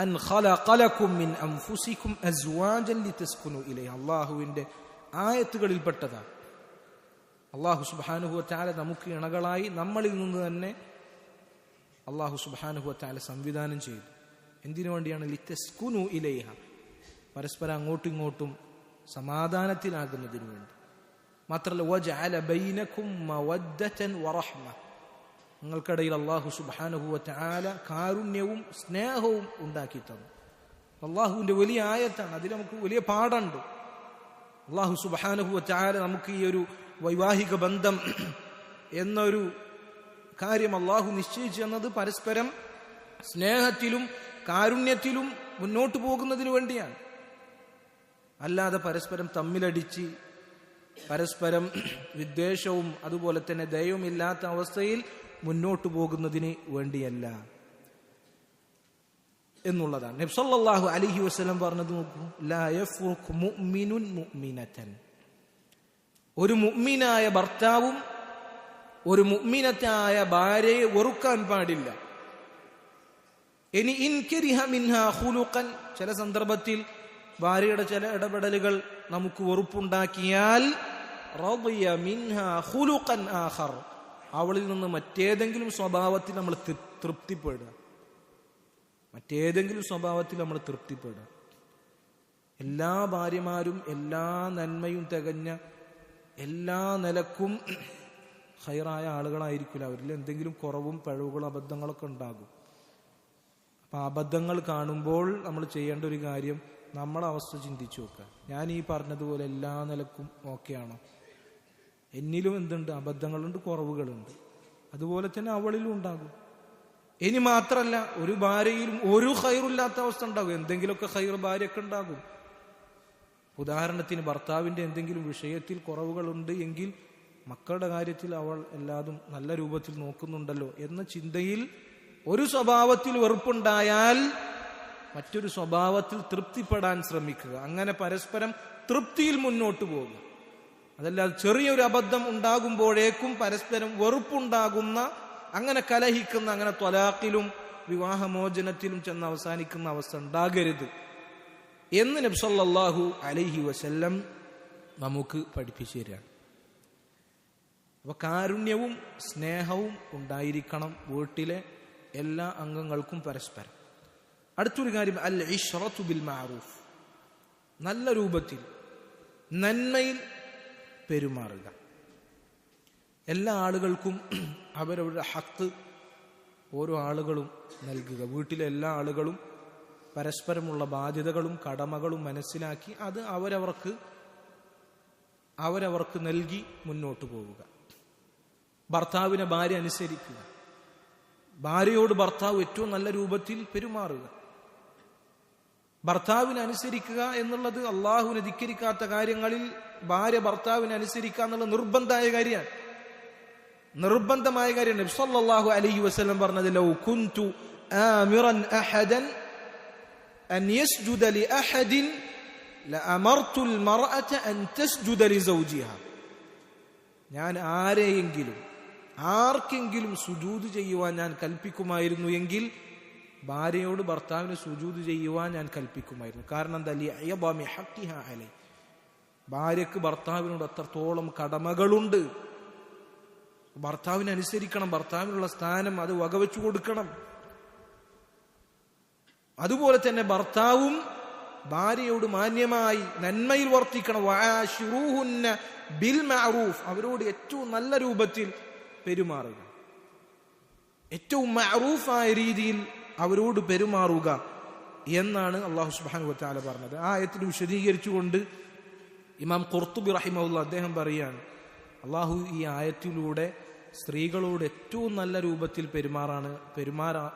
അൻ ഖലഖ ലക്കും മിൻ അൻഫുസികും അസ്വാജൻ ലിതസ്കുനു ഇലൈഹി, അല്ലാഹുവിന്റെ ആയത്തുകളിൽപ്പെട്ടതാണ്. അല്ലാഹു സുബ്ഹാനഹു വ തആല നമുക്ക് ഇണകളായി നമ്മളിൽ നിന്ന് തന്നെ അല്ലാഹു സുബ്ഹാനഹു വ തആല സംവിധാനം ചെയ്തു. എന്തിനു വേണ്ടിയാണ്? ലിതസ്കുനു ഇലൈഹ, പരസ്പരം അങ്ങോട്ടും ഇങ്ങോട്ടും സമാധാനത്തിലാകുന്നതിനു വേണ്ടി. മാത്രമല്ല വജഅല ബൈനകും മവദ്ദതൻ വറഹ്മ, നിങ്ങൾക്കിടയിൽ അല്ലാഹു സുബ്ഹാനഹു വ തആല കാരുണ്യവും സ്നേഹവും ഉണ്ടാക്കി തന്നു. അല്ലാഹുവിന്റെ വലിയ ആയത്താണ്, അതിൽ നമുക്ക് വലിയ പാഠമുണ്ട്. അല്ലാഹു സുബ്ഹാനഹു വ തആല നമുക്ക് ഈ ഒരു വൈവാഹിക ബന്ധം എന്നൊരു കാര്യം അല്ലാഹു നിശ്ചയിച്ചു എന്നത് പരസ്പരം സ്നേഹത്തിലും കാരുണ്യത്തിലും മുന്നോട്ട് പോകുന്നതിന് വേണ്ടിയാണ്. അല്ലാതെ പരസ്പരം തമ്മിലടിച്ച് പരസ്പരം വിദ്വേഷവും അതുപോലെ തന്നെ ദയവുമില്ലാത്ത അവസ്ഥയിൽ മുന്നോട്ട് പോകുന്നതിന് വേണ്ടിയല്ല എന്നുള്ളതാണ്. നബി സല്ലല്ലാഹു അലൈഹി വസല്ലം പറഞ്ഞത് നോക്കൂ, ലാ യഫ്റുഖു മുഅ്മിനുൻ മുഅ്മിനതൻ, ഒരു മുഅ്മിനായ ഭർത്താവും ഒരു മുഅ്മിനത്തായ ഭാര്യയെ വെറുക്കാൻ പാടില്ല. ഇനി ഇൻ കരിഹ മിൻഹാ ഖുലുഖൻ, ചില സന്ദർഭത്തിൽ ഭാര്യയുടെ ചില ഇടപെടലുകൾ നമുക്ക് വെറുപ്പുണ്ടാക്കിയാൽ റളിയ മിൻഹാ ഖുലുഖൻ ആഖർ, അവളിൽ നിന്ന് മറ്റേതെങ്കിലും സ്വഭാവത്തിൽ നമ്മൾ തൃപ്തിപ്പെടുക, മറ്റേതെങ്കിലും സ്വഭാവത്തിൽ നമ്മൾ തൃപ്തിപ്പെടുക. എല്ലാ ഭാര്യമാരും എല്ലാ നന്മയും തികഞ്ഞ എല്ലാ നിലക്കും ഖൈറായ ആളുകളായിരിക്കില്ല. അവരിൽ എന്തെങ്കിലും കുറവും പിഴവുകളും അബദ്ധങ്ങളൊക്കെ ഉണ്ടാകും. അപ്പൊ അബദ്ധങ്ങൾ കാണുമ്പോൾ നമ്മൾ ചെയ്യേണ്ട ഒരു കാര്യം, നമ്മളെ അവസ്ഥ ചിന്തിച്ചു നോക്കുക. ഞാൻ ഈ പറഞ്ഞതുപോലെ എല്ലാ നിലക്കും ഓക്കെയാണോ? എന്നിലും എന്തുണ്ട്? അബദ്ധങ്ങളുണ്ട്, കുറവുകളുണ്ട്. അതുപോലെ തന്നെ അവളിലും ഉണ്ടാകും. ഇനി മാത്രല്ല, ഒരു ഭാര്യയിലും ഒരു ഖൈറില്ലാത്ത അവസ്ഥ ഉണ്ടാകും. എന്തെങ്കിലുമൊക്കെ ഖൈർ ഭാര്യയൊക്കെ ഉണ്ടാകും. ഉദാഹരണത്തിന് ഭർത്താവിന്റെ എന്തെങ്കിലും വിഷയത്തിൽ കുറവുകളുണ്ട് എങ്കിൽ മക്കളുടെ കാര്യത്തിൽ അവൾ എല്ലാതും നല്ല രൂപത്തിൽ നോക്കുന്നുണ്ടല്ലോ എന്ന ചിന്തയിൽ ഒരു സ്വഭാവത്തിൽ വെറുപ്പുണ്ടായാൽ മറ്റൊരു സ്വഭാവത്തിൽ തൃപ്തിപ്പെടാൻ ശ്രമിക്കുക. അങ്ങനെ പരസ്പരം തൃപ്തിയിൽ മുന്നോട്ട് പോകുക. അതല്ലാതെ ചെറിയൊരു അബദ്ധം ഉണ്ടാകുമ്പോഴേക്കും പരസ്പരം വെറുപ്പുണ്ടാകുന്ന, അങ്ങനെ കലഹിക്കുന്ന, അങ്ങനെ ത്വലാഖിലും വിവാഹമോചനത്തിലും ചെന്ന് അവസാനിക്കുന്ന അവസ്ഥ ഉണ്ടാകരുത് എന്ന് നബി സല്ലല്ലാഹു അലൈഹി വസല്ലം നമുക്ക് പഠിപ്പിച്ചു തരികയാണ്. അപ്പൊ കാരുണ്യവും സ്നേഹവും ഉണ്ടായിരിക്കണം വീട്ടിലെ എല്ലാ അംഗങ്ങൾക്കും പരസ്പരം. അടുത്തൊരു കാര്യം, അൽ ഇശ്റതു ബിൽ മഅറൂഫ്, നല്ല രൂപത്തിൽ നന്മയിൽ പെരുമാറുക. എല്ലാ ആളുകൾക്കും അവരവരുടെ ഹക്ക് ഓരോ ആളുകളും നൽകുക. വീട്ടിലെ എല്ലാ ആളുകളും പരസ്പരമുള്ള ബാധ്യതകളും കടമകളും മനസ്സിലാക്കി അത് അവരവർക്ക് നൽകി മുന്നോട്ട് പോവുക. ഭർത്താവിനെ ഭാര്യ അനുസരിക്കുക. ഭാര്യയോട് ഭർത്താവ് ഏറ്റവും നല്ല രൂപത്തിൽ പെരുമാറുക. ഭർത്താവിനെ അനുസരിക്കുക എന്നുള്ളത് അള്ളാഹുവിനെ ധിക്കരിക്കാത്ത കാര്യങ്ങളിൽ ഭാര്യ ഭർത്താവിനെ അനുസരിക്കുക എന്നുള്ള നിർബന്ധമായ കാര്യമാണ്. നബി സല്ലല്ലാഹു അലൈഹി വസല്ലം പറഞ്ഞത്, ലൗ കുൻതു ആമിറൻ അഹദൻ അൻ യസ്ജുദ ലി അഹദിൻ ലഅമർതു അൽ മർഅത അൻ തസ്ജുദ ലി സൗജിഹാ. ഞാൻ ആർക്കെങ്കിലും സുജൂദ് ചെയ്യുവാൻ ഞാൻ കൽപ്പിക്കുമായിരുന്നു എങ്കിൽ ഭാര്യയോട് ഭർത്താവിന് സുജൂദ് ചെയ്യുവാൻ ഞാൻ കൽപ്പിക്കുമായിരുന്നു. കാരണം എന്താ? ലിഅയദമി ഹഖ്ഖിഹാ അലൈഹി, ഭാര്യക്ക് ഭർത്താവിനോട് അത്രത്തോളം കടമകളുണ്ട്. ഭർത്താവിനെ അനുസരിക്കണം, ഭർത്താവിനുള്ള സ്ഥാനം അത് വകവെച്ചു കൊടുക്കണം. അതുപോലെ തന്നെ ഭർത്താവും ഭാര്യയോട് മാന്യമായി നന്മയിൽ വർത്തിക്കണം. വആശിറൂഹുന്ന ബിൽ മഅറൂഫ്, അവരോട് ഏറ്റവും നല്ല രൂപത്തിൽ പെരുമാറുക, ഏറ്റവും മഅറൂഫായ രീതിയിൽ അവരോട് പെരുമാറുക എന്നാണ് അല്ലാഹു സുബ്ഹാനഹു വ തആല പറഞ്ഞത്. ആ ആയത്തിൽ വിശദീകരിച്ചുകൊണ്ട് ഇമാം ഖുർത്തുബി റഹിമഹുല്ലാഹ് അദ്ദേഹം പറയാണ്, അല്ലാഹു ഈ ആയത്തിലൂടെ സ്ത്രീകളോട് ഏറ്റവും നല്ല രൂപത്തിൽ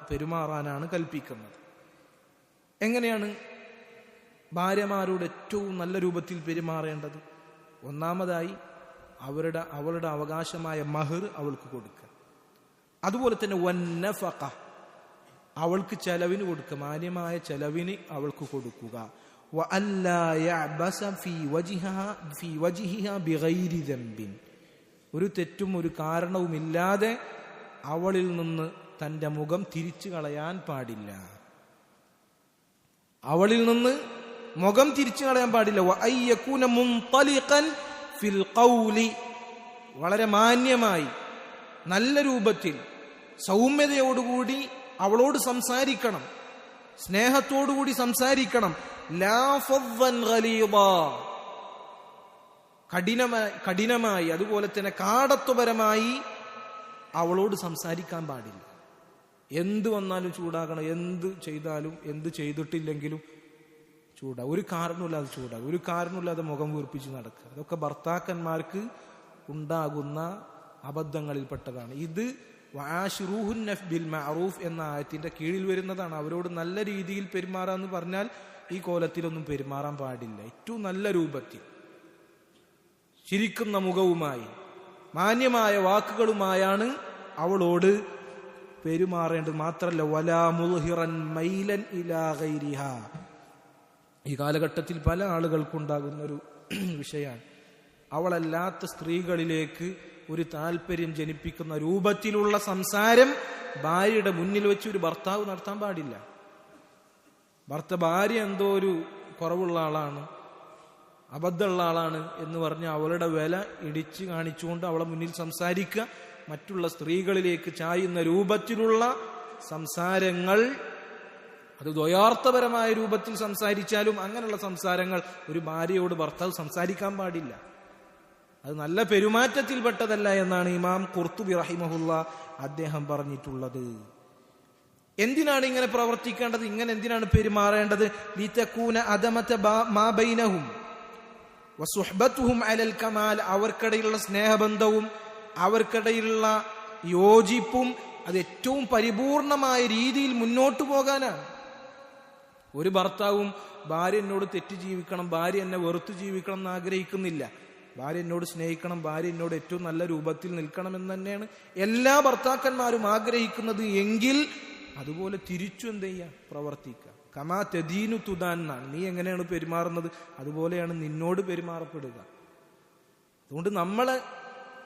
പെരുമാറാനാണ് കൽപ്പിക്കുന്നത്. എങ്ങനെയാണ് ഭാര്യമാരോട് ഏറ്റവും നല്ല രൂപത്തിൽ പെരുമാറേണ്ടത്? ഒന്നാമതായി അവളുടെ അവകാശമായ മഹർ അവൾക്ക് കൊടുക്കുക. അതുപോലെ തന്നെ വന്നഫഖ, അവൾക്ക് ചെലവിന് കൊടുക്കുക, മാന്യമായ ചെലവിന് അവൾക്ക് കൊടുക്കുക. വഅല്ലാ യഅബസ ഫീ വജ്ഹിഹാ ബിഗൈരി ദംബിൻ, ഒരു തെറ്റും ഒരു കാരണവുമില്ലാതെ അവളിൽ നിന്ന് തന്റെ മുഖം തിരിച്ചു കളയാൻ പാടില്ല. അവളിൽ നിന്ന് മുഖം തിരിച്ചു കളയാൻ പാടില്ല. വഅയ്യകൂന മുൻതലിഖൻ ഫിൽ ഖൗലി, വളരെ മാന്യമായി നല്ല രൂപത്തിൽ സൗമ്യതയോടുകൂടി അവളോട് സംസാരിക്കണം, സ്നേഹത്തോടുകൂടി സംസാരിക്കണം. ലാ ഫദ്ദൻ ഗലീദാ, കഠിനമായി അതുപോലെ തന്നെ കാടത്വപരമായി അവളോട് സംസാരിക്കാൻ പാടില്ല. എന്ത് വന്നാലും ചൂടാകണം, എന്ത് ചെയ്താലും എന്ത് ചെയ്തിട്ടില്ലെങ്കിലും ഒരു കാരണമില്ലാതെ മുഖം വീർപ്പിച്ച് നടക്കുക. അതൊക്കെ ഭർത്താക്കന്മാർക്ക് ഉണ്ടാകുന്ന അബദ്ധങ്ങളിൽപ്പെട്ടതാണ്. ഇത് വആശിറൂഹുന്ന ബിൽ മഅറൂഫ് എന്ന ആയത്തിന്റെ കീഴിൽ വരുന്നതാണ്. അവരോട് നല്ല രീതിയിൽ പെരുമാറാന്ന് പറഞ്ഞാൽ ഈ കോലത്തിലൊന്നും പെരുമാറാൻ പാടില്ല. ഏറ്റവും നല്ല രൂപത്തിൽ ചിരിക്കുന്ന മുഖവുമായി മാന്യമായ വാക്കുകളുമായാണ് അവളോട് പെരുമാറേണ്ടത്. മാത്രല്ല വലാ മുൽഹിറൻ മൈലൻ ഇലാ ഗൈരിഹാ, ഈ കാലഘട്ടത്തിൽ പല ആളുകൾക്കുണ്ടാകുന്ന ഒരു വിഷയമാണ്. അവളല്ലാത്ത സ്ത്രീകളിലേക്ക് ഒരു താല്പര്യം ജനിപ്പിക്കുന്ന രൂപത്തിലുള്ള സംസാരം ഭാര്യയുടെ മുന്നിൽ വെച്ച് ഒരു ഭർത്താവ് നടത്താൻ പാടില്ല. ഭാര്യ എന്തോ ഒരു കുറവുള്ള ആളാണ്, അബദ്ധമുള്ള ആളാണ് എന്ന് പറഞ്ഞ് അവളുടെ വില ഇടിച്ച് കാണിച്ചുകൊണ്ട് അവളെ മുന്നിൽ സംസാരിക്കുക, മറ്റുള്ള സ്ത്രീകളിലേക്ക് ചായുന്ന രൂപത്തിലുള്ള സംസാരങ്ങൾ, അത് ദ്വയാർത്ഥപരമായ രൂപത്തിൽ സംസാരിച്ചാലും അങ്ങനെയുള്ള സംസാരങ്ങൾ ഒരു ഭാര്യയോട് ഭർത്താവ് സംസാരിക്കാൻ പാടില്ല. അത് നല്ല പെരുമാറ്റത്തിൽപ്പെട്ടതല്ല എന്നാണ് ഇമാം ഖുർത്തുബി റഹിമഹുല്ലാഹ് അദ്ദേഹം പറഞ്ഞിട്ടുള്ളത്. എന്തിനാണ് ഇങ്ങനെ പ്രവർത്തിക്കേണ്ടത്? ഇങ്ങനെ എന്തിനാണ് പെരുമാറേണ്ടത്? ലിതകൂന അദമത മാ ബൈനഹും വസുഹ്ബതുഹും അലൽ കമാൽ, അവർക്കിടയിലുള്ള സ്നേഹബന്ധവും അവർക്കിടയിലുള്ള യോജിപ്പും അത് ഏറ്റവും പരിപൂർണമായ രീതിയിൽ മുന്നോട്ട് പോകാനാണ്. ഒരു ഭർത്താവും ഭാര്യ എന്നോട് തെറ്റ് ജീവിക്കണം, ഭാര്യ എന്നെ വെറുത്ത് ജീവിക്കണം എന്ന് ആഗ്രഹിക്കുന്നില്ല. ഭാര്യ എന്നോട് സ്നേഹിക്കണം, ഭാര്യ എന്നോട് ഏറ്റവും നല്ല രൂപത്തിൽ നിൽക്കണം എന്ന് തന്നെയാണ് എല്ലാ ഭർത്താക്കന്മാരും ആഗ്രഹിക്കുന്നത്. എങ്കിൽ അതുപോലെ തിരിച്ചു എന്ത് ചെയ്യാം? പ്രവർത്തിക്കുക. കമാ തദീനു തുദാൻ എന്നാണ്. നീ എങ്ങനെയാണ് പെരുമാറുന്നത് അതുപോലെയാണ് നിന്നോട് പെരുമാറപ്പെടുക. അതുകൊണ്ട്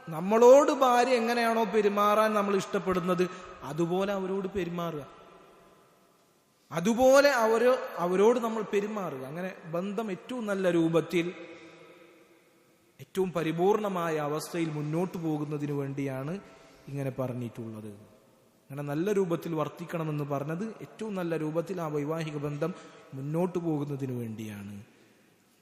നമ്മളോട് ഭാര്യ എങ്ങനെയാണോ പെരുമാറാൻ നമ്മൾ ഇഷ്ടപ്പെടുന്നത് അതുപോലെ അവരോട് പെരുമാറുക, അതുപോലെ അവരോട് നമ്മൾ പെരുമാറുക. അങ്ങനെ ബന്ധം ഏറ്റവും നല്ല രൂപത്തിൽ, ഏറ്റവും പരിപൂർണമായ അവസ്ഥയിൽ മുന്നോട്ട് പോകുന്നതിന് വേണ്ടിയാണ് ഇങ്ങനെ പറഞ്ഞിട്ടുള്ളത്. അങ്ങനെ നല്ല രൂപത്തിൽ വർത്തിക്കണമെന്ന് പറഞ്ഞത് ഏറ്റവും നല്ല രൂപത്തിൽ ആ വൈവാഹിക ബന്ധം മുന്നോട്ട് പോകുന്നതിന് വേണ്ടിയാണ്.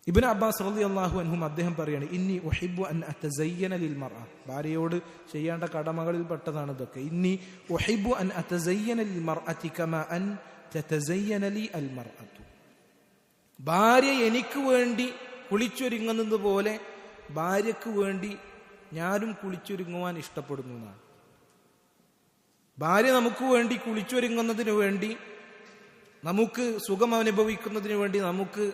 ഇബ്നു അബ്ബാസ് റളിയല്ലാഹു അൻഹു അദ്ദേഹം പറയാണ്, ഇന്നി ഉഹിബ്ബു അൻ അതസയ്യന ലിൽ മർഅ, ഭാര്യയോട് ചെയ്യേണ്ട കടമകളിൽ പെട്ടതാണ് ഇതൊക്കെ. ഇന്നി ഉഹിബ്ബു അൻ അതസയ്യന ലിൽ മർഅതി കമാ അൻ തതസയ്യന ലി അൽ മർഅതു, ഭാര്യ എനിക്ക് വേണ്ടി കുളിച്ചൊരുങ്ങുന്നത് പോലെ ഭാര്യക്ക് വേണ്ടി ഞാനും കുളിച്ചൊരുങ്ങുവാൻ ഇഷ്ടപ്പെടുന്നു എന്നാണ്. ഭാര്യ നമുക്ക് വേണ്ടി കുളിച്ചൊരുങ്ങുന്നതിന് വേണ്ടി, നമുക്ക് സുഖം അനുഭവിക്കുന്നതിന് വേണ്ടി, നമുക്ക്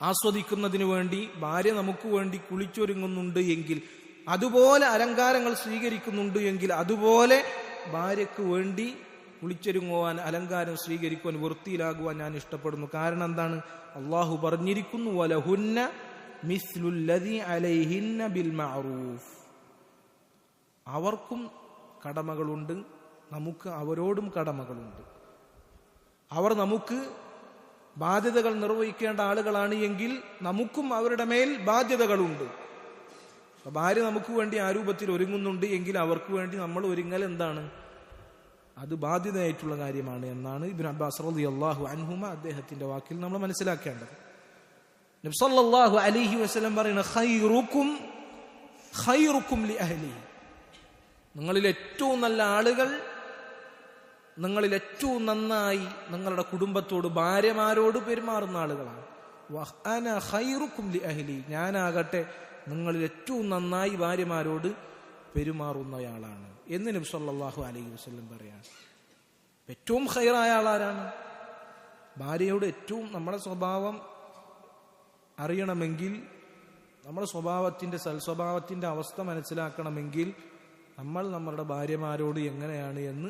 ആസ്വദിക്കുന്നതിന് വേണ്ടി ഭാര്യ നമുക്ക് വേണ്ടി കുളിച്ചൊരുങ്ങുന്നുണ്ട് എങ്കിൽ, അതുപോലെ അലങ്കാരങ്ങൾ സ്വീകരിക്കുന്നുണ്ട് എങ്കിൽ, അതുപോലെ ഭാര്യക്ക് വേണ്ടി കുളിച്ചൊരുങ്ങുവാൻ, അലങ്കാരം സ്വീകരിക്കുവാൻ, വൃത്തിയിലാകുവാൻ ഞാൻ ഇഷ്ടപ്പെടുന്നു. കാരണം എന്താണ്? അള്ളാഹു പറഞ്ഞിരിക്കുന്നു, വലഹുന്ന മിസ്ലുല്ലദി അലൈഹിന്ന ബിൽ മഅറൂഫ്, അവർക്കും കടമകളുണ്ട്, നമുക്ക് അവരോടും കടമകളുണ്ട്. അവർ നമുക്ക് ബാധ്യതകൾ നിർവഹിക്കേണ്ട ആളുകളാണ് എങ്കിൽ നമുക്കും അവരുടെ മേൽ ബാധ്യതകളുണ്ട്. ഭാര്യ നമുക്ക് വേണ്ടി ആ രൂപത്തിൽ ഒരുങ്ങുന്നുണ്ട് എങ്കിൽ അവർക്ക് വേണ്ടി നമ്മൾ ഒരുങ്ങൽ എന്താണ്? അത് ബാധ്യതയായിട്ടുള്ള കാര്യമാണ് എന്നാണ് ഇബ്നു അബ്ബാസ് റളിയല്ലാഹു അൻഹുമ അദ്ദേഹത്തിന്റെ വാക്കിൽ നമ്മൾ മനസ്സിലാക്കേണ്ടത്. നബി സല്ലല്ലാഹു അലൈഹി വസല്ലം പറയുന്ന ഖൈറുക്കും ലി അഹ്ലിഹി, നിങ്ങളിൽ ഏറ്റവും നല്ല ആളുകൾ, നിങ്ങളിൽ ഏറ്റവും നന്നായി നിങ്ങളുടെ കുടുംബത്തോട്, ഭാര്യമാരോട് പെരുമാറുന്ന ആളുകളാണ്. വഅന ഖൈറുക്കും ലി അഹ്ലി, ഞാനാകട്ടെ നിങ്ങളിൽ ഏറ്റവും നന്നായി ഭാര്യമാരോട് പെരുമാറുന്നയാളാണ് എന്ന് നബി സല്ലല്ലാഹു അലൈഹി വസല്ലം പറയാണ്. ഏറ്റവും ഖൈറായ ആളാരാണ്? ഭാര്യയോട് ഏറ്റവും നമ്മുടെ സ്വഭാവം അറിയണമെങ്കിൽ, നമ്മുടെ സ്വഭാവത്തിന്റെ സൽസ്വഭാവത്തിന്റെ അവസ്ഥ മനസ്സിലാക്കണമെങ്കിൽ നമ്മൾ നമ്മളുടെ ഭാര്യമാരോട് എങ്ങനെയാണ് എന്ന്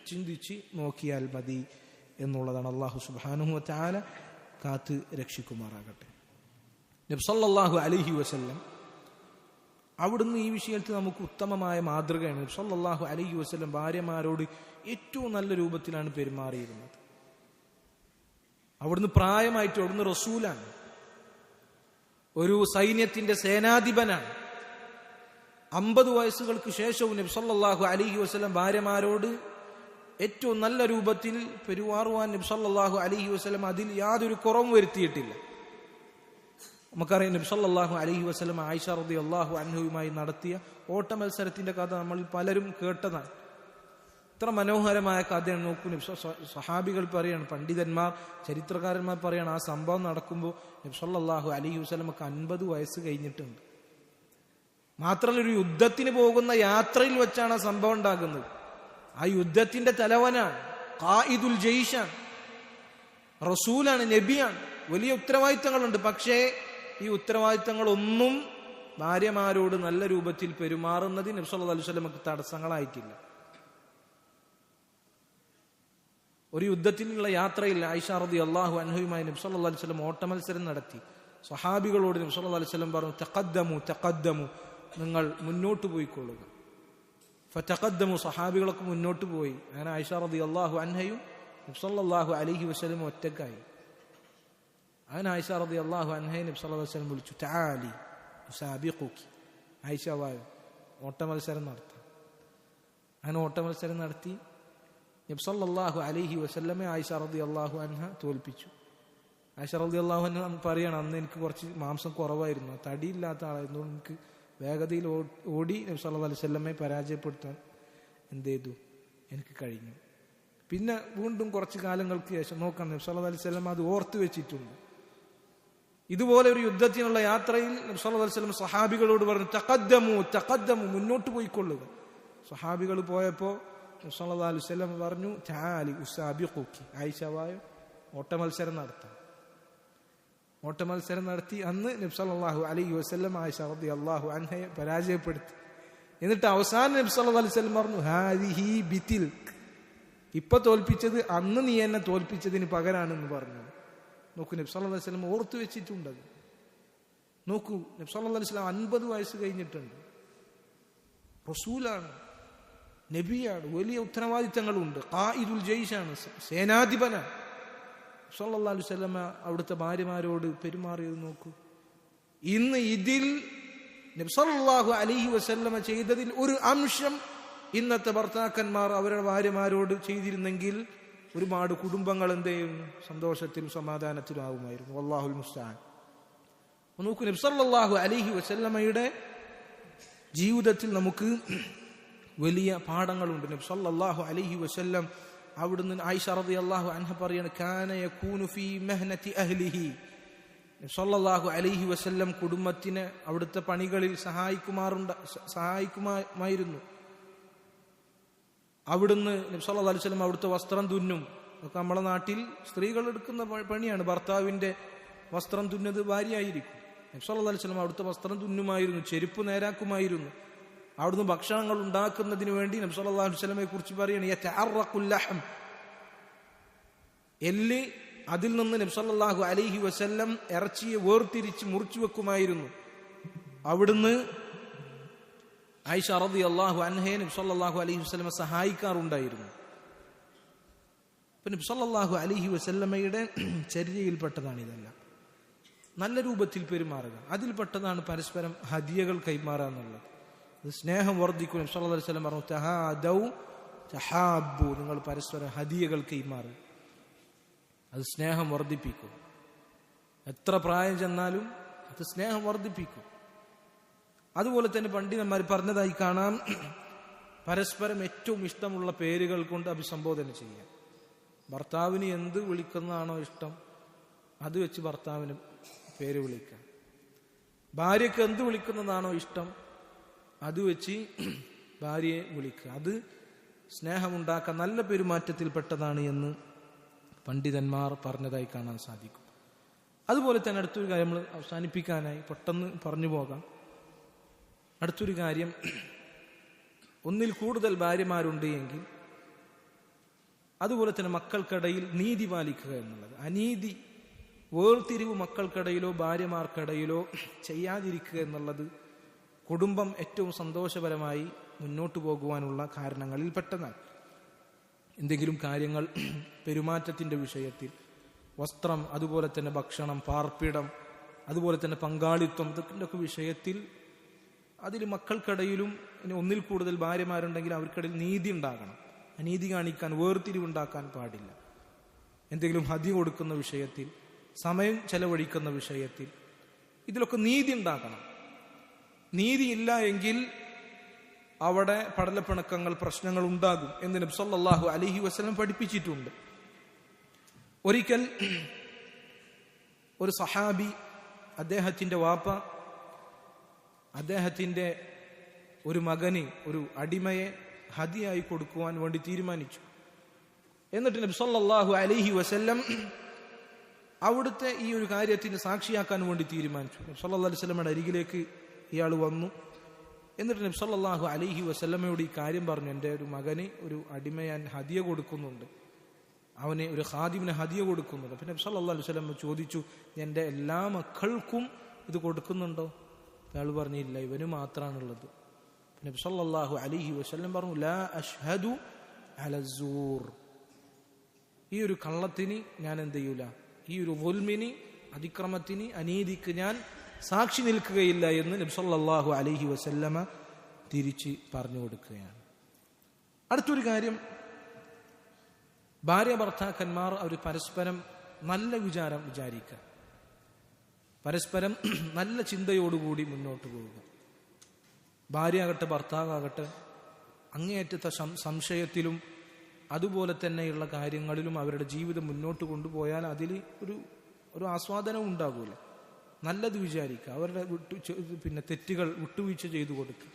ചിന്തിച്ച് നോക്കിയാൽ മതി എന്നുള്ളതാണ്. അല്ലാഹു സുബ്ഹാനഹു വ തആല കാത്ത് രക്ഷിക്കുമാറാകട്ടെ. നബി സല്ലല്ലാഹു അലൈഹി വസല്ലം അവിടുന്ന് ഈ വിഷയത്തിൽ നമുക്ക് ഉത്തമമായ മാതൃകയാണ്. നബി സല്ലല്ലാഹു അലൈഹി വസല്ലം ഭാര്യമാരോട് ഏറ്റവും നല്ല രൂപത്തിലാണ് പെരുമാറിയിരുന്നത്. അവിടുന്ന് പ്രായമായിട്ട്, അവിടുന്ന് റസൂലാണ്, ഒരു സൈന്യത്തിന്റെ സേനാധിപനാണ്. 50 വയസ്സുകൾക്ക് ശേഷവും നബി സല്ലല്ലാഹു അലൈഹി വസല്ലം ഭാര്യമാരോട് ഏറ്റവും നല്ല രൂപത്തിൽ പെരുമാറുവാൻ നബി സല്ലല്ലാഹു അലൈഹി വസല്ലം അതിൽ യാതൊരു കുറവും വരുത്തിയിട്ടില്ല. നമുക്കറിയാം, നബി സല്ലല്ലാഹു അലൈഹി വസല്ലം ആയിഷ റളിയല്ലാഹു അൻഹയുമായി നടത്തിയ ഓട്ട മത്സരത്തിന്റെ കഥ നമ്മൾ പലരും കേട്ടതാണ്. ഇത്ര മനോഹരമായ കഥയാണ്. നോക്കൂ, സഹാബികൾ പറയാണ്, പണ്ഡിതന്മാർ, ചരിത്രകാരന്മാർ പറയാണ്, ആ സംഭവം നടക്കുമ്പോൾ നബി സല്ലല്ലാഹു അലൈഹി വസല്ലമക്ക് 50 വയസ്സ് കഴിഞ്ഞിട്ടുണ്ട്. മാത്രമല്ല, ഒരു യുദ്ധത്തിന് പോകുന്ന യാത്രയിൽ വെച്ചാണ് ആ സംഭവം ഉണ്ടാകുന്നത്. ആ യുദ്ധത്തിന്റെ തലവനാണ്, ഖായിദുൽ ജയ്ഷാണ്, റസൂലാണ്, നബിയാണ്. വലിയ ഉത്തരവാദിത്തങ്ങളുണ്ട്. പക്ഷേ ഈ ഉത്തരവാദിത്തങ്ങളൊന്നും ഭാര്യമാരോട് നല്ല രൂപത്തിൽ പെരുമാറുന്നതിന് നബി സല്ലല്ലാഹു അലൈഹി വസല്ലമക്ക് തടസ്സങ്ങളായിട്ടില്ല. ഒരു യുദ്ധത്തിനുള്ള യാത്രയിൽ ആയിഷ റളിയല്ലാഹു അൻഹയുമായി നബി സല്ലല്ലാഹു അലൈഹി വസല്ലം ഓട്ടമത്സരം നടത്തി. സ്വഹാബികളോട് നബി സല്ലല്ലാഹു അലൈഹി വസല്ലം പറഞ്ഞു, തഖദ്ദമു, നിങ്ങൾ മുന്നോട്ട് പോയിക്കൊള്ളുക. ഫതഖദ്ദമു, സ്വഹാബികളൊക്കെ മുന്നോട്ട് പോയി. അങ്ങനെ ആയിഷ റളിയല്ലാഹു അൻഹയും നബി സല്ലല്ലാഹു അലൈഹി വസല്ലം ഒറ്റക്കായി. അങ്ങനെ ആയിഷ റളിയല്ലാഹു അൻഹയെ നബി സല്ലല്ലാഹു അലൈഹി വസല്ലം വിളിച്ചു, തആലി ഉസാബിഖുകി, ആയിഷ വായോ, ഓട്ടമത്സരം നടത്താം. അങ്ങനെ ഓട്ടമത്സരം നടത്തി നബി സല്ലല്ലാഹു അലൈഹി വസല്ലമെ ആയിഷ റളിയല്ലാഹു അൻഹ തോൽപ്പിച്ചു. ആയിഷ റളിയല്ലാഹു അൻഹ പറയണം, അന്ന് എനിക്ക് കുറച്ച് മാംസം കുറവായിരുന്നു, തടിയില്ലാത്ത ആളായിരുന്നു, എനിക്ക് വേഗതയിൽ ഓടി നബി സല്ലല്ലാഹു അലൈഹി വസല്ലമെ പരാജയപ്പെടുത്താൻ എന്ത് ചെയ്തു, എനിക്ക് കഴിഞ്ഞു. പിന്നെ വീണ്ടും കുറച്ച് കാലങ്ങൾക്ക് ശേഷം നോക്കാം, നബി സല്ലല്ലാഹു അലൈഹി വസല്ലം അത് ഓർത്തു വെച്ചിട്ടുണ്ട്. ഇതുപോലെ ഒരു യുദ്ധത്തിനുള്ള യാത്രയിൽ നബി സല്ലല്ലാഹു അലൈഹി വസല്ലം സഹാബികളോട് പറഞ്ഞു, തഖദ്ദമു, മുന്നോട്ട് പോയിക്കൊള്ളുക. സഹാബികൾ പോയപ്പോ നബി സല്ലല്ലാഹു അലൈഹി വസല്ലം പറഞ്ഞു, തആലി ഉസാബിഖുകി, ആയിഷ വായോ, ഓട്ടമത്സരം നടത്താം. ഓട്ടമത്സരം നടത്തി. അന്ന് നബി സല്ലല്ലാഹു അലൈഹി വസല്ലം ആയിഷ റളിയല്ലാഹു അൻഹയെ പരാജയപ്പെടുത്തി. എന്നിട്ട് അവസാനം നബി സല്ലല്ലാഹു അലൈഹി വസല്ലം പറഞ്ഞു, ഹാദിഹി ബിതിൽക്, ഇപ്പൊ തോൽപ്പിച്ചത് അന്ന് നീ എന്നെ തോൽപ്പിച്ചതിന് പകരാണെന്ന് പറഞ്ഞു. നോക്കൂ, നബി സല്ലല്ലാഹു അലൈഹി വസല്ലം ഓർത്തു വെച്ചിട്ടുണ്ട്. നോക്കൂ, നബി സല്ലല്ലാഹു അലൈഹി വസല്ലം 50 വയസ്സ് കഴിഞ്ഞിട്ടുണ്ട്. റസൂലാണ്, നബിയാണ്, വലിയ ഉത്തരവാദിത്തങ്ങളുണ്ട്. ഖായിദുൽ ജയ്ഷാണ്, സേനാധിപനാണ്. സല്ലല്ലാഹു അലൈഹി വസല്ലം അവിടുത്തെ ഭാര്യമാരോട് പെരുമാറിയത് നോക്കൂ. ഇന്ന് ഇതിൽ നബി സല്ലല്ലാഹു അലൈഹി വസല്ലം ചെയ്തതിൽ ഒരു അംശം ഇന്നത്തെ ഭർത്താക്കന്മാർ അവരുടെ ഭാര്യമാരോട് ചെയ്തിരുന്നെങ്കിൽ ഒരുപാട് കുടുംബങ്ങൾ എന്ത് ചെയ്യുന്നു, സന്തോഷത്തിലും സമാധാനത്തിലും ആവുമായിരുന്നു. വല്ലാഹുൽ മുസ്തആൻ. നോക്കൂ, നബി സല്ലല്ലാഹു അലൈഹി വസല്ലമയുടെ ജീവിതത്തിൽ നമുക്ക് വലിയ പാഠങ്ങളുണ്ട്. നബി സല്ലല്ലാഹു അലൈഹി വസല്ലം അവിടുന്ന് ആയിഷ റളിയല്ലാഹു അൻഹ പറയാണ്, കാന യകൂനു ഫീ മഹ്നതി അഹ്ലിഹി. നബി സല്ലല്ലാഹു അലൈഹി വസല്ലം കുടുംബത്തിനെ അവിടുത്തെ പണികളിൽ സഹായിക്കുമായിരുന്നു. അവിടുന്ന് നബി സല്ലല്ലാഹു അലൈഹി വസല്ലം അവിടുത്തെ വസ്ത്രം തുന്നും. ഒക്കെ നമ്മളെ നാട്ടിൽ സ്ത്രീകൾ എടുക്കുന്ന പണിയാണ്. ഭർത്താവിന്റെ വസ്ത്രം തുന്നത് ഭാര്യയായിരിക്കും. നബി സല്ലല്ലാഹു അലൈഹി വസല്ലം അവിടുത്തെ വസ്ത്രം തുന്നുമായിരുന്നു, ചെരുപ്പ് നേരാക്കുമായിരുന്നു. അവിടുന്ന് ഭക്ഷണങ്ങൾ ഉണ്ടാക്കുന്നതിന് വേണ്ടി നബി സല്ലല്ലാഹു അലൈഹി വസല്ലമയെ കുറിച്ച് പറയുകയാണ്, യതഅറഖുൽ ലഹം, എല്ല്, അതിൽ നിന്ന് നബി സല്ലല്ലാഹു അലൈഹി വസല്ലം ഇറച്ചിയെ വേർതിരിച്ച് മുറിച്ചു വെക്കുമായിരുന്നു. അവിടുന്ന് ആയിഷ റളിയല്ലാഹു അൻഹയെ നബി സല്ലല്ലാഹു അലൈഹി വസല്ലമ സഹായിക്കാറുണ്ടായിരുന്നു. നബി സല്ലല്ലാഹു അലൈഹി വസല്ലമയുടെ ചര്യയിൽപ്പെട്ടതാണ് ഇതെല്ലാം. നല്ല രൂപത്തിൽ പെരുമാറുക, അതിൽപ്പെട്ടതാണ് പരസ്പരം ഹദിയകൾ കൈമാറുക എന്നുള്ളത്. സ്നേഹം വർദ്ധിക്കും. നബി സല്ലല്ലാഹു അലൈഹി വസല്ലം പറഞ്ഞു, തഹാദൗ തഹാബ്ബു, നിങ്ങൾ പരസ്പരം ഹദിയകൾ കൈമാറുക, അത് സ്നേഹം വർദ്ധിപ്പിക്കും. എത്ര പ്രായം ചെന്നാലും അത് സ്നേഹം വർദ്ധിപ്പിക്കും. അതുപോലെ തന്നെ പണ്ഡിതന്മാർ പറഞ്ഞതായി കാണാം, പരസ്പരം ഏറ്റവും ഇഷ്ടമുള്ള പേരുകൾ കൊണ്ട് അഭിസംബോധന ചെയ്യാം. ഭർത്താവിന് എന്ത് വിളിക്കുന്നതാണോ ഇഷ്ടം അത് വെച്ച് ഭർത്താവിന് പേര് വിളിക്കാം. ഭാര്യക്ക് എന്ത് വിളിക്കുന്നതാണോ ഇഷ്ടം അത് വെച്ച് ഭാര്യയെ വിളിക്കുക. അത് സ്നേഹമുണ്ടാക്കാൻ നല്ല പെരുമാറ്റത്തിൽപ്പെട്ടതാണ് എന്ന് പണ്ഡിതന്മാർ പറഞ്ഞതായി കാണാൻ സാധിക്കും. അതുപോലെ തന്നെ അടുത്തൊരു കാര്യം നമ്മൾ അവസാനിപ്പിക്കാനായി പെട്ടെന്ന് പറഞ്ഞു പോകാം. അടുത്തൊരു കാര്യം, ഒന്നിൽ കൂടുതൽ ഭാര്യമാരുണ്ട് എങ്കിൽ അതുപോലെ തന്നെ മക്കൾക്കിടയിൽ നീതി പാലിക്കുക എന്നുള്ളത്. അനീതി, വേർതിരിവ് മക്കൾക്കിടയിലോ ഭാര്യമാർക്കിടയിലോ ചെയ്യാതിരിക്കുക എന്നുള്ളത് കുടുംബം ഏറ്റവും സന്തോഷപരമായി മുന്നോട്ട് പോകുവാനുള്ള കാരണങ്ങളിൽ പെട്ടതാണ്. എന്തെങ്കിലും കാര്യങ്ങൾ പെരുമാറ്റത്തിന്റെ വിഷയത്തിൽ, വസ്ത്രം, അതുപോലെ തന്നെ ഭക്ഷണം, പാർപ്പിടം, അതുപോലെ തന്നെ പങ്കാളിത്തം, ഇതൊക്കെ വിഷയത്തിൽ അതിൽ മക്കൾക്കിടയിലും ഇനി ഒന്നിൽ കൂടുതൽ ഭാര്യമാരുണ്ടെങ്കിൽ അവർക്കിടയിൽ നീതി ഉണ്ടാകണം. അനീതി കാണിക്കാൻ, വേർതിരിവുണ്ടാക്കാൻ പാടില്ല. എന്തെങ്കിലും ഹദി കൊടുക്കുന്ന വിഷയത്തിൽ, സമയം ചെലവഴിക്കുന്ന വിഷയത്തിൽ, ഇതിലൊക്കെ നീതി ഉണ്ടാക്കണം. നീതിയില്ല എങ്കിൽ അവിടെ പടലപ്പിണക്കങ്ങൾ, പ്രശ്നങ്ങൾ ഉണ്ടാകും എന്ന് നബി സല്ലല്ലാഹു അലൈഹി വസല്ലം പഠിപ്പിച്ചിട്ടുണ്ട്. ഒരിക്കൽ ഒരു സഹാബി അദ്ദേഹത്തിന്റെ വാപ്പ അദ്ദേഹത്തിന്റെ ഒരു മകന് ഒരു അടിമയെ ഹദിയായി കൊടുക്കുവാൻ വേണ്ടി തീരുമാനിച്ചു. എന്നിട്ട് നബി സല്ലല്ലാഹു അലൈഹി വസല്ലം അവിടുത്തെ ഈ ഒരു കാര്യത്തിന് സാക്ഷിയാക്കാൻ വേണ്ടി തീരുമാനിച്ചു. നബി സല്ലല്ലാഹു അലൈഹി വസല്ലമയുടെ അരികിലേക്ക് ഇയാൾ വന്നു. എന്നിട്ട് നബി സല്ലല്ലാഹു അലൈഹി വസല്ലമയോട് ഈ കാര്യം പറഞ്ഞു, എൻ്റെ ഒരു മകന് ഒരു അടിമയെ ഞാൻ ഹദിയ കൊടുക്കുന്നുണ്ട്, അവന് ഒരു ഖാദിമിനെ ഹദിയ കൊടുക്കുന്നുണ്ട്. പിന്നെ നബി സല്ലല്ലാഹു അലൈഹി വസല്ലം ചോദിച്ചു, എൻ്റെ എല്ലാ മക്കൾക്കും ഇത് കൊടുക്കുന്നുണ്ടോ? അയാൾ പറഞ്ഞില്ല, ഇവന് മാത്രമാണുള്ളത്. നബി സല്ലല്ലാഹു അലൈഹി വസല്ലം പറഞ്ഞു, ലാ അഷ്ഹദു അലസ്സൂർ, ഈ ഒരു കള്ളത്തിന് ഞാൻ എന്ത് ചെയ്യൂല, ഈ ഒരു ദുൽമിന്, അതിക്രമത്തിന്, അനീതിക്ക് ഞാൻ സാക്ഷി നിൽക്കുകയില്ല എന്ന് നബി സല്ലല്ലാഹു അലൈഹി വസല്ലമ തിരിച്ച് പറഞ്ഞു കൊടുക്കുകയാണ്. അടുത്തൊരു കാര്യം, ഭാര്യ ഭർത്താക്കന്മാർ അവർ പരസ്പരം നല്ല വിചാരം വിചാരിക്കുക, പരസ്പരം നല്ല ചിന്തയോടുകൂടി മുന്നോട്ട് പോവുക. ഭാര്യയാകട്ടെ ഭർത്താവാകട്ടെ അങ്ങേയറ്റത്തെ സംശയത്തിലും അതുപോലെ തന്നെയുള്ള കാര്യങ്ങളിലും അവരുടെ ജീവിതം മുന്നോട്ട് കൊണ്ടുപോയാൽ അതിൽ ഒരു ആസ്വാദനവും ഉണ്ടാകൂല. നല്ലത് വിചാരിക്കുക, അവരുടെ തെറ്റുകൾ വിട്ടുവീഴ്ച ചെയ്തു കൊടുക്കുക,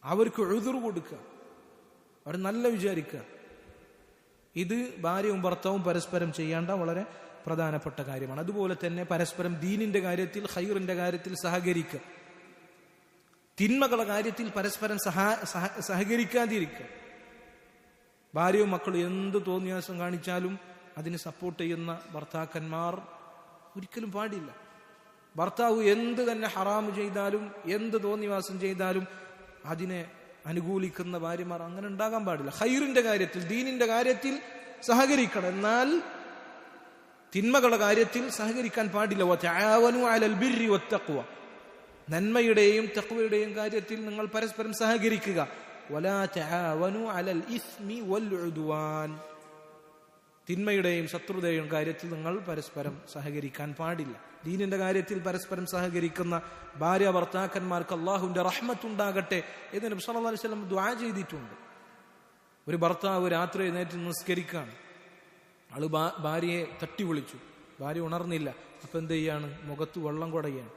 അവർക്ക് ഉദ്ർ കൊടുക്കുക, അവർ നല്ല വിചാരിക്കുക. ഇത് ഭാര്യയും ഭർത്താവും പരസ്പരം ചെയ്യേണ്ട വളരെ പ്രധാനപ്പെട്ട കാര്യമാണ്. അതുപോലെ തന്നെ പരസ്പരം ദീനിന്റെ കാര്യത്തിൽ, ഖൈറിന്റെ കാര്യത്തിൽ സഹകരിക്കുക, തിന്മകളുടെ കാര്യത്തിൽ പരസ്പരം സഹകരിക്കാതിരിക്കുക. ഭാര്യയും മക്കളും എന്ത് തോന്നിയാസം കാണിച്ചാലും അതിന് സപ്പോർട്ട് ചെയ്യുന്ന ഭർത്താക്കന്മാർ ഒരിക്കലും പാടില്ല. ഭർത്താവ് എന്ത് തന്നെ ഹറാമ് ചെയ്താലും എന്ത് തോന്നിവാസം ചെയ്താലും അതിനെ അനുകൂലിക്കുന്ന ഭാര്യമാർ അങ്ങനെ ഉണ്ടാകാൻ പാടില്ല. ഖൈറിന്റെ കാര്യത്തിൽ, ദീനിന്റെ കാര്യത്തിൽ സഹകരിക്കണം, എന്നാൽ തിന്മകളുടെ കാര്യത്തിൽ സഹകരിക്കാൻ പാടില്ല. വതആവനു അലൽ ബിർരി വത്തഖ്വ, നന്മയുടെയും തഖ്വയുടെയും കാര്യത്തിൽ നിങ്ങൾ പരസ്പരം സഹകരിക്കുക. വലാ തആവനു അലൽ ഇസ്മി വൽ ഉദ്വാൻ, തിന്മയുടെയും ശത്രുതയുടെയും കാര്യത്തിൽ നിങ്ങൾ പരസ്പരം സഹകരിക്കാൻ പാടില്ല. ദീനിന്റെ കാര്യത്തിൽ പരസ്പരം സഹകരിക്കുന്ന ഭാര്യ ഭർത്താക്കന്മാർക്ക് അള്ളാഹുവിന്റെ റഹ്മത്തുണ്ടാകട്ടെ എന്ന് നബി സല്ലല്ലാഹു അലൈഹി വസല്ലം ദുആ ചെയ്തിട്ടുണ്ട്. ഒരു ഭർത്താവ് രാത്രി എഴുന്നേറ്റ് നിസ്കരിക്കാണ്, ആള് ഭാര്യയെ തട്ടി വിളിച്ചു, ഭാര്യ ഉണർന്നില്ല. അപ്പൊ എന്ത് ചെയ്യാണ്? മുഖത്ത് വെള്ളം കുടയാണ്.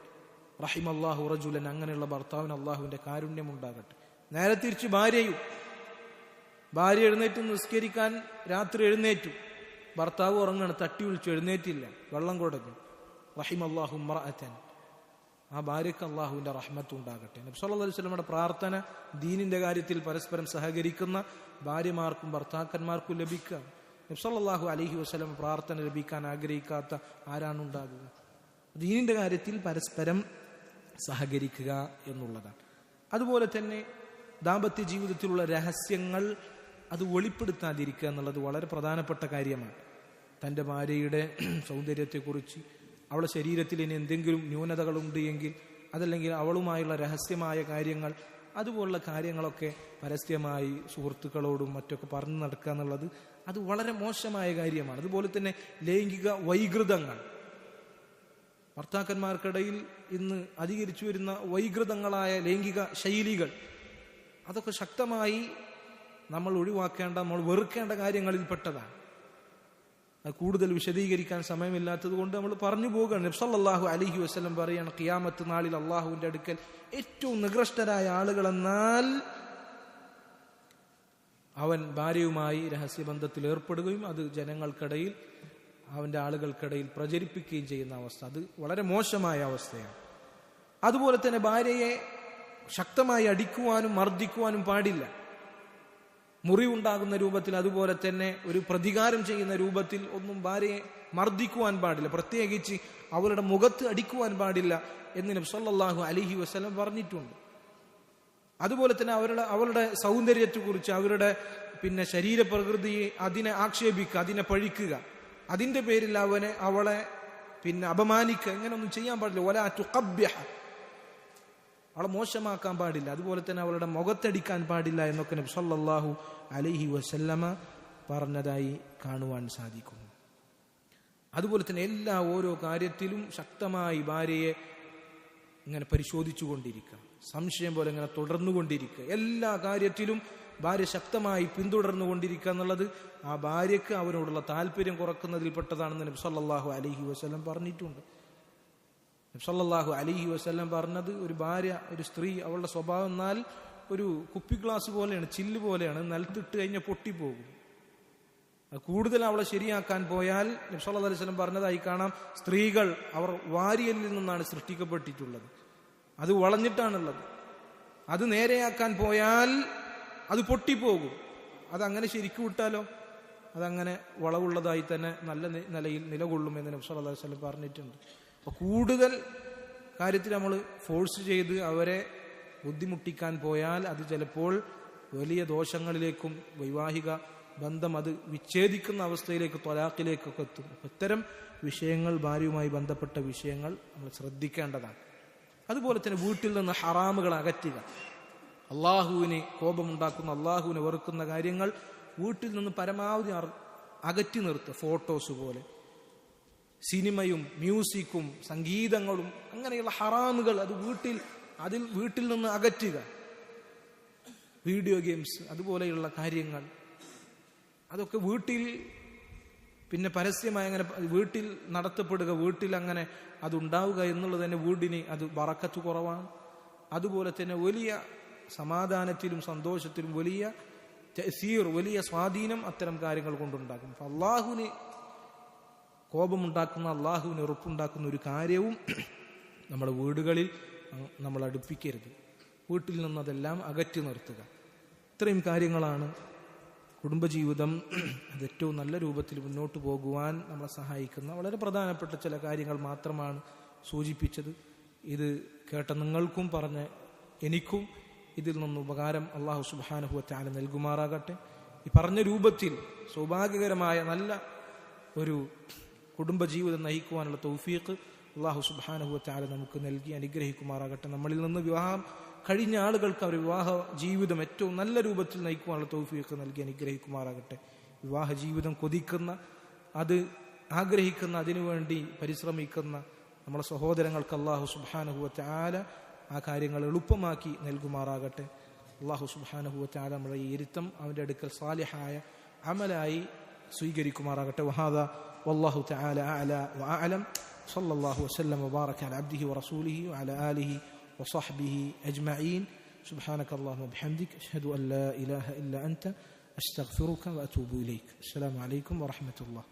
റഹിമല്ലാഹു റജുലൻ, അങ്ങനെയുള്ള ഭർത്താവിന് അള്ളാഹുവിന്റെ കാരുണ്യം ഉണ്ടാകട്ടെ. നേരെ തിരിച്ച് ഭാര്യ എഴുന്നേറ്റ് നിസ്കരിക്കാൻ രാത്രി എഴുന്നേറ്റു, ഭർത്താവ് ഉറങ്ങാണ്, തട്ടി വിളിച്ചു, എഴുന്നേറ്റില്ല, വെള്ളം കുടഞ്ഞു. റഹിമല്ലാഹു ഇംറഅതൻ, ആ ഭാര്യക്ക് അള്ളാഹുവിന്റെ റഹ്മത്ത് ഉണ്ടാകട്ടെ. നബി സല്ലല്ലാഹു അലൈഹി വസല്ലമയുടെ പ്രാർത്ഥന ദീനിന്റെ കാര്യത്തിൽ പരസ്പരം സഹകരിക്കുന്ന ഭാര്യമാർക്കും ഭർത്താക്കന്മാർക്കും ലഭിക്കുക. നബി സല്ലല്ലാഹു അലൈഹി വസല്ലം പ്രാർത്ഥന ലഭിക്കാൻ ആഗ്രഹിക്കാത്ത ആരാണുണ്ടാകുക? ദീനിന്റെ കാര്യത്തിൽ പരസ്പരം സഹകരിക്കുക എന്നുള്ളതാണ്. അതുപോലെ തന്നെ ദാമ്പത്യ ജീവിതത്തിലുള്ള രഹസ്യങ്ങൾ അത് വെളിപ്പെടുത്താതിരിക്കുക എന്നുള്ളത് വളരെ പ്രധാനപ്പെട്ട കാര്യമാണ്. തൻ്റെ ഭാര്യയുടെ സൗന്ദര്യത്തെക്കുറിച്ച്, അവളുടെ ശരീരത്തിൽ ഇനി എന്തെങ്കിലും ന്യൂനതകളുണ്ട് എങ്കിൽ, അതല്ലെങ്കിൽ അവളുമായുള്ള രഹസ്യമായ കാര്യങ്ങൾ, അതുപോലുള്ള കാര്യങ്ങളൊക്കെ പരസ്യമായി സുഹൃത്തുക്കളോടും മറ്റൊക്കെ പറഞ്ഞു നടക്കുക എന്നുള്ളത് അത് വളരെ മോശമായ കാര്യമാണ്. അതുപോലെ തന്നെ ലൈംഗിക വൈകൃതങ്ങൾ, ഭർത്താക്കന്മാർക്കിടയിൽ ഇന്ന് അധികരിച്ചു വരുന്ന വൈകൃതങ്ങളായ ലൈംഗിക ശൈലികൾ, അതൊക്കെ ശക്തമായി നമ്മൾ ഒഴിവാക്കേണ്ട, നമ്മൾ വെറുക്കേണ്ട കാര്യങ്ങളിൽപ്പെട്ടതാണ്. അത് കൂടുതൽ വിശദീകരിക്കാൻ സമയമില്ലാത്തത് കൊണ്ട് നമ്മൾ പറഞ്ഞു പോകുകയാണ്. നബി സല്ലല്ലാഹു അലൈഹി വസല്ലം പറയാണ്, ഖിയാമത്ത് നാളിൽ അള്ളാഹുവിന്റെ അടുക്കൽ ഏറ്റവും നികൃഷ്ടരായ ആളുകളെന്നാൽ അവൻ ഭാര്യയുമായി രഹസ്യബന്ധത്തിൽ ഏർപ്പെടുകയും അത് ജനങ്ങൾക്കിടയിൽ, അവന്റെ ആളുകൾക്കിടയിൽ പ്രചരിപ്പിക്കുകയും ചെയ്യുന്ന അവസ്ഥ. അത് വളരെ മോശമായ അവസ്ഥയാണ്. അതുപോലെ തന്നെ ഭാര്യയെ ശക്തമായി അടിക്കുവാനും മർദ്ദിക്കുവാനും പാടില്ല. മുറിവുണ്ടാകുന്ന രൂപത്തിൽ, അതുപോലെ തന്നെ ഒരു പ്രതികാരം ചെയ്യുന്ന രൂപത്തിൽ ഒന്നും ഭാര്യയെ മർദ്ദിക്കുവാൻ പാടില്ല. പ്രത്യേകിച്ച് അവളുടെ മുഖത്ത് അടിക്കുവാൻ പാടില്ല എന്ന് നബി സല്ലല്ലാഹു അലൈഹി വസല്ലം പറഞ്ഞിട്ടുണ്ട്. അതുപോലെ തന്നെ അവളുടെ സൗന്ദര്യത്തെക്കുറിച്ച്, അവരുടെ ശരീരപ്രകൃതിയെ അതിനെ ആക്ഷേപിക്കുക, അതിനെ പഴിക്കുക, അതിന്റെ പേരിൽ അവളെ അപമാനിക്കുക, ഇങ്ങനെയൊന്നും ചെയ്യാൻ പാടില്ല. വലാ തുഖബ്ബിഹ, അവളെ മോശമാക്കാൻ പാടില്ല. അതുപോലെ തന്നെ അവളുടെ മുഖത്തടിക്കാൻ പാടില്ല എന്നൊക്കെ നബി സല്ലല്ലാഹു അലൈഹി വസല്ലമ പറഞ്ഞതായി കാണുവാൻ സാധിക്കുന്നു. അതുപോലെ തന്നെ ഓരോ കാര്യത്തിലും ശക്തമായി ഭാര്യയെ ഇങ്ങനെ പരിശോധിച്ചു കൊണ്ടിരിക്കുക, സംശയം പോലെ ഇങ്ങനെ തുടർന്നുകൊണ്ടിരിക്കുക. എല്ലാ കാര്യത്തിലും ഭാര്യ ശക്തമായി പിന്തുടർന്നുകൊണ്ടിരിക്കുക എന്നുള്ളത് ആ ഭാര്യക്ക് അവനോടുള്ള താല്പര്യം കുറക്കുന്നതിൽപ്പെട്ടതാണെന്ന് നബി സല്ലല്ലാഹു അലൈഹി വസല്ലം പറഞ്ഞിട്ടുണ്ട്. നബി സല്ലല്ലാഹു അലൈഹി വസല്ലം പറഞ്ഞത്, ഒരു ഭാര്യ, ഒരു സ്ത്രീ, അവളുടെ സ്വഭാവം എന്നാൽ ഒരു കുപ്പി ഗ്ലാസ് പോലെയാണ്, ചില്ല് പോലെയാണ്, നിലത്തിട്ട് കഴിഞ്ഞാൽ പൊട്ടിപ്പോകും. കൂടുതൽ അവളെ ശരിയാക്കാൻ പോയാൽ നബി സല്ലല്ലാഹു അലൈഹി വസല്ലം പറഞ്ഞതായി കാണാം, സ്ത്രീകൾ അവർ വാരിയലിൽ നിന്നാണ് സൃഷ്ടിക്കപ്പെട്ടിട്ടുള്ളത്, അത് വളഞ്ഞിട്ടാണുള്ളത്. അത് നേരെയാക്കാൻ പോയാൽ അത് പൊട്ടിപ്പോകും. അതങ്ങനെ ശരിക്കും വിട്ടാലോ അതങ്ങനെ വളവുള്ളതായി തന്നെ നല്ല നിലയിൽ നിലകൊള്ളുമെന്ന് നബി സല്ലല്ലാഹു അലൈഹി വസല്ലം പറഞ്ഞിട്ടുണ്ട്. അപ്പൊ കൂടുതൽ കാര്യത്തിൽ നമ്മൾ ഫോഴ്സ് ചെയ്ത് അവരെ ബുദ്ധിമുട്ടിക്കാൻ പോയാൽ അത് ചിലപ്പോൾ വലിയ ദോഷങ്ങളിലേക്കും വൈവാഹിക ബന്ധം അത് വിച്ഛേദിക്കുന്ന അവസ്ഥയിലേക്ക്, ത്വലാഖിലേക്കൊക്കെ എത്തും. ഇത്തരം വിഷയങ്ങൾ, ഭാര്യയുമായി ബന്ധപ്പെട്ട വിഷയങ്ങൾ നമ്മൾ ശ്രദ്ധിക്കേണ്ടതാണ്. അതുപോലെ തന്നെ വീട്ടിൽ നിന്ന് ഹറാമുകൾ അകറ്റുക. അള്ളാഹുവിന് കോപമുണ്ടാക്കുന്ന, അള്ളാഹുവിനെ വെറുക്കുന്ന കാര്യങ്ങൾ വീട്ടിൽ നിന്ന് പരമാവധി അകറ്റി നിർത്തുക. ഫോട്ടോസ് പോലെ, സിനിമയും മ്യൂസിക്കും സംഗീതങ്ങളും അങ്ങനെയുള്ള ഹറാമുകൾ അത് വീട്ടിൽ നിന്ന് അകറ്റുക. വീഡിയോ ഗെയിംസ്, അതുപോലെയുള്ള കാര്യങ്ങൾ അതൊക്കെ വീട്ടിൽ പരസ്യമായി അങ്ങനെ വീട്ടിൽ നടത്തപ്പെടുക, വീട്ടിൽ അങ്ങനെ അതുണ്ടാവുക എന്നുള്ളത് തന്നെ വീടിന് അത് ബറക്കത്ത് കുറവാണ്. അതുപോലെ തന്നെ വലിയ സമാധാനത്തിലും സന്തോഷത്തിലും വലിയ തഅ്സീർ, വലിയ സ്വാധീനം അത്തരം കാര്യങ്ങൾ കൊണ്ടുണ്ടാക്കും. അള്ളാഹുവിന് കോപമുണ്ടാക്കുന്ന, അള്ളാഹുവിന് ഉറപ്പുണ്ടാക്കുന്ന ഒരു കാര്യവും നമ്മുടെ വീടുകളിൽ നമ്മൾ അടുപ്പിക്കരുത്. വീട്ടിൽ നിന്നതെല്ലാം അകറ്റി നിർത്തുക. ഇത്രയും കാര്യങ്ങളാണ് കുടുംബജീവിതം അത് ഏറ്റവും നല്ല രൂപത്തിൽ മുന്നോട്ട് പോകുവാൻ നമ്മളെ സഹായിക്കുന്ന വളരെ പ്രധാനപ്പെട്ട ചില കാര്യങ്ങൾ മാത്രമാണ് സൂചിപ്പിച്ചത്. ഇത് കേട്ട നിങ്ങൾക്കും പറഞ്ഞ എനിക്കും ഇതിൽ നിന്ന് ഉപകാരം അല്ലാഹു സുബ്ഹാനഹു വ തആല നൽകുമാറാകട്ടെ. ഈ പറഞ്ഞ രൂപത്തിൽ സൗഭാഗ്യകരമായ നല്ല ഒരു കുടുംബജീവിതം നയിക്കുവാനുള്ള തൗഫീഖ് അല്ലാഹു സുബ്ഹാനഹു വ തആല നമുക്ക് നൽകി അനുഗ്രഹിക്കുമാറാകട്ടെ. നമ്മളിൽ നിന്ന് വിവാഹം കഴിഞ്ഞ ആളുകൾക്ക് അവർ വിവാഹ ജീവിതം ഏറ്റവും നല്ല രൂപത്തിൽ നയിക്കുവാനുള്ള തൗഫീഖ് നൽകി അനുഗ്രഹിക്കുമാറാകട്ടെ. വിവാഹ ജീവിതം കൊതിക്കുന്ന, അത് ആഗ്രഹിക്കുന്ന, അതിനുവേണ്ടി പരിശ്രമിക്കുന്ന നമ്മുടെ സഹോദരങ്ങൾക്ക് അല്ലാഹു സുബ്ഹാനഹു വ തആല ആ കാര്യങ്ങൾ എളുപ്പമാക്കി നൽകുമാറാകട്ടെ. അല്ലാഹു സുബ്ഹാനഹു വ തആല നമ്മുടെ ഈ ഇരുത്തം അവൻ്റെ അടുക്കൽ സാലിഹായ അമലായി സ്വീകരിക്കുമാറാകട്ടെ. വഹാദാ വല്ലാഹു തആല അഅല വഅഅലം. സല്ലല്ലാഹു വസല്ലം വബാറക അലാ അബ്ദിഹി വറസൂലിഹി വഅലാ ആലിഹി وصحبه أجمعين. سبحانك اللهم وبحمدك أشهد أن لا إله إلا أنت أستغفرك وأتوب إليك. السلام عليكم ورحمة الله.